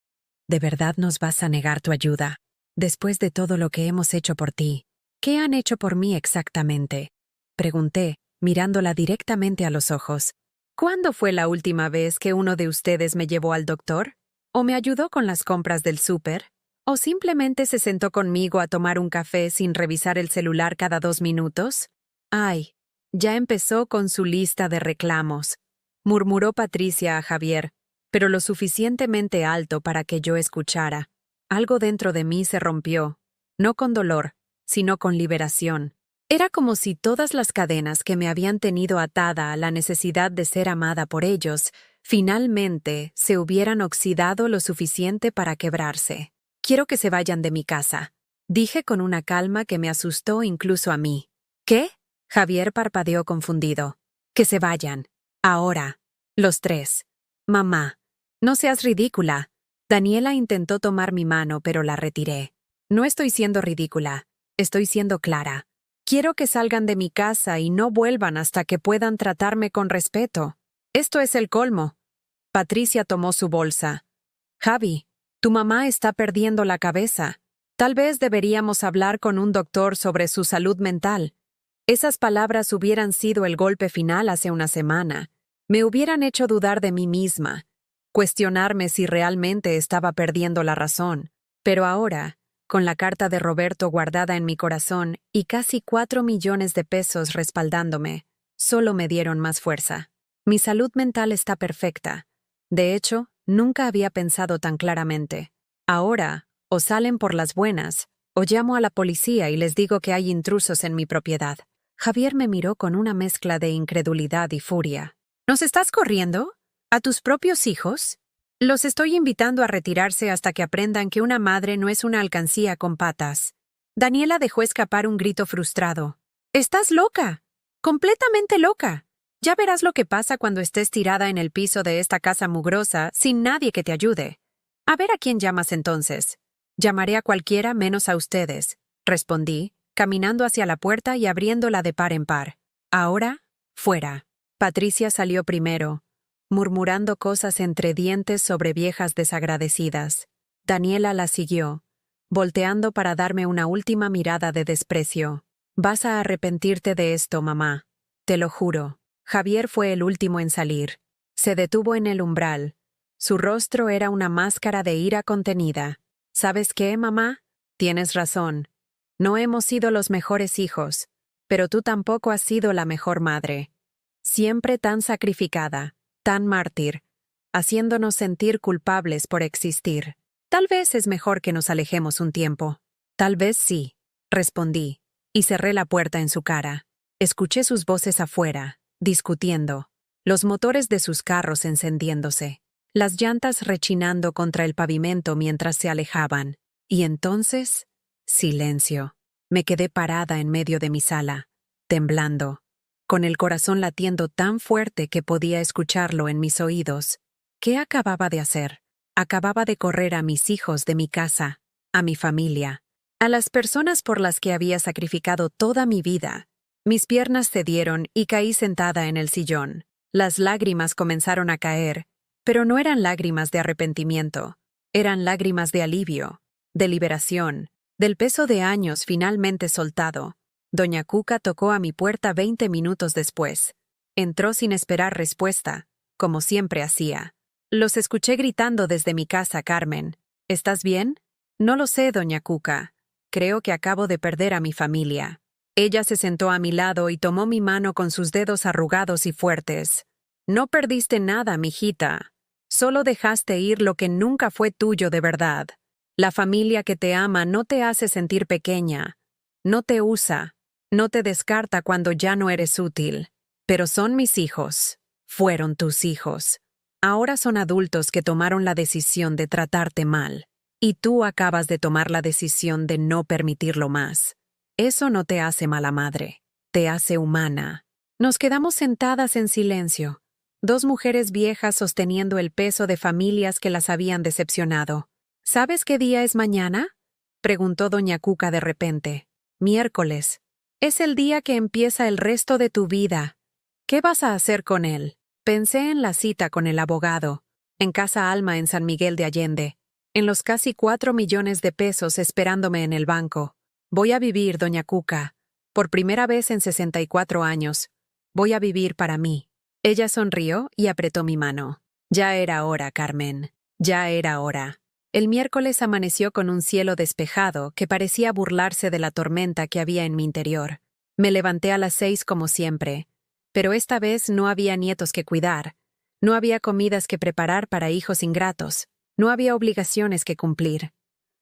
¿De verdad nos vas a negar tu ayuda? Después de todo lo que hemos hecho por ti, ¿qué han hecho por mí exactamente? Pregunté, mirándola directamente a los ojos. ¿Cuándo fue la última vez que uno de ustedes me llevó al doctor? ¿O me ayudó con las compras del súper? ¿O simplemente se sentó conmigo a tomar un café sin revisar el celular cada 2 minutos? Ay, ya empezó con su lista de reclamos, murmuró Patricia a Javier, pero lo suficientemente alto para que yo escuchara. Algo dentro de mí se rompió, no con dolor, sino con liberación. Era como si todas las cadenas que me habían tenido atada a la necesidad de ser amada por ellos, finalmente se hubieran oxidado lo suficiente para quebrarse. Quiero que se vayan de mi casa, dije con una calma que me asustó incluso a mí. ¿Qué? Javier parpadeó confundido. Que se vayan. Ahora. Los 3. Mamá, no seas ridícula. Daniela intentó tomar mi mano, pero la retiré. No estoy siendo ridícula. Estoy siendo clara. Quiero que salgan de mi casa y no vuelvan hasta que puedan tratarme con respeto. Esto es el colmo. Patricia tomó su bolsa. Javi, tu mamá está perdiendo la cabeza. Tal vez deberíamos hablar con un doctor sobre su salud mental. Esas palabras hubieran sido el golpe final hace una semana. Me hubieran hecho dudar de mí misma, cuestionarme si realmente estaba perdiendo la razón. Pero ahora, con la carta de Roberto guardada en mi corazón y casi 4 millones de pesos respaldándome, solo me dieron más fuerza. Mi salud mental está perfecta. De hecho, nunca había pensado tan claramente. Ahora, o salen por las buenas, o llamo a la policía y les digo que hay intrusos en mi propiedad. Javier me miró con una mezcla de incredulidad y furia. ¿Nos estás corriendo? ¿A tus propios hijos? Los estoy invitando a retirarse hasta que aprendan que una madre no es una alcancía con patas. Daniela dejó escapar un grito frustrado. ¡Estás loca! ¡Completamente loca! Ya verás lo que pasa cuando estés tirada en el piso de esta casa mugrosa sin nadie que te ayude. A ver a quién llamas entonces. Llamaré a cualquiera menos a ustedes, respondí, caminando hacia la puerta y abriéndola de par en par. Ahora, fuera. Patricia salió primero, murmurando cosas entre dientes sobre viejas desagradecidas. Daniela la siguió, volteando para darme una última mirada de desprecio. Vas a arrepentirte de esto, mamá. Te lo juro. Javier fue el último en salir. Se detuvo en el umbral. Su rostro era una máscara de ira contenida. ¿Sabes qué, mamá? Tienes razón. No hemos sido los mejores hijos, pero tú tampoco has sido la mejor madre. Siempre tan sacrificada, tan mártir, haciéndonos sentir culpables por existir. Tal vez es mejor que nos alejemos un tiempo. Tal vez sí, respondí, y cerré la puerta en su cara. Escuché sus voces afuera, discutiendo, los motores de sus carros encendiéndose, las llantas rechinando contra el pavimento mientras se alejaban. Y entonces, silencio. Me quedé parada en medio de mi sala, temblando, con el corazón latiendo tan fuerte que podía escucharlo en mis oídos. ¿Qué acababa de hacer? Acababa de correr a mis hijos de mi casa, a mi familia, a las personas por las que había sacrificado toda mi vida. Mis piernas cedieron y caí sentada en el sillón. Las lágrimas comenzaron a caer, pero no eran lágrimas de arrepentimiento, eran lágrimas de alivio, de liberación, del peso de años finalmente soltado. Doña Cuca tocó a mi puerta 20 minutos después. Entró sin esperar respuesta, como siempre hacía. Los escuché gritando desde mi casa, Carmen. ¿Estás bien? No lo sé, doña Cuca. Creo que acabo de perder a mi familia. Ella se sentó a mi lado y tomó mi mano con sus dedos arrugados y fuertes. No perdiste nada, mijita. Solo dejaste ir lo que nunca fue tuyo de verdad. La familia que te ama no te hace sentir pequeña. No te usa. No te descarta cuando ya no eres útil. Pero son mis hijos. Fueron tus hijos. Ahora son adultos que tomaron la decisión de tratarte mal. Y tú acabas de tomar la decisión de no permitirlo más. Eso no te hace mala madre. Te hace humana. Nos quedamos sentadas en silencio. Dos mujeres viejas sosteniendo el peso de familias que las habían decepcionado. ¿Sabes qué día es mañana?, preguntó doña Cuca de repente. Miércoles. Es el día que empieza el resto de tu vida. ¿Qué vas a hacer con él? Pensé en la cita con el abogado, en Casa Alma en San Miguel de Allende, en los casi 4 millones de pesos esperándome en el banco. Voy a vivir, doña Cuca. Por primera vez en 64 años. Voy a vivir para mí. Ella sonrió y apretó mi mano. Ya era hora, Carmen. Ya era hora. El miércoles amaneció con un cielo despejado que parecía burlarse de la tormenta que había en mi interior. Me levanté a las 6 como siempre. Pero esta vez no había nietos que cuidar. No había comidas que preparar para hijos ingratos. No había obligaciones que cumplir.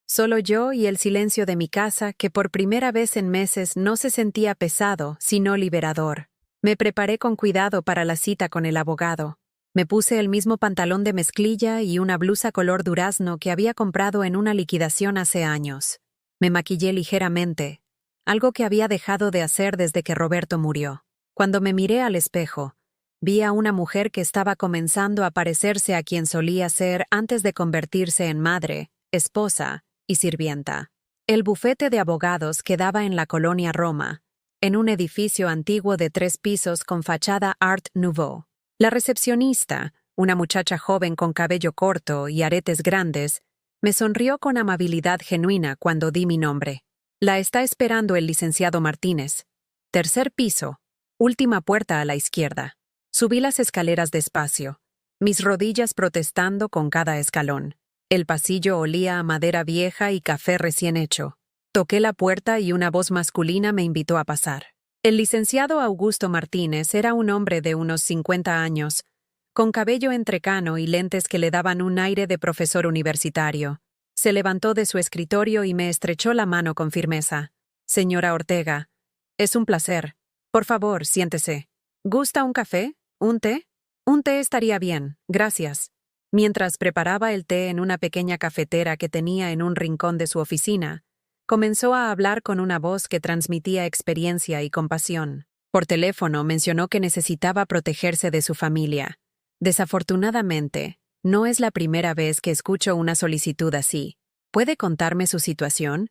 Solo yo y el silencio de mi casa, que por primera vez en meses no se sentía pesado, sino liberador. Me preparé con cuidado para la cita con el abogado. Me puse el mismo pantalón de mezclilla y una blusa color durazno que había comprado en una liquidación hace años. Me maquillé ligeramente, algo que había dejado de hacer desde que Roberto murió. Cuando me miré al espejo, vi a una mujer que estaba comenzando a parecerse a quien solía ser antes de convertirse en madre, esposa y sirvienta. El bufete de abogados quedaba en la colonia Roma, en un edificio antiguo de 3 pisos con fachada Art Nouveau. La recepcionista, una muchacha joven con cabello corto y aretes grandes, me sonrió con amabilidad genuina cuando di mi nombre. La está esperando el licenciado Martínez. 3er piso, última puerta a la izquierda. Subí las escaleras despacio, mis rodillas protestando con cada escalón. El pasillo olía a madera vieja y café recién hecho. Toqué la puerta y una voz masculina me invitó a pasar. El licenciado Augusto Martínez era un hombre de unos 50 años, con cabello entrecano y lentes que le daban un aire de profesor universitario. Se levantó de su escritorio y me estrechó la mano con firmeza. Señora Ortega, es un placer. Por favor, siéntese. ¿Gusta un café? ¿Un té? Un té estaría bien, gracias. Mientras preparaba el té en una pequeña cafetera que tenía en un rincón de su oficina, comenzó a hablar con una voz que transmitía experiencia y compasión. Por teléfono mencionó que necesitaba protegerse de su familia. Desafortunadamente, no es la primera vez que escucho una solicitud así. ¿Puede contarme su situación?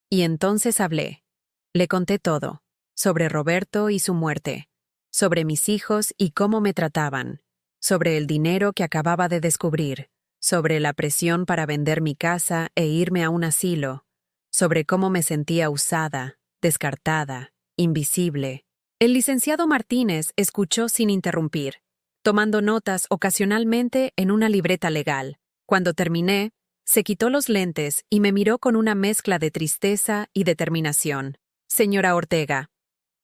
Y entonces hablé. Le conté todo, sobre Roberto y su muerte, sobre mis hijos y cómo me trataban, sobre el dinero que acababa de descubrir, sobre la presión para vender mi casa e irme a un asilo, sobre cómo me sentía usada, descartada, invisible. El licenciado Martínez escuchó sin interrumpir, tomando notas ocasionalmente en una libreta legal. Cuando terminé, se quitó los lentes y me miró con una mezcla de tristeza y determinación. Señora Ortega,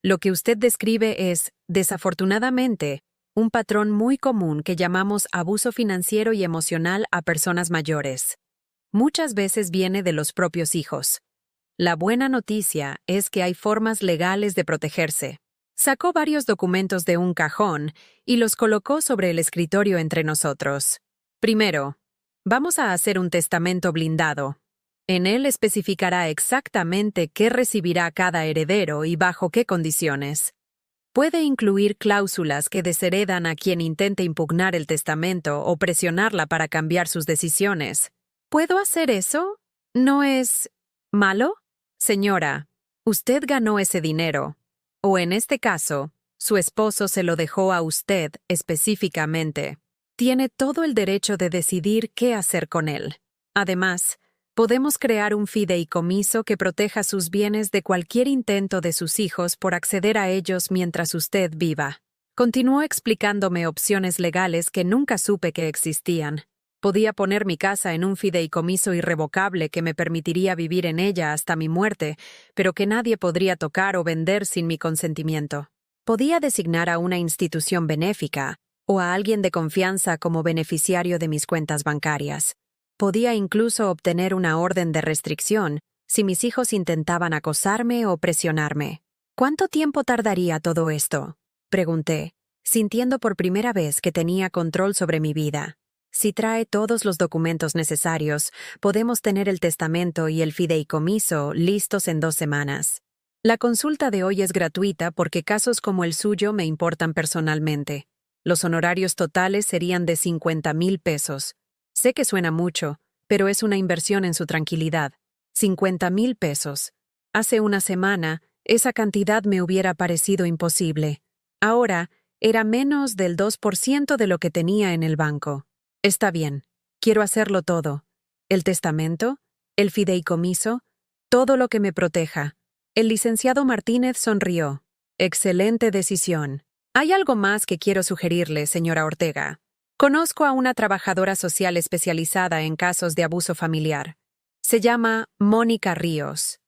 lo que usted describe es, desafortunadamente, un patrón muy común que llamamos abuso financiero y emocional a personas mayores. Muchas veces viene de los propios hijos. La buena noticia es que hay formas legales de protegerse. Sacó varios documentos de un cajón y los colocó sobre el escritorio entre nosotros. Primero, vamos a hacer un testamento blindado. En él especificará exactamente qué recibirá cada heredero y bajo qué condiciones. Puede incluir cláusulas que desheredan a quien intente impugnar el testamento o presionarla para cambiar sus decisiones. ¿Puedo hacer eso? ¿No es malo? Señora, usted ganó ese dinero. O en este caso, su esposo se lo dejó a usted específicamente. Tiene todo el derecho de decidir qué hacer con él. Además, podemos crear un fideicomiso que proteja sus bienes de cualquier intento de sus hijos por acceder a ellos mientras usted viva. Continuó explicándome opciones legales que nunca supe que existían. Podía poner mi casa en un fideicomiso irrevocable que me permitiría vivir en ella hasta mi muerte, pero que nadie podría tocar o vender sin mi consentimiento. Podía designar a una institución benéfica o a alguien de confianza como beneficiario de mis cuentas bancarias. Podía incluso obtener una orden de restricción si mis hijos intentaban acosarme o presionarme. ¿Cuánto tiempo tardaría todo esto?, pregunté, sintiendo por primera vez que tenía control sobre mi vida. Si trae todos los documentos necesarios, podemos tener el testamento y el fideicomiso listos en 2 semanas. La consulta de hoy es gratuita porque casos como el suyo me importan personalmente. Los honorarios totales serían de 50,000 pesos. Sé que suena mucho, pero es una inversión en su tranquilidad. 50,000 pesos. Hace una semana, esa cantidad me hubiera parecido imposible. Ahora, era menos del 2% de lo que tenía en el banco. Está bien, quiero hacerlo todo. El testamento, el fideicomiso, todo lo que me proteja. El licenciado Martínez sonrió. Excelente decisión. Hay algo más que quiero sugerirle, señora Ortega. Conozco a una trabajadora social especializada en casos de abuso familiar. Se llama Mónica Ríos.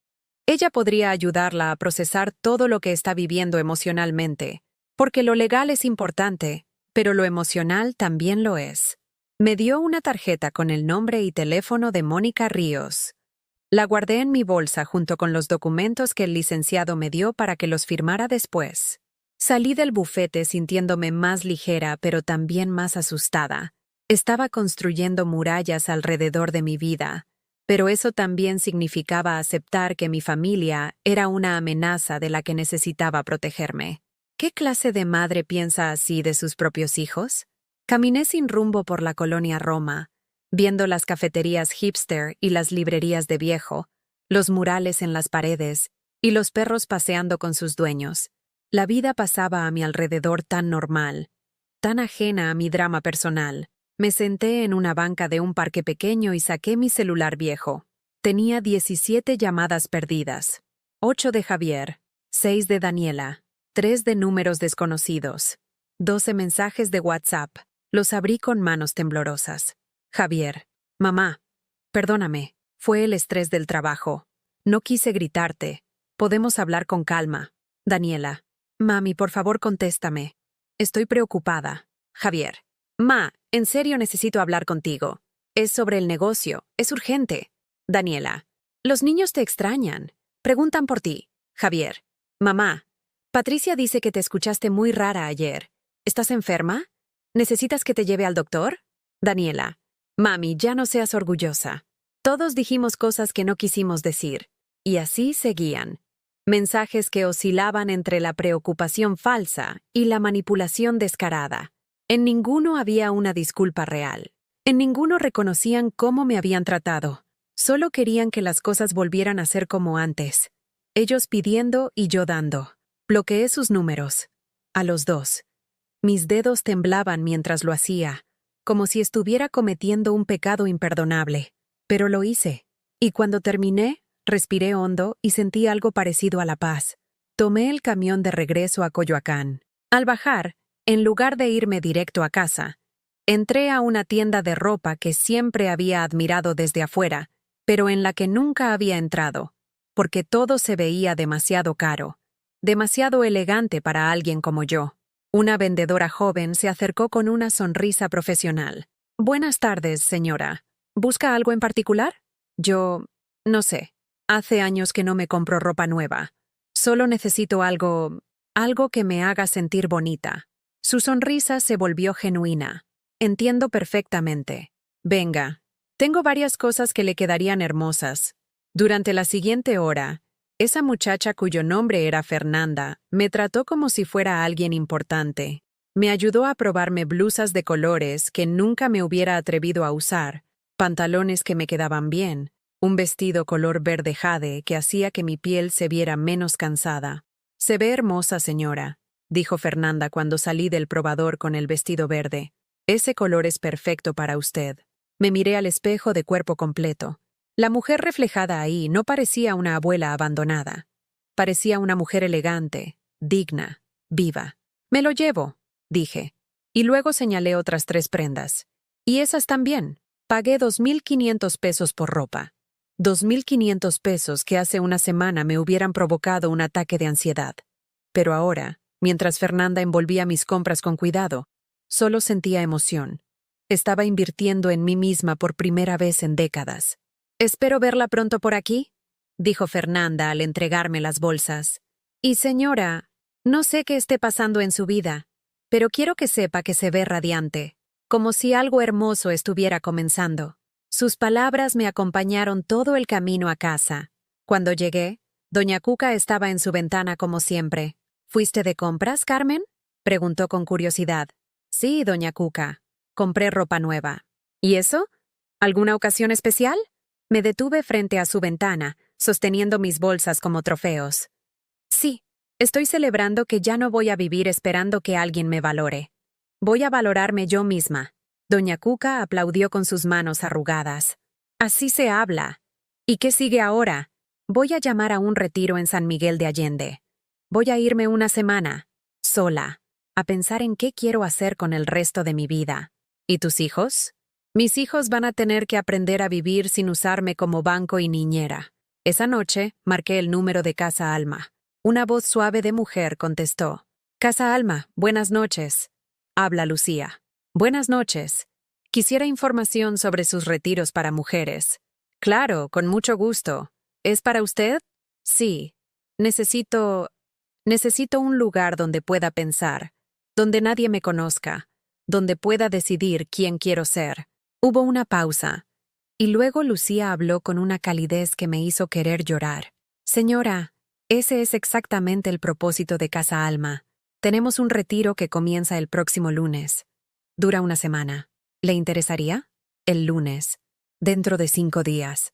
Ella podría ayudarla a procesar todo lo que está viviendo emocionalmente, porque lo legal es importante, pero lo emocional también lo es. Me dio una tarjeta con el nombre y teléfono de Mónica Ríos. La guardé en mi bolsa junto con los documentos que el licenciado me dio para que los firmara después. Salí del bufete sintiéndome más ligera, pero también más asustada. Estaba construyendo murallas alrededor de mi vida, pero eso también significaba aceptar que mi familia era una amenaza de la que necesitaba protegerme. ¿Qué clase de madre piensa así de sus propios hijos? Caminé sin rumbo por la colonia Roma, viendo las cafeterías hipster y las librerías de viejo, los murales en las paredes y los perros paseando con sus dueños. La vida pasaba a mi alrededor tan normal, tan ajena a mi drama personal. Me senté en una banca de un parque pequeño y saqué mi celular viejo. Tenía 17 llamadas perdidas, 8 de Javier, 6 de Daniela, 3 de números desconocidos, 12 mensajes de WhatsApp. Los abrí con manos temblorosas. Javier, mamá, perdóname, fue el estrés del trabajo. No quise gritarte. Podemos hablar con calma. Daniela, mami, por favor contéstame. Estoy preocupada. Javier, en serio necesito hablar contigo. Es sobre el negocio, es urgente. Daniela, los niños te extrañan. Preguntan por ti. Javier, mamá, Patricia dice que te escuchaste muy rara ayer. ¿Estás enferma? ¿Necesitas que te lleve al doctor? Daniela, mami, ya no seas orgullosa. Todos dijimos cosas que no quisimos decir. Y así seguían. Mensajes que oscilaban entre la preocupación falsa y la manipulación descarada. En ninguno había una disculpa real. En ninguno reconocían cómo me habían tratado. Solo querían que las cosas volvieran a ser como antes. Ellos pidiendo y yo dando. Bloqueé sus números. A los 2. Mis dedos temblaban mientras lo hacía, como si estuviera cometiendo un pecado imperdonable. Pero lo hice. Y cuando terminé, respiré hondo y sentí algo parecido a la paz. Tomé el camión de regreso a Coyoacán. Al bajar, en lugar de irme directo a casa, entré a una tienda de ropa que siempre había admirado desde afuera, pero en la que nunca había entrado, porque todo se veía demasiado caro, demasiado elegante para alguien como yo. Una vendedora joven se acercó con una sonrisa profesional. Buenas tardes, señora. ¿Busca algo en particular? Yo, no sé. Hace años que no me compro ropa nueva. Solo necesito algo que me haga sentir bonita. Su sonrisa se volvió genuina. Entiendo perfectamente. Venga, tengo varias cosas que le quedarían hermosas. Durante la siguiente hora, esa muchacha cuyo nombre era Fernanda me trató como si fuera alguien importante. Me ayudó a probarme blusas de colores que nunca me hubiera atrevido a usar, pantalones que me quedaban bien, un vestido color verde jade que hacía que mi piel se viera menos cansada. Se ve hermosa, señora, dijo Fernanda cuando salí del probador con el vestido verde. Ese color es perfecto para usted. Me miré al espejo de cuerpo completo. La mujer reflejada ahí no parecía una abuela abandonada. Parecía una mujer elegante, digna, viva. Me lo llevo, dije. Y luego señalé otras 3 prendas. Y esas también. Pagué 2.500 pesos por ropa. 2.500 pesos que hace una semana me hubieran provocado un ataque de ansiedad. Pero ahora, mientras Fernanda envolvía mis compras con cuidado, solo sentía emoción. Estaba invirtiendo en mí misma por primera vez en décadas. «Espero verla pronto por aquí», dijo Fernanda al entregarme las bolsas. «Y señora, no sé qué esté pasando en su vida, pero quiero que sepa que se ve radiante, como si algo hermoso estuviera comenzando». Sus palabras me acompañaron todo el camino a casa. Cuando llegué, doña Cuca estaba en su ventana como siempre. «¿Fuiste de compras, Carmen?», preguntó con curiosidad. «Sí, doña Cuca. Compré ropa nueva». «¿Y eso? ¿Alguna ocasión especial?». Me detuve frente a su ventana, sosteniendo mis bolsas como trofeos. «Sí, estoy celebrando que ya no voy a vivir esperando que alguien me valore. Voy a valorarme yo misma». Doña Cuca aplaudió con sus manos arrugadas. «Así se habla. ¿Y qué sigue ahora?». «Voy a llamar a un retiro en San Miguel de Allende. Voy a irme una semana, sola, a pensar en qué quiero hacer con el resto de mi vida». «¿Y tus hijos?». «Mis hijos van a tener que aprender a vivir sin usarme como banco y niñera». Esa noche marqué el número de Casa Alma. Una voz suave de mujer contestó. «Casa Alma, buenas noches». «Habla Lucía». «Buenas noches. Quisiera información sobre sus retiros para mujeres». «Claro, con mucho gusto. ¿Es para usted?». «Sí. Necesito un lugar donde pueda pensar, donde nadie me conozca, donde pueda decidir quién quiero ser». Hubo una pausa, y luego Lucía habló con una calidez que me hizo querer llorar. «Señora, ese es exactamente el propósito de Casa Alma. Tenemos un retiro que comienza el próximo lunes. Dura una semana. ¿Le interesaría?». «El lunes. Dentro de 5 días.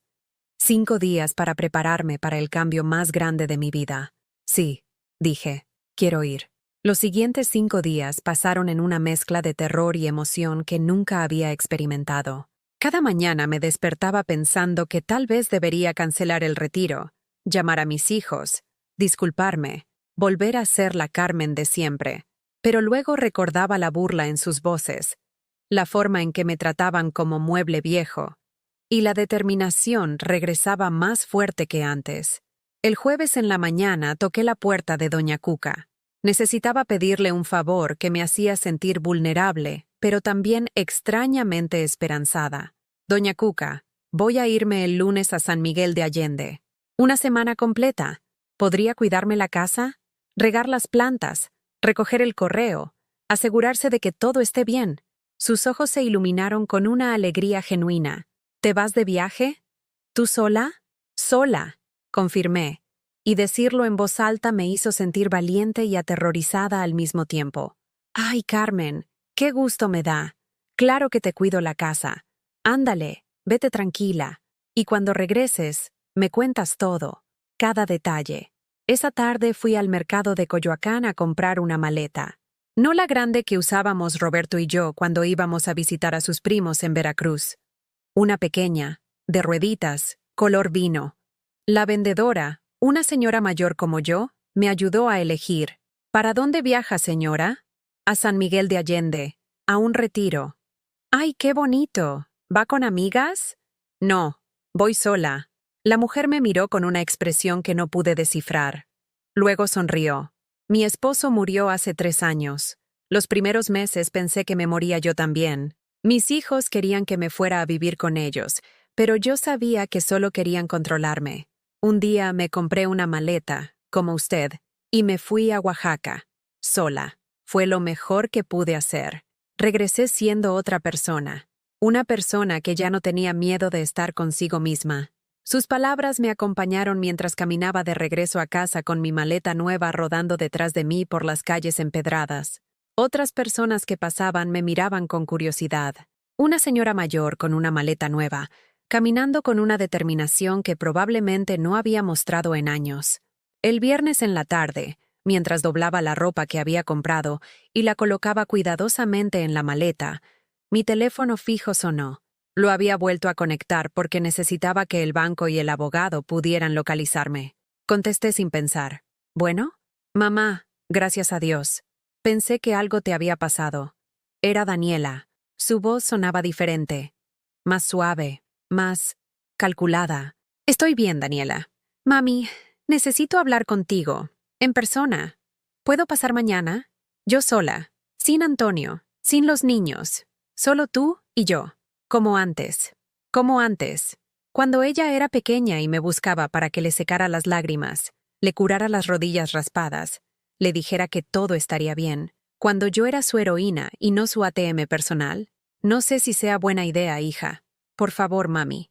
5 días para prepararme para el cambio más grande de mi vida». «Sí», dije, «quiero ir». Los siguientes 5 días pasaron en una mezcla de terror y emoción que nunca había experimentado. Cada mañana me despertaba pensando que tal vez debería cancelar el retiro, llamar a mis hijos, disculparme, volver a ser la Carmen de siempre. Pero luego recordaba la burla en sus voces, la forma en que me trataban como mueble viejo, y la determinación regresaba más fuerte que antes. El jueves en la mañana toqué la puerta de doña Cuca. Necesitaba pedirle un favor que me hacía sentir vulnerable, pero también extrañamente esperanzada. «Doña Cuca, voy a irme el lunes a San Miguel de Allende. Una semana completa. ¿Podría cuidarme la casa? Regar las plantas, recoger el correo, asegurarse de que todo esté bien». Sus ojos se iluminaron con una alegría genuina. «¿Te vas de viaje? ¿Tú sola?». «Sola», confirmé, y decirlo en voz alta me hizo sentir valiente y aterrorizada al mismo tiempo. «Ay, Carmen, qué gusto me da. Claro que te cuido la casa. Ándale, vete tranquila. Y cuando regreses, me cuentas todo, cada detalle». Esa tarde fui al mercado de Coyoacán a comprar una maleta. No la grande que usábamos Roberto y yo cuando íbamos a visitar a sus primos en Veracruz. Una pequeña, de rueditas, color vino. La vendedora, una señora mayor como yo, me ayudó a elegir. «¿Para dónde viaja, señora?». «A San Miguel de Allende, a un retiro». «¡Ay, qué bonito! ¿Va con amigas?». «No, voy sola». La mujer me miró con una expresión que no pude descifrar. Luego sonrió. «Mi esposo murió hace 3 años. Los primeros meses pensé que me moría yo también. Mis hijos querían que me fuera a vivir con ellos, pero yo sabía que solo querían controlarme. Un día me compré una maleta, como usted, y me fui a Oaxaca, sola. Fue lo mejor que pude hacer. Regresé siendo otra persona, una persona que ya no tenía miedo de estar consigo misma». Sus palabras me acompañaron mientras caminaba de regreso a casa con mi maleta nueva rodando detrás de mí por las calles empedradas. Otras personas que pasaban me miraban con curiosidad. Una señora mayor con una maleta nueva, caminando con una determinación que probablemente no había mostrado en años. El viernes en la tarde, mientras doblaba la ropa que había comprado y la colocaba cuidadosamente en la maleta, mi teléfono fijo sonó. Lo había vuelto a conectar porque necesitaba que el banco y el abogado pudieran localizarme. Contesté sin pensar. «¿Bueno?». «Mamá, gracias a Dios. Pensé que algo te había pasado». Era Daniela. Su voz sonaba diferente. más suave, más calculada. Estoy bien, Daniela. Mami, necesito hablar contigo, en persona. ¿Puedo pasar mañana? Yo sola, sin Antonio, sin los niños, solo tú y yo, como antes. Como antes, cuando ella era pequeña y me buscaba para que le secara las lágrimas, le curara las rodillas raspadas, le dijera que todo estaría bien, cuando yo era su heroína y no su ATM personal. No sé si sea buena idea, hija. Por favor, mami.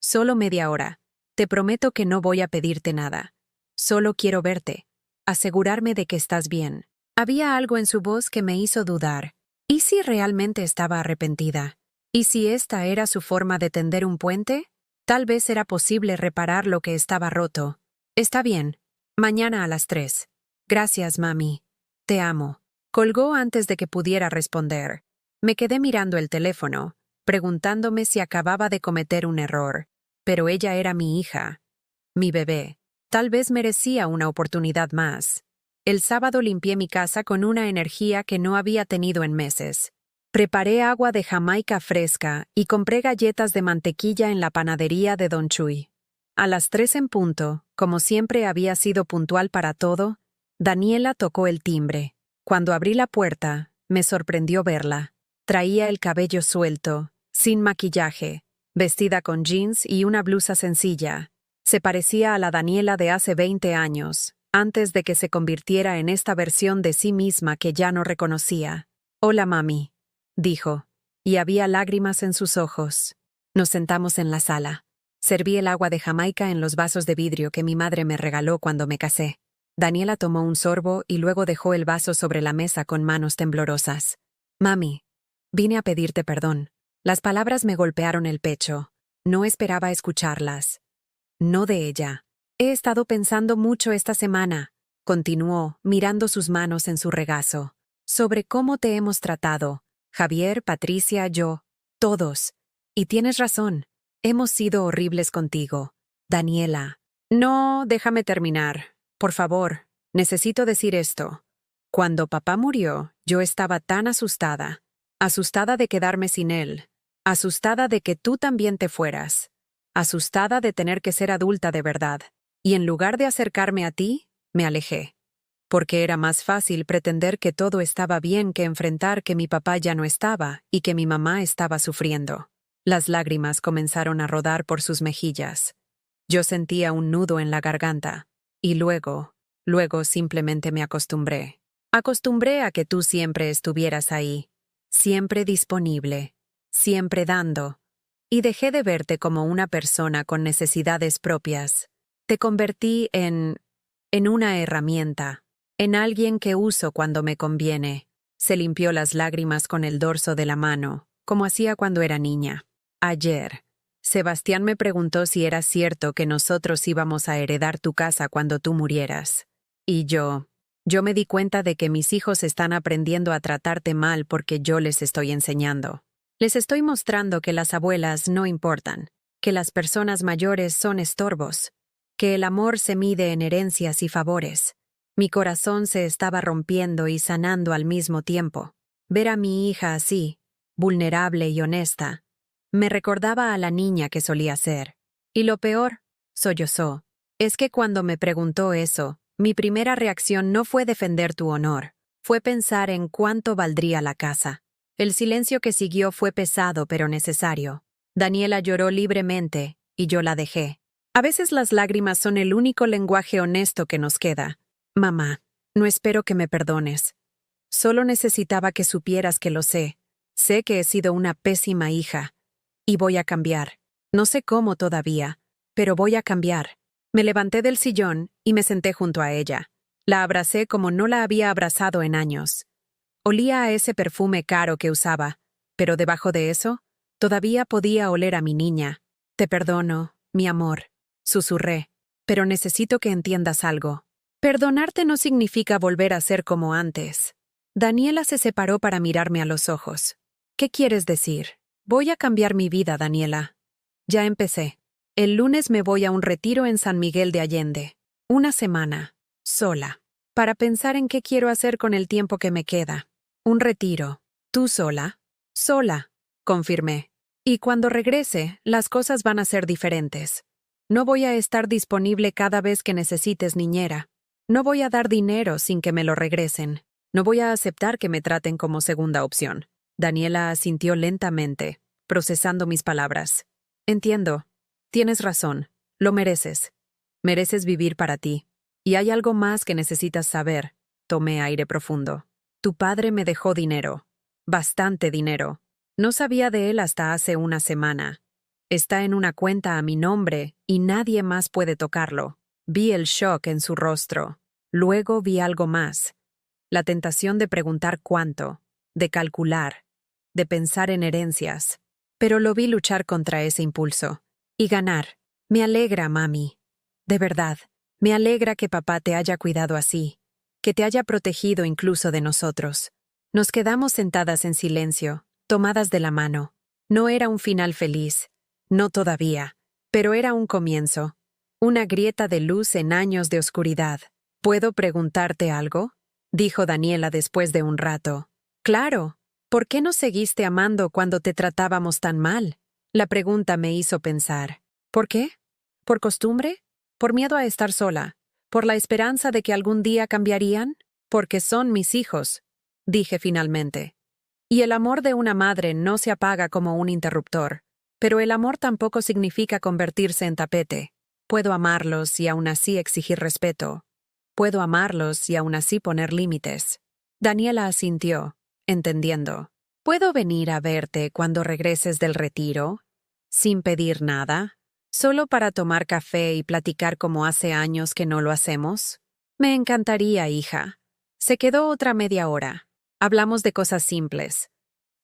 Solo media hora. Te prometo que no voy a pedirte nada. Solo quiero verte, asegurarme de que estás bien. Había algo en su voz que me hizo dudar. ¿Y si realmente estaba arrepentida? ¿Y si esta era su forma de tender un puente? Tal vez era posible reparar lo que estaba roto. Está bien. Mañana a las 3. Gracias, mami. Te amo. Colgó antes de que pudiera responder. Me quedé mirando el teléfono, preguntándome si acababa de cometer un error. Pero ella era mi hija, mi bebé. Tal vez merecía una oportunidad más. El sábado limpié mi casa con una energía que no había tenido en meses. Preparé agua de Jamaica fresca y compré galletas de mantequilla en la panadería de Don Chuy. A las 3 en punto, como siempre había sido puntual para todo, Daniela tocó el timbre. Cuando abrí la puerta, me sorprendió verla. Traía el cabello suelto, sin maquillaje, vestida con jeans y una blusa sencilla. Se parecía a la Daniela de hace 20 años, antes de que se convirtiera en esta versión de sí misma que ya no reconocía. «Hola, mami», dijo, y había lágrimas en sus ojos. Nos sentamos en la sala. Serví el agua de Jamaica en los vasos de vidrio que mi madre me regaló cuando me casé. Daniela tomó un sorbo y luego dejó el vaso sobre la mesa con manos temblorosas. «Mami, vine a pedirte perdón». Las palabras me golpearon el pecho. No esperaba escucharlas. No de ella. He estado pensando mucho esta semana, continuó, mirando sus manos en su regazo, sobre cómo te hemos tratado. Javier, Patricia, yo, todos. Y tienes razón. Hemos sido horribles contigo. Daniela. No, déjame terminar. Por favor, necesito decir esto. Cuando papá murió, yo estaba tan asustada. Asustada de quedarme sin él. Asustada de que tú también te fueras. Asustada de tener que ser adulta de verdad. Y en lugar de acercarme a ti, me alejé. Porque era más fácil pretender que todo estaba bien que enfrentar que mi papá ya no estaba y que mi mamá estaba sufriendo. Las lágrimas comenzaron a rodar por sus mejillas. Yo sentía un nudo en la garganta. Y luego simplemente me acostumbré. Acostumbré a que tú siempre estuvieras ahí. Siempre disponible. Siempre dando. Y dejé de verte como una persona con necesidades propias. Te convertí en una herramienta. En alguien que uso cuando me conviene. Se limpió las lágrimas con el dorso de la mano, como hacía cuando era niña. Ayer, Sebastián me preguntó si era cierto que nosotros íbamos a heredar tu casa cuando tú murieras. Y yo me di cuenta de que mis hijos están aprendiendo a tratarte mal porque yo les estoy enseñando. Les estoy mostrando que las abuelas no importan, que las personas mayores son estorbos, que el amor se mide en herencias y favores. Mi corazón se estaba rompiendo y sanando al mismo tiempo. Ver a mi hija así, vulnerable y honesta, me recordaba a la niña que solía ser. Y lo peor, sollozó, es que cuando me preguntó eso, mi primera reacción no fue defender tu honor, fue pensar en cuánto valdría la casa. El silencio que siguió fue pesado pero necesario. Daniela lloró libremente, y yo la dejé. A veces las lágrimas son el único lenguaje honesto que nos queda. Mamá, no espero que me perdones. Solo necesitaba que supieras que lo sé. Sé que he sido una pésima hija. Y voy a cambiar. No sé cómo todavía, pero voy a cambiar. Me levanté del sillón y me senté junto a ella. La abracé como no la había abrazado en años. Olía a ese perfume caro que usaba, pero debajo de eso, todavía podía oler a mi niña. Te perdono, mi amor, susurré, pero necesito que entiendas algo. Perdonarte no significa volver a ser como antes. Daniela se separó para mirarme a los ojos. ¿Qué quieres decir? Voy a cambiar mi vida, Daniela. Ya empecé. El lunes me voy a un retiro en San Miguel de Allende. Una semana, sola, para pensar en qué quiero hacer con el tiempo que me queda. Un retiro. ¿Tú sola? Sola, confirmé. Y cuando regrese, las cosas van a ser diferentes. No voy a estar disponible cada vez que necesites niñera. No voy a dar dinero sin que me lo regresen. No voy a aceptar que me traten como segunda opción. Daniela asintió lentamente, procesando mis palabras. Entiendo. Tienes razón. Lo mereces. Mereces vivir para ti. Y hay algo más que necesitas saber. Tomé aire profundo. Tu padre me dejó dinero. Bastante dinero. No sabía de él hasta hace una semana. Está en una cuenta a mi nombre y nadie más puede tocarlo. Vi el shock en su rostro. Luego vi algo más. La tentación de preguntar cuánto, de calcular, de pensar en herencias. Pero lo vi luchar contra ese impulso. Y ganar. Me alegra, mami. De verdad, me alegra que papá te haya cuidado así, que te haya protegido incluso de nosotros. Nos quedamos sentadas en silencio, tomadas de la mano. No era un final feliz. No todavía. Pero era un comienzo. Una grieta de luz en años de oscuridad. ¿Puedo preguntarte algo?, dijo Daniela después de un rato. Claro. ¿Por qué nos seguiste amando cuando te tratábamos tan mal? La pregunta me hizo pensar. ¿Por qué? ¿Por costumbre? ¿Por miedo a estar sola? ¿Por la esperanza de que algún día cambiarían? Porque son mis hijos, dije finalmente. Y el amor de una madre no se apaga como un interruptor. Pero el amor tampoco significa convertirse en tapete. Puedo amarlos y aún así exigir respeto. Puedo amarlos y aún así poner límites. Daniela asintió, entendiendo. ¿Puedo venir a verte cuando regreses del retiro? Sin pedir nada. ¿Solo para tomar café y platicar como hace años que no lo hacemos? Me encantaría, hija. Se quedó otra media hora. Hablamos de cosas simples.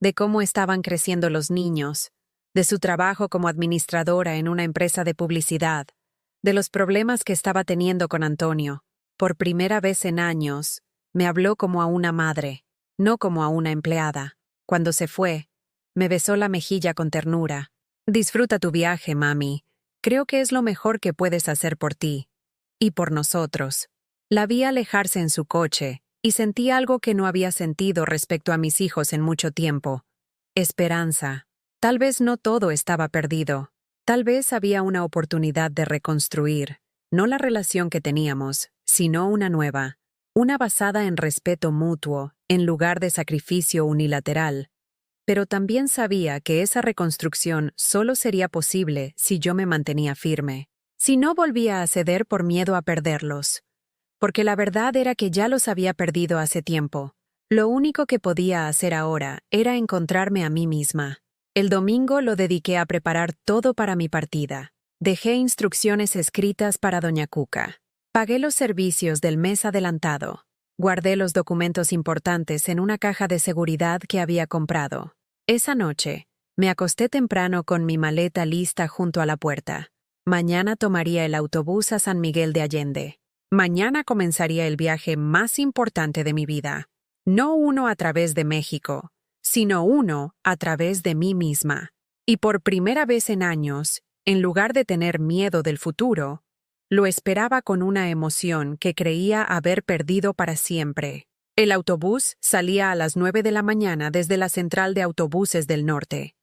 De cómo estaban creciendo los niños. De su trabajo como administradora en una empresa de publicidad. De los problemas que estaba teniendo con Antonio. Por primera vez en años, me habló como a una madre, no como a una empleada. Cuando se fue, me besó la mejilla con ternura. Disfruta tu viaje, mami. Creo que es lo mejor que puedes hacer por ti. Y por nosotros. La vi alejarse en su coche, y sentí algo que no había sentido respecto a mis hijos en mucho tiempo. Esperanza. Tal vez no todo estaba perdido. Tal vez había una oportunidad de reconstruir, no la relación que teníamos, sino una nueva. Una basada en respeto mutuo, en lugar de sacrificio unilateral. Pero también sabía que esa reconstrucción solo sería posible si yo me mantenía firme. Si no volvía a ceder por miedo a perderlos. Porque la verdad era que ya los había perdido hace tiempo. Lo único que podía hacer ahora era encontrarme a mí misma. El domingo lo dediqué a preparar todo para mi partida. Dejé instrucciones escritas para doña Cuca. Pagué los servicios del mes adelantado. Guardé los documentos importantes en una caja de seguridad que había comprado. Esa noche, me acosté temprano con mi maleta lista junto a la puerta. Mañana tomaría el autobús a San Miguel de Allende. Mañana comenzaría el viaje más importante de mi vida. No uno a través de México, sino uno a través de mí misma. Y por primera vez en años, en lugar de tener miedo del futuro, lo esperaba con una emoción que creía haber perdido para siempre. El autobús salía a las 9 de la mañana desde la central de autobuses del norte.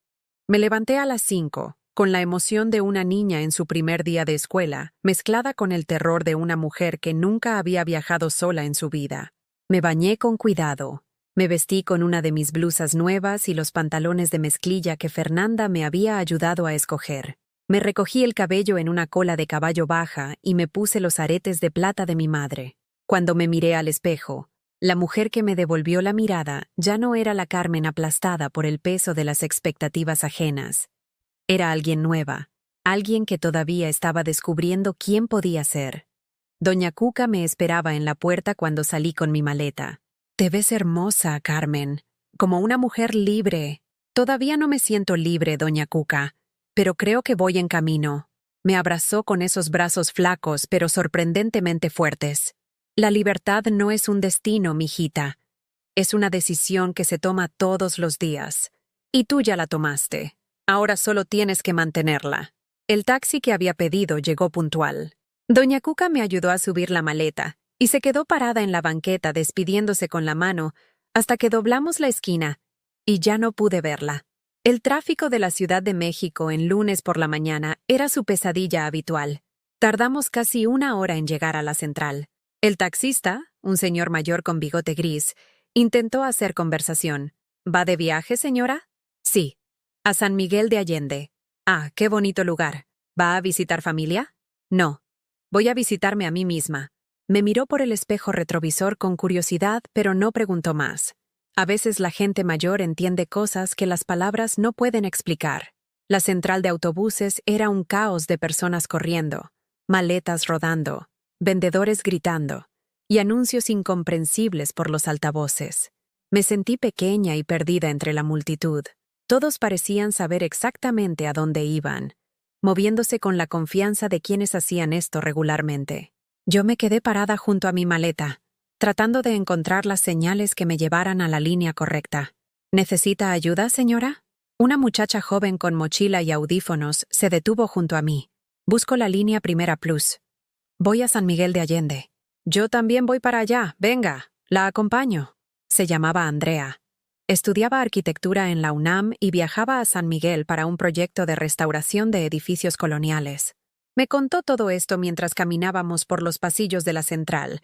Me levanté a las 5, con la emoción de una niña en su primer día de escuela, mezclada con el terror de una mujer que nunca había viajado sola en su vida. Me bañé con cuidado. Me vestí con una de mis blusas nuevas y los pantalones de mezclilla que Fernanda me había ayudado a escoger. Me recogí el cabello en una cola de caballo baja y me puse los aretes de plata de mi madre. Cuando me miré al espejo, la mujer que me devolvió la mirada ya no era la Carmen aplastada por el peso de las expectativas ajenas. Era alguien nueva, alguien que todavía estaba descubriendo quién podía ser. Doña Cuca me esperaba en la puerta cuando salí con mi maleta. Te ves hermosa, Carmen, como una mujer libre. Todavía no me siento libre, doña Cuca, pero creo que voy en camino. Me abrazó con esos brazos flacos pero sorprendentemente fuertes. La libertad no es un destino, mijita. Es una decisión que se toma todos los días. Y tú ya la tomaste. Ahora solo tienes que mantenerla. El taxi que había pedido llegó puntual. Doña Cuca me ayudó a subir la maleta y se quedó parada en la banqueta despidiéndose con la mano hasta que doblamos la esquina y ya no pude verla. El tráfico de la Ciudad de México en lunes por la mañana era su pesadilla habitual. Tardamos casi 1 hora en llegar a la central. El taxista, un señor mayor con bigote gris, intentó hacer conversación. ¿Va de viaje, señora? Sí. A San Miguel de Allende. Ah, qué bonito lugar. ¿Va a visitar familia? No. Voy a visitarme a mí misma. Me miró por el espejo retrovisor con curiosidad, pero no preguntó más. A veces la gente mayor entiende cosas que las palabras no pueden explicar. La central de autobuses era un caos de personas corriendo, maletas rodando, vendedores gritando y anuncios incomprensibles por los altavoces. Me sentí pequeña y perdida entre la multitud. Todos parecían saber exactamente a dónde iban, moviéndose con la confianza de quienes hacían esto regularmente. Yo me quedé parada junto a mi maleta, tratando de encontrar las señales que me llevaran a la línea correcta. ¿Necesita ayuda, señora? Una muchacha joven con mochila y audífonos se detuvo junto a mí. Busco la línea Primera Plus. Voy a San Miguel de Allende. Yo también voy para allá. Venga, la acompaño. Se llamaba Andrea. Estudiaba arquitectura en la UNAM y viajaba a San Miguel para un proyecto de restauración de edificios coloniales. Me contó todo esto mientras caminábamos por los pasillos de la central,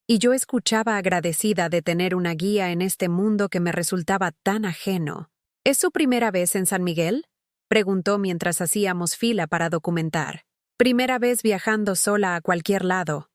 y yo escuchaba agradecida de tener una guía en este mundo que me resultaba tan ajeno. ¿Es su primera vez en San Miguel? Preguntó mientras hacíamos fila para documentar. Primera vez viajando sola a cualquier lado,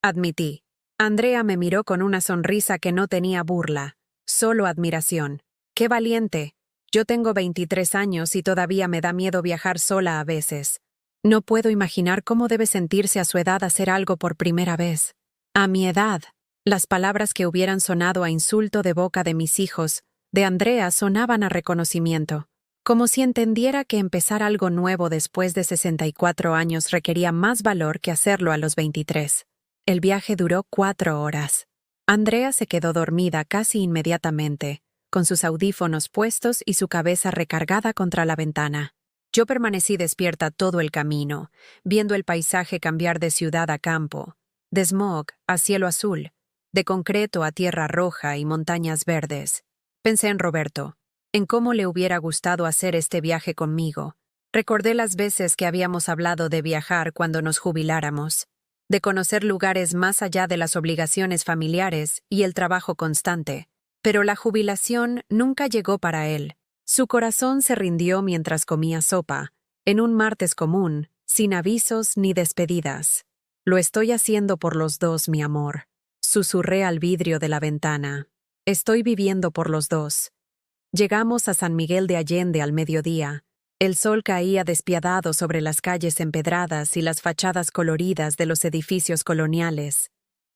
admití. Andrea me miró con una sonrisa que no tenía burla, solo admiración. ¡Qué valiente! Yo tengo 23 años y todavía me da miedo viajar sola a veces. No puedo imaginar cómo debe sentirse a su edad hacer algo por primera vez. A mi edad, las palabras que hubieran sonado a insulto de boca de mis hijos, de Andrea, sonaban a reconocimiento, como si entendiera que empezar algo nuevo después de 64 años requería más valor que hacerlo a los 23. El viaje duró 4 horas. Andrea se quedó dormida casi inmediatamente, con sus audífonos puestos y su cabeza recargada contra la ventana. Yo permanecí despierta todo el camino, viendo el paisaje cambiar de ciudad a campo, de smog a cielo azul, de concreto a tierra roja y montañas verdes. Pensé en Roberto, en cómo le hubiera gustado hacer este viaje conmigo. Recordé las veces que habíamos hablado de viajar cuando nos jubiláramos, de conocer lugares más allá de las obligaciones familiares y el trabajo constante. Pero la jubilación nunca llegó para él. Su corazón se rindió mientras comía sopa, en un martes común, sin avisos ni despedidas. Lo estoy haciendo por los dos, mi amor. Susurré al vidrio de la ventana. Estoy viviendo por los dos. Llegamos a San Miguel de Allende al mediodía. El sol caía despiadado sobre las calles empedradas y las fachadas coloridas de los edificios coloniales.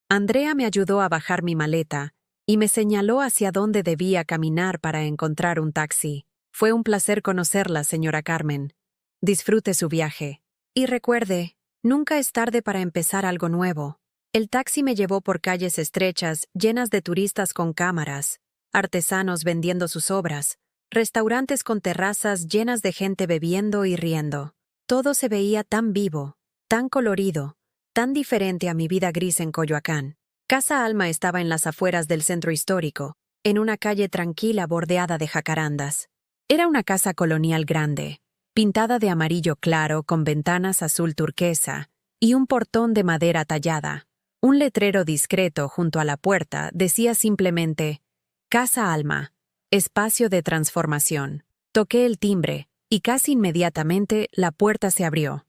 Andrea me ayudó a bajar mi maleta y me señaló hacia dónde debía caminar para encontrar un taxi. Fue un placer conocerla, señora Carmen. Disfrute su viaje. Y recuerde, nunca es tarde para empezar algo nuevo. El taxi me llevó por calles estrechas, llenas de turistas con cámaras, artesanos vendiendo sus obras, restaurantes con terrazas llenas de gente bebiendo y riendo. Todo se veía tan vivo, tan colorido, tan diferente a mi vida gris en Coyoacán. Casa Alma estaba en las afueras del centro histórico, en una calle tranquila bordeada de jacarandas. Era una casa colonial grande, pintada de amarillo claro con ventanas azul turquesa y un portón de madera tallada. Un letrero discreto junto a la puerta decía simplemente, Casa Alma, espacio de transformación. Toqué el timbre y casi inmediatamente la puerta se abrió.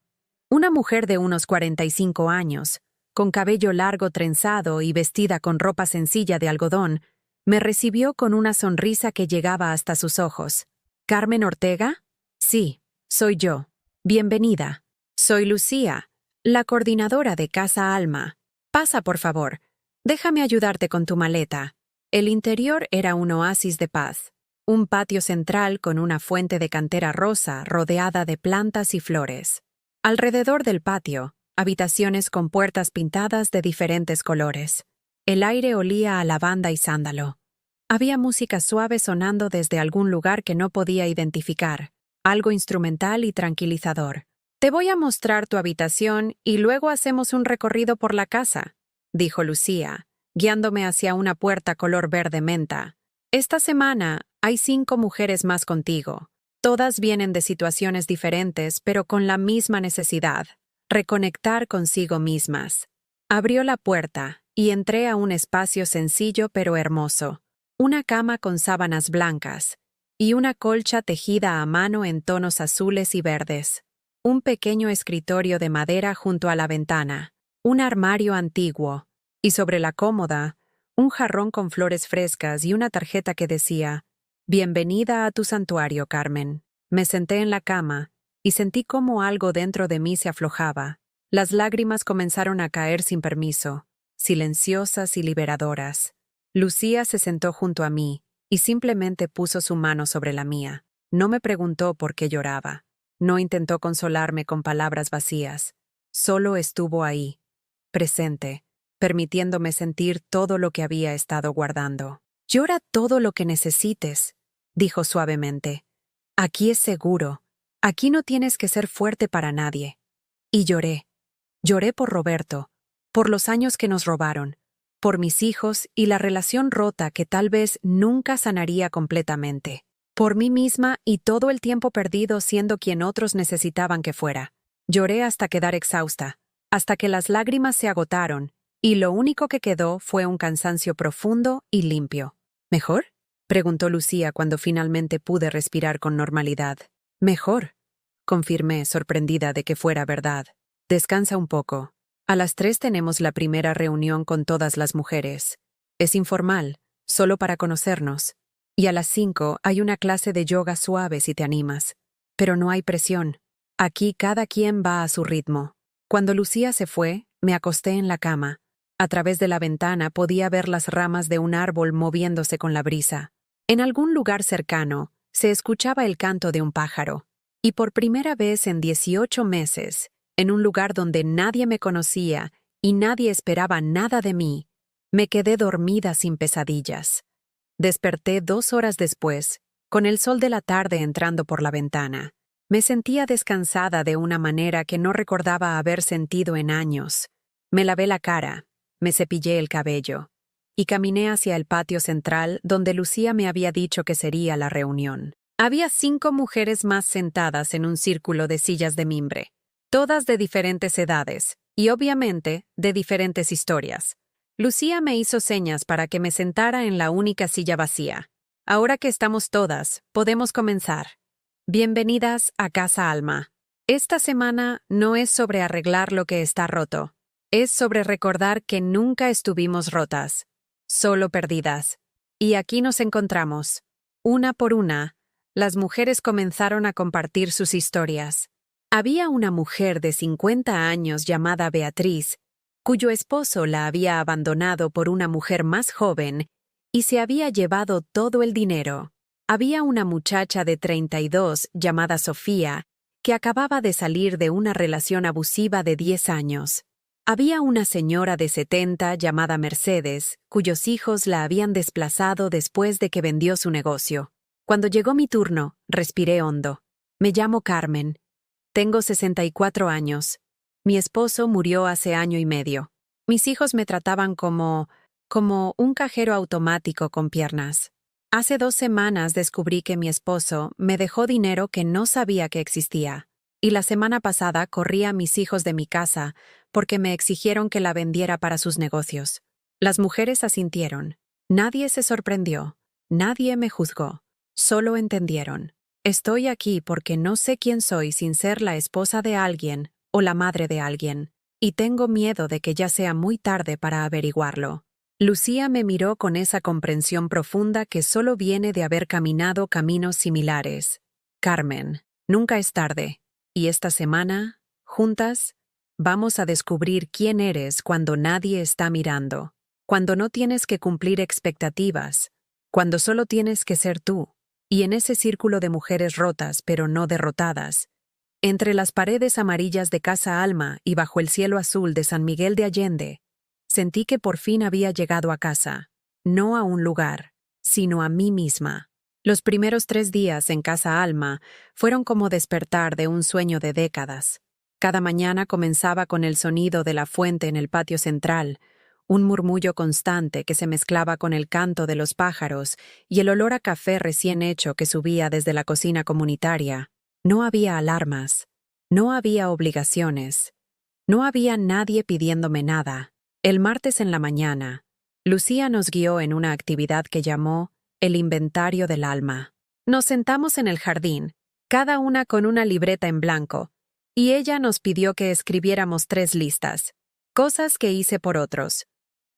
Una mujer de unos 45 años, con cabello largo trenzado y vestida con ropa sencilla de algodón, me recibió con una sonrisa que llegaba hasta sus ojos. ¿Carmen Ortega? Sí, soy yo. Bienvenida. Soy Lucía, la coordinadora de Casa Alma. Pasa, por favor. Déjame ayudarte con tu maleta. El interior era un oasis de paz. Un patio central con una fuente de cantera rosa rodeada de plantas y flores. Alrededor del patio, habitaciones con puertas pintadas de diferentes colores. El aire olía a lavanda y sándalo. Había música suave sonando desde algún lugar que no podía identificar, algo instrumental y tranquilizador. Te voy a mostrar tu habitación y luego hacemos un recorrido por la casa, dijo Lucía, guiándome hacia una puerta color verde menta. Esta semana hay 5 mujeres más contigo. Todas vienen de situaciones diferentes, pero con la misma necesidad: reconectar consigo mismas. Abrió la puerta y entré a un espacio sencillo pero hermoso. Una cama con sábanas blancas y una colcha tejida a mano en tonos azules y verdes. Un pequeño escritorio de madera junto a la ventana, un armario antiguo, y sobre la cómoda, un jarrón con flores frescas y una tarjeta que decía: «Bienvenida a tu santuario, Carmen». Me senté en la cama y sentí cómo algo dentro de mí se aflojaba. Las lágrimas comenzaron a caer sin permiso, silenciosas y liberadoras. Lucía se sentó junto a mí y simplemente puso su mano sobre la mía. No me preguntó por qué lloraba. No intentó consolarme con palabras vacías. Solo estuvo ahí, presente, permitiéndome sentir todo lo que había estado guardando. «Llora todo lo que necesites», dijo suavemente. «Aquí es seguro. Aquí no tienes que ser fuerte para nadie». Y lloré. Lloré por Roberto, por los años que nos robaron, por mis hijos y la relación rota que tal vez nunca sanaría completamente, por mí misma y todo el tiempo perdido siendo quien otros necesitaban que fuera. Lloré hasta quedar exhausta, hasta que las lágrimas se agotaron, y lo único que quedó fue un cansancio profundo y limpio. «¿Mejor?», preguntó Lucía cuando finalmente pude respirar con normalidad. «Mejor», confirmé, sorprendida de que fuera verdad. «Descansa un poco. A las 3 tenemos la primera reunión con todas las mujeres. Es informal, solo para conocernos. Y a las 5 hay una clase de yoga suave si te animas. Pero no hay presión. Aquí cada quien va a su ritmo». Cuando Lucía se fue, me acosté en la cama. A través de la ventana podía ver las ramas de un árbol moviéndose con la brisa. En algún lugar cercano se escuchaba el canto de un pájaro. Y por primera vez en 18 meses, en un lugar donde nadie me conocía y nadie esperaba nada de mí, me quedé dormida sin pesadillas. Desperté 2 horas después, con el sol de la tarde entrando por la ventana. Me sentía descansada de una manera que no recordaba haber sentido en años. Me lavé la cara, me cepillé el cabello y caminé hacia el patio central donde Lucía me había dicho que sería la reunión. Había 5 mujeres más sentadas en un círculo de sillas de mimbre, todas de diferentes edades y obviamente de diferentes historias. Lucía me hizo señas para que me sentara en la única silla vacía. «Ahora que estamos todas, podemos comenzar. Bienvenidas a Casa Alma. Esta semana no es sobre arreglar lo que está roto. Es sobre recordar que nunca estuvimos rotas, solo perdidas. Y aquí nos encontramos. Una por una, las mujeres comenzaron a compartir sus historias. Había una mujer de 50 años llamada Beatriz, cuyo esposo la había abandonado por una mujer más joven y se había llevado todo el dinero. Había una muchacha de 32 llamada Sofía, que acababa de salir de una relación abusiva de 10 años. Había una señora de 70 llamada Mercedes, cuyos hijos la habían desplazado después de que vendió su negocio. Cuando llegó mi turno, respiré hondo. Me llamo Carmen. Tengo 64 años. Mi esposo murió hace año y medio. Mis hijos me trataban como un cajero automático con piernas. Hace 2 semanas descubrí que mi esposo me dejó dinero que no sabía que existía. Y la semana pasada corrí a mis hijos de mi casa porque me exigieron que la vendiera para sus negocios. Las mujeres asintieron. Nadie se sorprendió. Nadie me juzgó. Solo entendieron. Estoy aquí porque no sé quién soy sin ser la esposa de alguien o la madre de alguien, y tengo miedo de que ya sea muy tarde para averiguarlo. Lucía me miró con esa comprensión profunda que solo viene de haber caminado caminos similares. Carmen, nunca es tarde. Y esta semana, juntas, vamos a descubrir quién eres cuando nadie está mirando, cuando no tienes que cumplir expectativas, cuando solo tienes que ser tú. Y en ese círculo de mujeres rotas pero no derrotadas, entre las paredes amarillas de Casa Alma y bajo el cielo azul de San Miguel de Allende, sentí que por fin había llegado a casa, no a un lugar, sino a mí misma. Los primeros 3 días en Casa Alma fueron como despertar de un sueño de décadas. Cada mañana comenzaba con el sonido de la fuente en el patio central, un murmullo constante que se mezclaba con el canto de los pájaros y el olor a café recién hecho que subía desde la cocina comunitaria. No había alarmas, no había obligaciones, no había nadie pidiéndome nada. El martes en la mañana, Lucía nos guió en una actividad que llamó el inventario del alma. Nos sentamos en el jardín, cada una con una libreta en blanco, y ella nos pidió que escribiéramos 3 listas: cosas que hice por otros,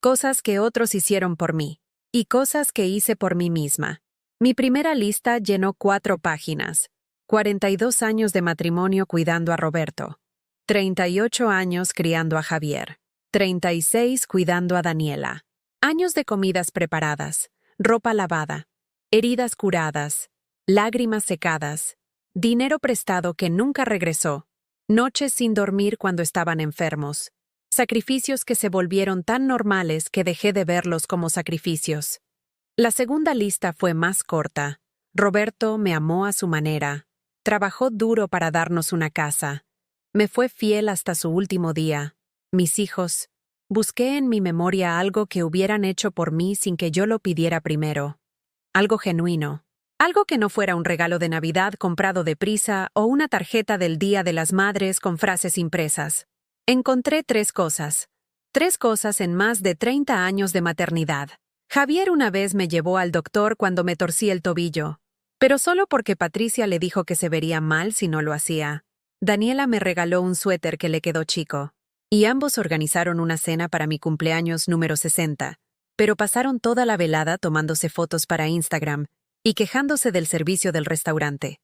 cosas que otros hicieron por mí, y cosas que hice por mí misma. Mi primera lista llenó 4 páginas. 42 años de matrimonio cuidando a Roberto, 38 años criando a Javier, 36 cuidando a Daniela, años de comidas preparadas, ropa lavada, heridas curadas, lágrimas secadas, dinero prestado que nunca regresó, noches sin dormir cuando estaban enfermos, sacrificios que se volvieron tan normales que dejé de verlos como sacrificios. La segunda lista fue más corta. Roberto me amó a su manera. Trabajó duro para darnos una casa. Me fue fiel hasta su último día. Mis hijos. Busqué en mi memoria algo que hubieran hecho por mí sin que yo lo pidiera primero. Algo genuino. Algo que no fuera un regalo de Navidad comprado deprisa o una tarjeta del Día de las Madres con frases impresas. Encontré 3 cosas. 3 cosas en más de 30 años de maternidad. Javier una vez me llevó al doctor cuando me torcí el tobillo, pero solo porque Patricia le dijo que se vería mal si no lo hacía. Daniela me regaló un suéter que le quedó chico, y ambos organizaron una cena para mi cumpleaños número 60, pero pasaron toda la velada tomándose fotos para Instagram y quejándose del servicio del restaurante.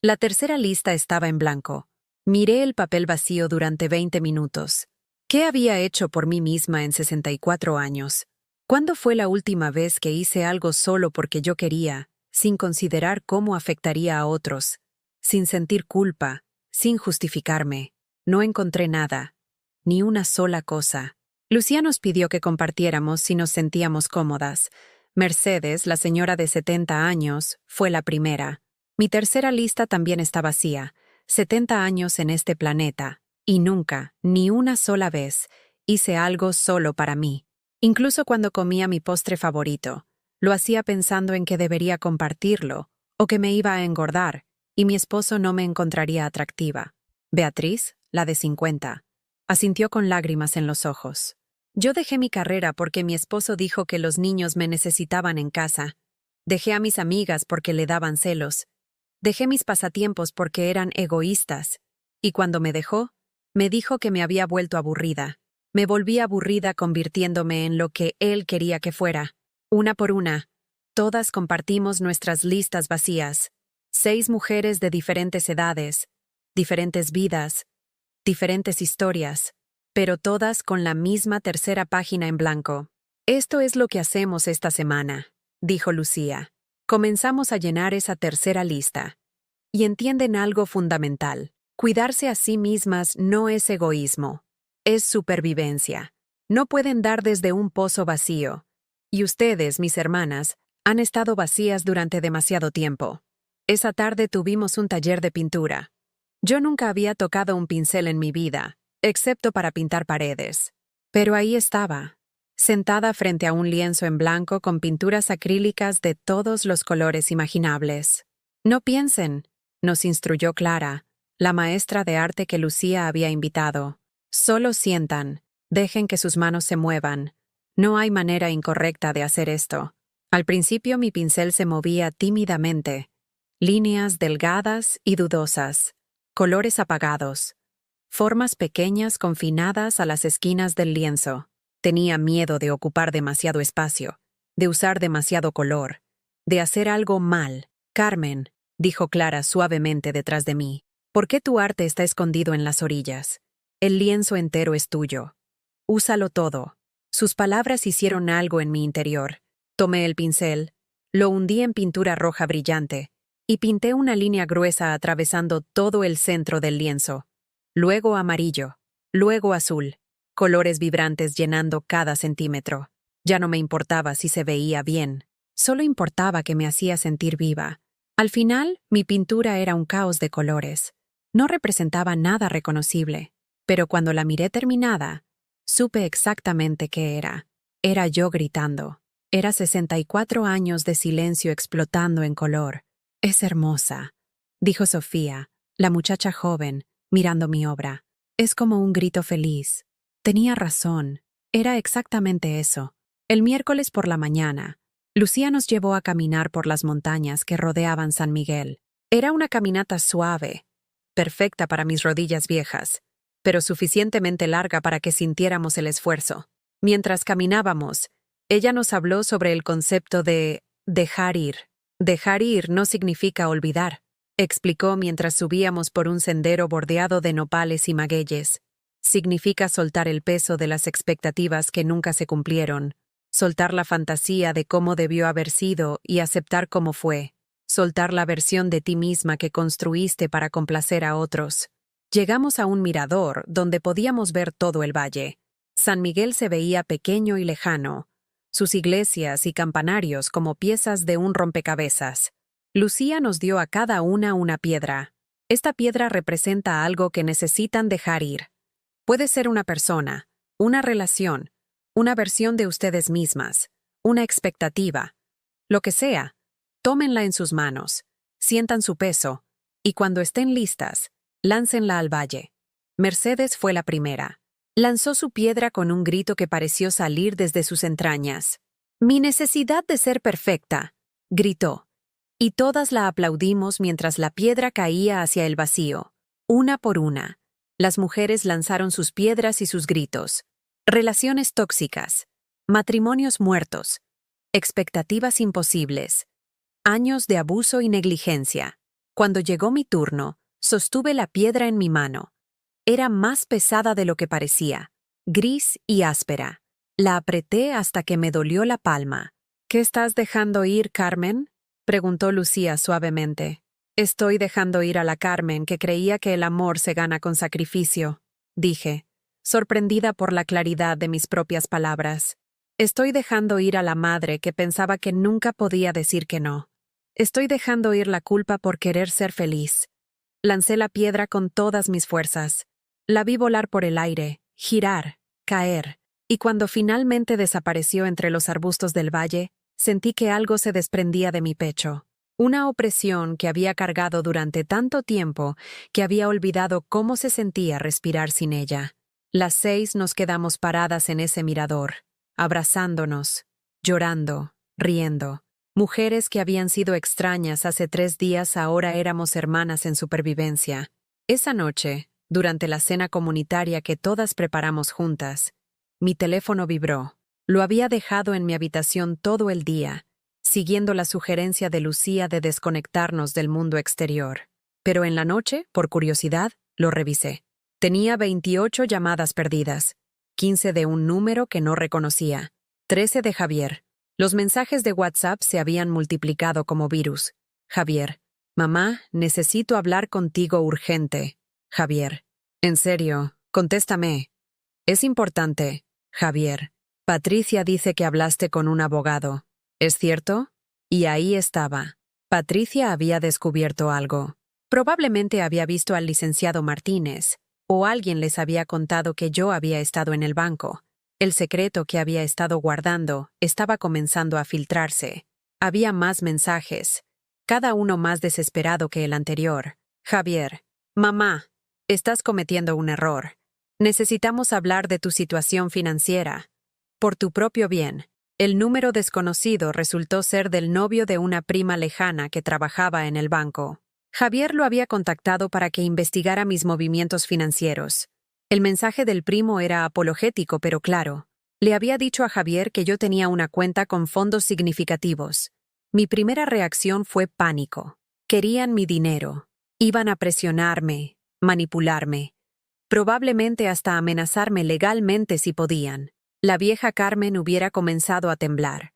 La tercera lista estaba en blanco. Miré el papel vacío durante 20 minutos. ¿Qué había hecho por mí misma en 64 años? ¿Cuándo fue la última vez que hice algo solo porque yo quería, sin considerar cómo afectaría a otros, sin sentir culpa, sin justificarme? No encontré nada, ni una sola cosa. Lucía nos pidió que compartiéramos si nos sentíamos cómodas. Mercedes, la señora de 70 años, fue la primera. Mi tercera lista también está vacía. 70 años en este planeta, y nunca, ni una sola vez, hice algo solo para mí. Incluso cuando comía mi postre favorito, lo hacía pensando en que debería compartirlo, o que me iba a engordar, y mi esposo no me encontraría atractiva. Beatriz, la de 50, asintió con lágrimas en los ojos. Yo dejé mi carrera porque mi esposo dijo que los niños me necesitaban en casa. Dejé a mis amigas porque le daban celos. Dejé mis pasatiempos porque eran egoístas. Y cuando me dejó, me dijo que me había vuelto aburrida. Me volví aburrida convirtiéndome en lo que él quería que fuera. Una por una, todas compartimos nuestras listas vacías. 6 mujeres de diferentes edades, diferentes vidas, diferentes historias, pero todas con la misma tercera página en blanco. Esto es lo que hacemos esta semana, dijo Lucía. Comenzamos a llenar esa tercera lista. Y entienden algo fundamental. Cuidarse a sí mismas no es egoísmo. Es supervivencia. No pueden dar desde un pozo vacío. Y ustedes, mis hermanas, han estado vacías durante demasiado tiempo. Esa tarde tuvimos un taller de pintura. Yo nunca había tocado un pincel en mi vida, excepto para pintar paredes. Pero ahí estaba, sentada frente a un lienzo en blanco con pinturas acrílicas de todos los colores imaginables. No piensen, nos instruyó Clara, la maestra de arte que Lucía había invitado. Solo sientan, dejen que sus manos se muevan. No hay manera incorrecta de hacer esto. Al principio mi pincel se movía tímidamente. Líneas delgadas y dudosas. Colores apagados. Formas pequeñas confinadas a las esquinas del lienzo. Tenía miedo de ocupar demasiado espacio, de usar demasiado color, de hacer algo mal. Carmen, dijo Clara suavemente detrás de mí, ¿por qué tu arte está escondido en las orillas? El lienzo entero es tuyo. Úsalo todo. Sus palabras hicieron algo en mi interior. Tomé el pincel, lo hundí en pintura roja brillante y pinté una línea gruesa atravesando todo el centro del lienzo. Luego amarillo, luego azul, colores vibrantes llenando cada centímetro. Ya no me importaba si se veía bien, solo importaba que me hacía sentir viva. Al final, mi pintura era un caos de colores. No representaba nada reconocible. Pero cuando la miré terminada, Supe exactamente qué era. Era yo gritando. Era 64 años de silencio explotando en color. «Es hermosa», dijo Sofía, la muchacha joven, mirando mi obra. «Es como un grito feliz». Tenía razón. Era exactamente eso. El miércoles por la mañana, Lucía nos llevó a caminar por las montañas que rodeaban San Miguel. Era una caminata suave, perfecta para mis rodillas viejas, pero suficientemente larga para que sintiéramos el esfuerzo. Mientras caminábamos, ella nos habló sobre el concepto de dejar ir. Dejar ir no significa olvidar, explicó mientras subíamos por un sendero bordeado de nopales y magueyes. Significa soltar el peso de las expectativas que nunca se cumplieron, soltar la fantasía de cómo debió haber sido y aceptar cómo fue, soltar la versión de ti misma que construiste para complacer a otros. Llegamos a un mirador donde podíamos ver todo el valle. San Miguel se veía pequeño y lejano, sus iglesias y campanarios como piezas de un rompecabezas. Lucía nos dio a cada una piedra. Esta piedra representa algo que necesitan dejar ir. Puede ser una persona, una relación, una versión de ustedes mismas, una expectativa. Lo que sea, tómenla en sus manos, sientan su peso, y cuando estén listas, láncenla al valle. Mercedes fue la primera. Lanzó su piedra con un grito que pareció salir desde sus entrañas. «Mi necesidad de ser perfecta», gritó. Y todas la aplaudimos mientras la piedra caía hacia el vacío. Una por una, las mujeres lanzaron sus piedras y sus gritos. Relaciones tóxicas, matrimonios muertos, expectativas imposibles, años de abuso y negligencia. Cuando llegó mi turno, sostuve la piedra en mi mano. Era más pesada de lo que parecía, gris y áspera. La apreté hasta que me dolió la palma. «¿Qué estás dejando ir, Carmen?», preguntó Lucía suavemente. «Estoy dejando ir a la Carmen que creía que el amor se gana con sacrificio», dije, sorprendida por la claridad de mis propias palabras. «Estoy dejando ir a la madre que pensaba que nunca podía decir que no. Estoy dejando ir la culpa por querer ser feliz». Lancé la piedra con todas mis fuerzas. La vi volar por el aire, girar, caer, y cuando finalmente desapareció entre los arbustos del valle, sentí que algo se desprendía de mi pecho. Una opresión que había cargado durante tanto tiempo que había olvidado cómo se sentía respirar sin ella. Las 6 nos quedamos paradas en ese mirador, abrazándonos, llorando, riendo. Mujeres que habían sido extrañas hace 3 días ahora éramos hermanas en supervivencia. Esa noche, durante la cena comunitaria que todas preparamos juntas, mi teléfono vibró. Lo había dejado en mi habitación todo el día, siguiendo la sugerencia de Lucía de desconectarnos del mundo exterior. Pero en la noche, por curiosidad, lo revisé. Tenía 28 llamadas perdidas, 15 de un número que no reconocía, 13 de Javier. Los mensajes de WhatsApp se habían multiplicado como virus. Javier: «Mamá, necesito hablar contigo urgente». Javier: «En serio, contéstame. Es importante». Javier: «Patricia dice que hablaste con un abogado. ¿Es cierto?». Y ahí estaba. Patricia había descubierto algo. Probablemente había visto al licenciado Martínez, o alguien les había contado que yo había estado en el banco. El secreto que había estado guardando estaba comenzando a filtrarse. Había más mensajes, cada uno más desesperado que el anterior. Javier: «Mamá, estás cometiendo un error. Necesitamos hablar de tu situación financiera. Por tu propio bien». El número desconocido resultó ser del novio de una prima lejana que trabajaba en el banco. Javier lo había contactado para que investigara mis movimientos financieros. El mensaje del primo era apologético pero claro. Le había dicho a Javier que yo tenía una cuenta con fondos significativos. Mi primera reacción fue pánico. Querían mi dinero. Iban a presionarme, manipularme. Probablemente hasta amenazarme legalmente si podían. La vieja Carmen hubiera comenzado a temblar.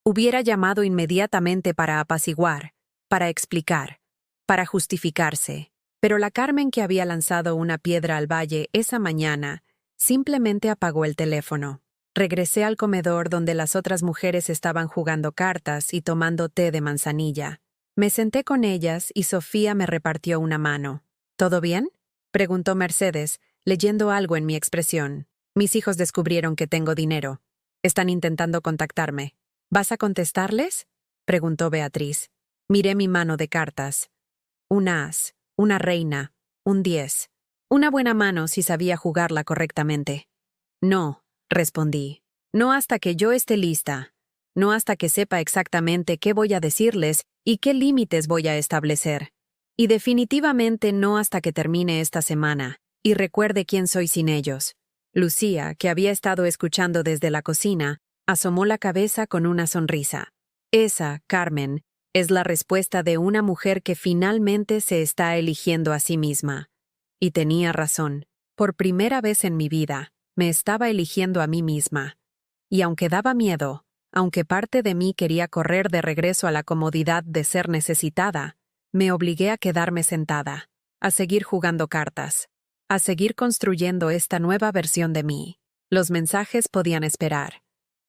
Hubiera llamado inmediatamente para apaciguar, para explicar, para justificarse. Pero la Carmen que había lanzado una piedra al valle esa mañana simplemente apagó el teléfono. Regresé al comedor donde las otras mujeres estaban jugando cartas y tomando té de manzanilla. Me senté con ellas y Sofía me repartió una mano. «¿Todo bien?», preguntó Mercedes, leyendo algo en mi expresión. Mis hijos descubrieron que tengo dinero. Están intentando contactarme. ¿Vas a contestarles? Preguntó Beatriz. Miré mi mano de cartas. Un as, una reina, un 10. Una buena mano si sabía jugarla correctamente. No, respondí. No hasta que yo esté lista. No hasta que sepa exactamente qué voy a decirles y qué límites voy a establecer. Y definitivamente no hasta que termine esta semana y recuerde quién soy sin ellos. Lucía, que había estado escuchando desde la cocina, asomó la cabeza con una sonrisa. Esa, Carmen, es la respuesta de una mujer que finalmente se está eligiendo a sí misma. Y tenía razón. Por primera vez en mi vida, me estaba eligiendo a mí misma. Y aunque daba miedo, aunque parte de mí quería correr de regreso a la comodidad de ser necesitada, me obligué a quedarme sentada, a seguir jugando cartas, a seguir construyendo esta nueva versión de mí. Los mensajes podían esperar.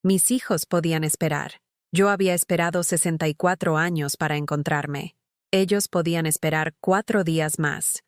Mis hijos podían esperar. Yo había esperado 64 años para encontrarme. Ellos podían esperar 4 días más.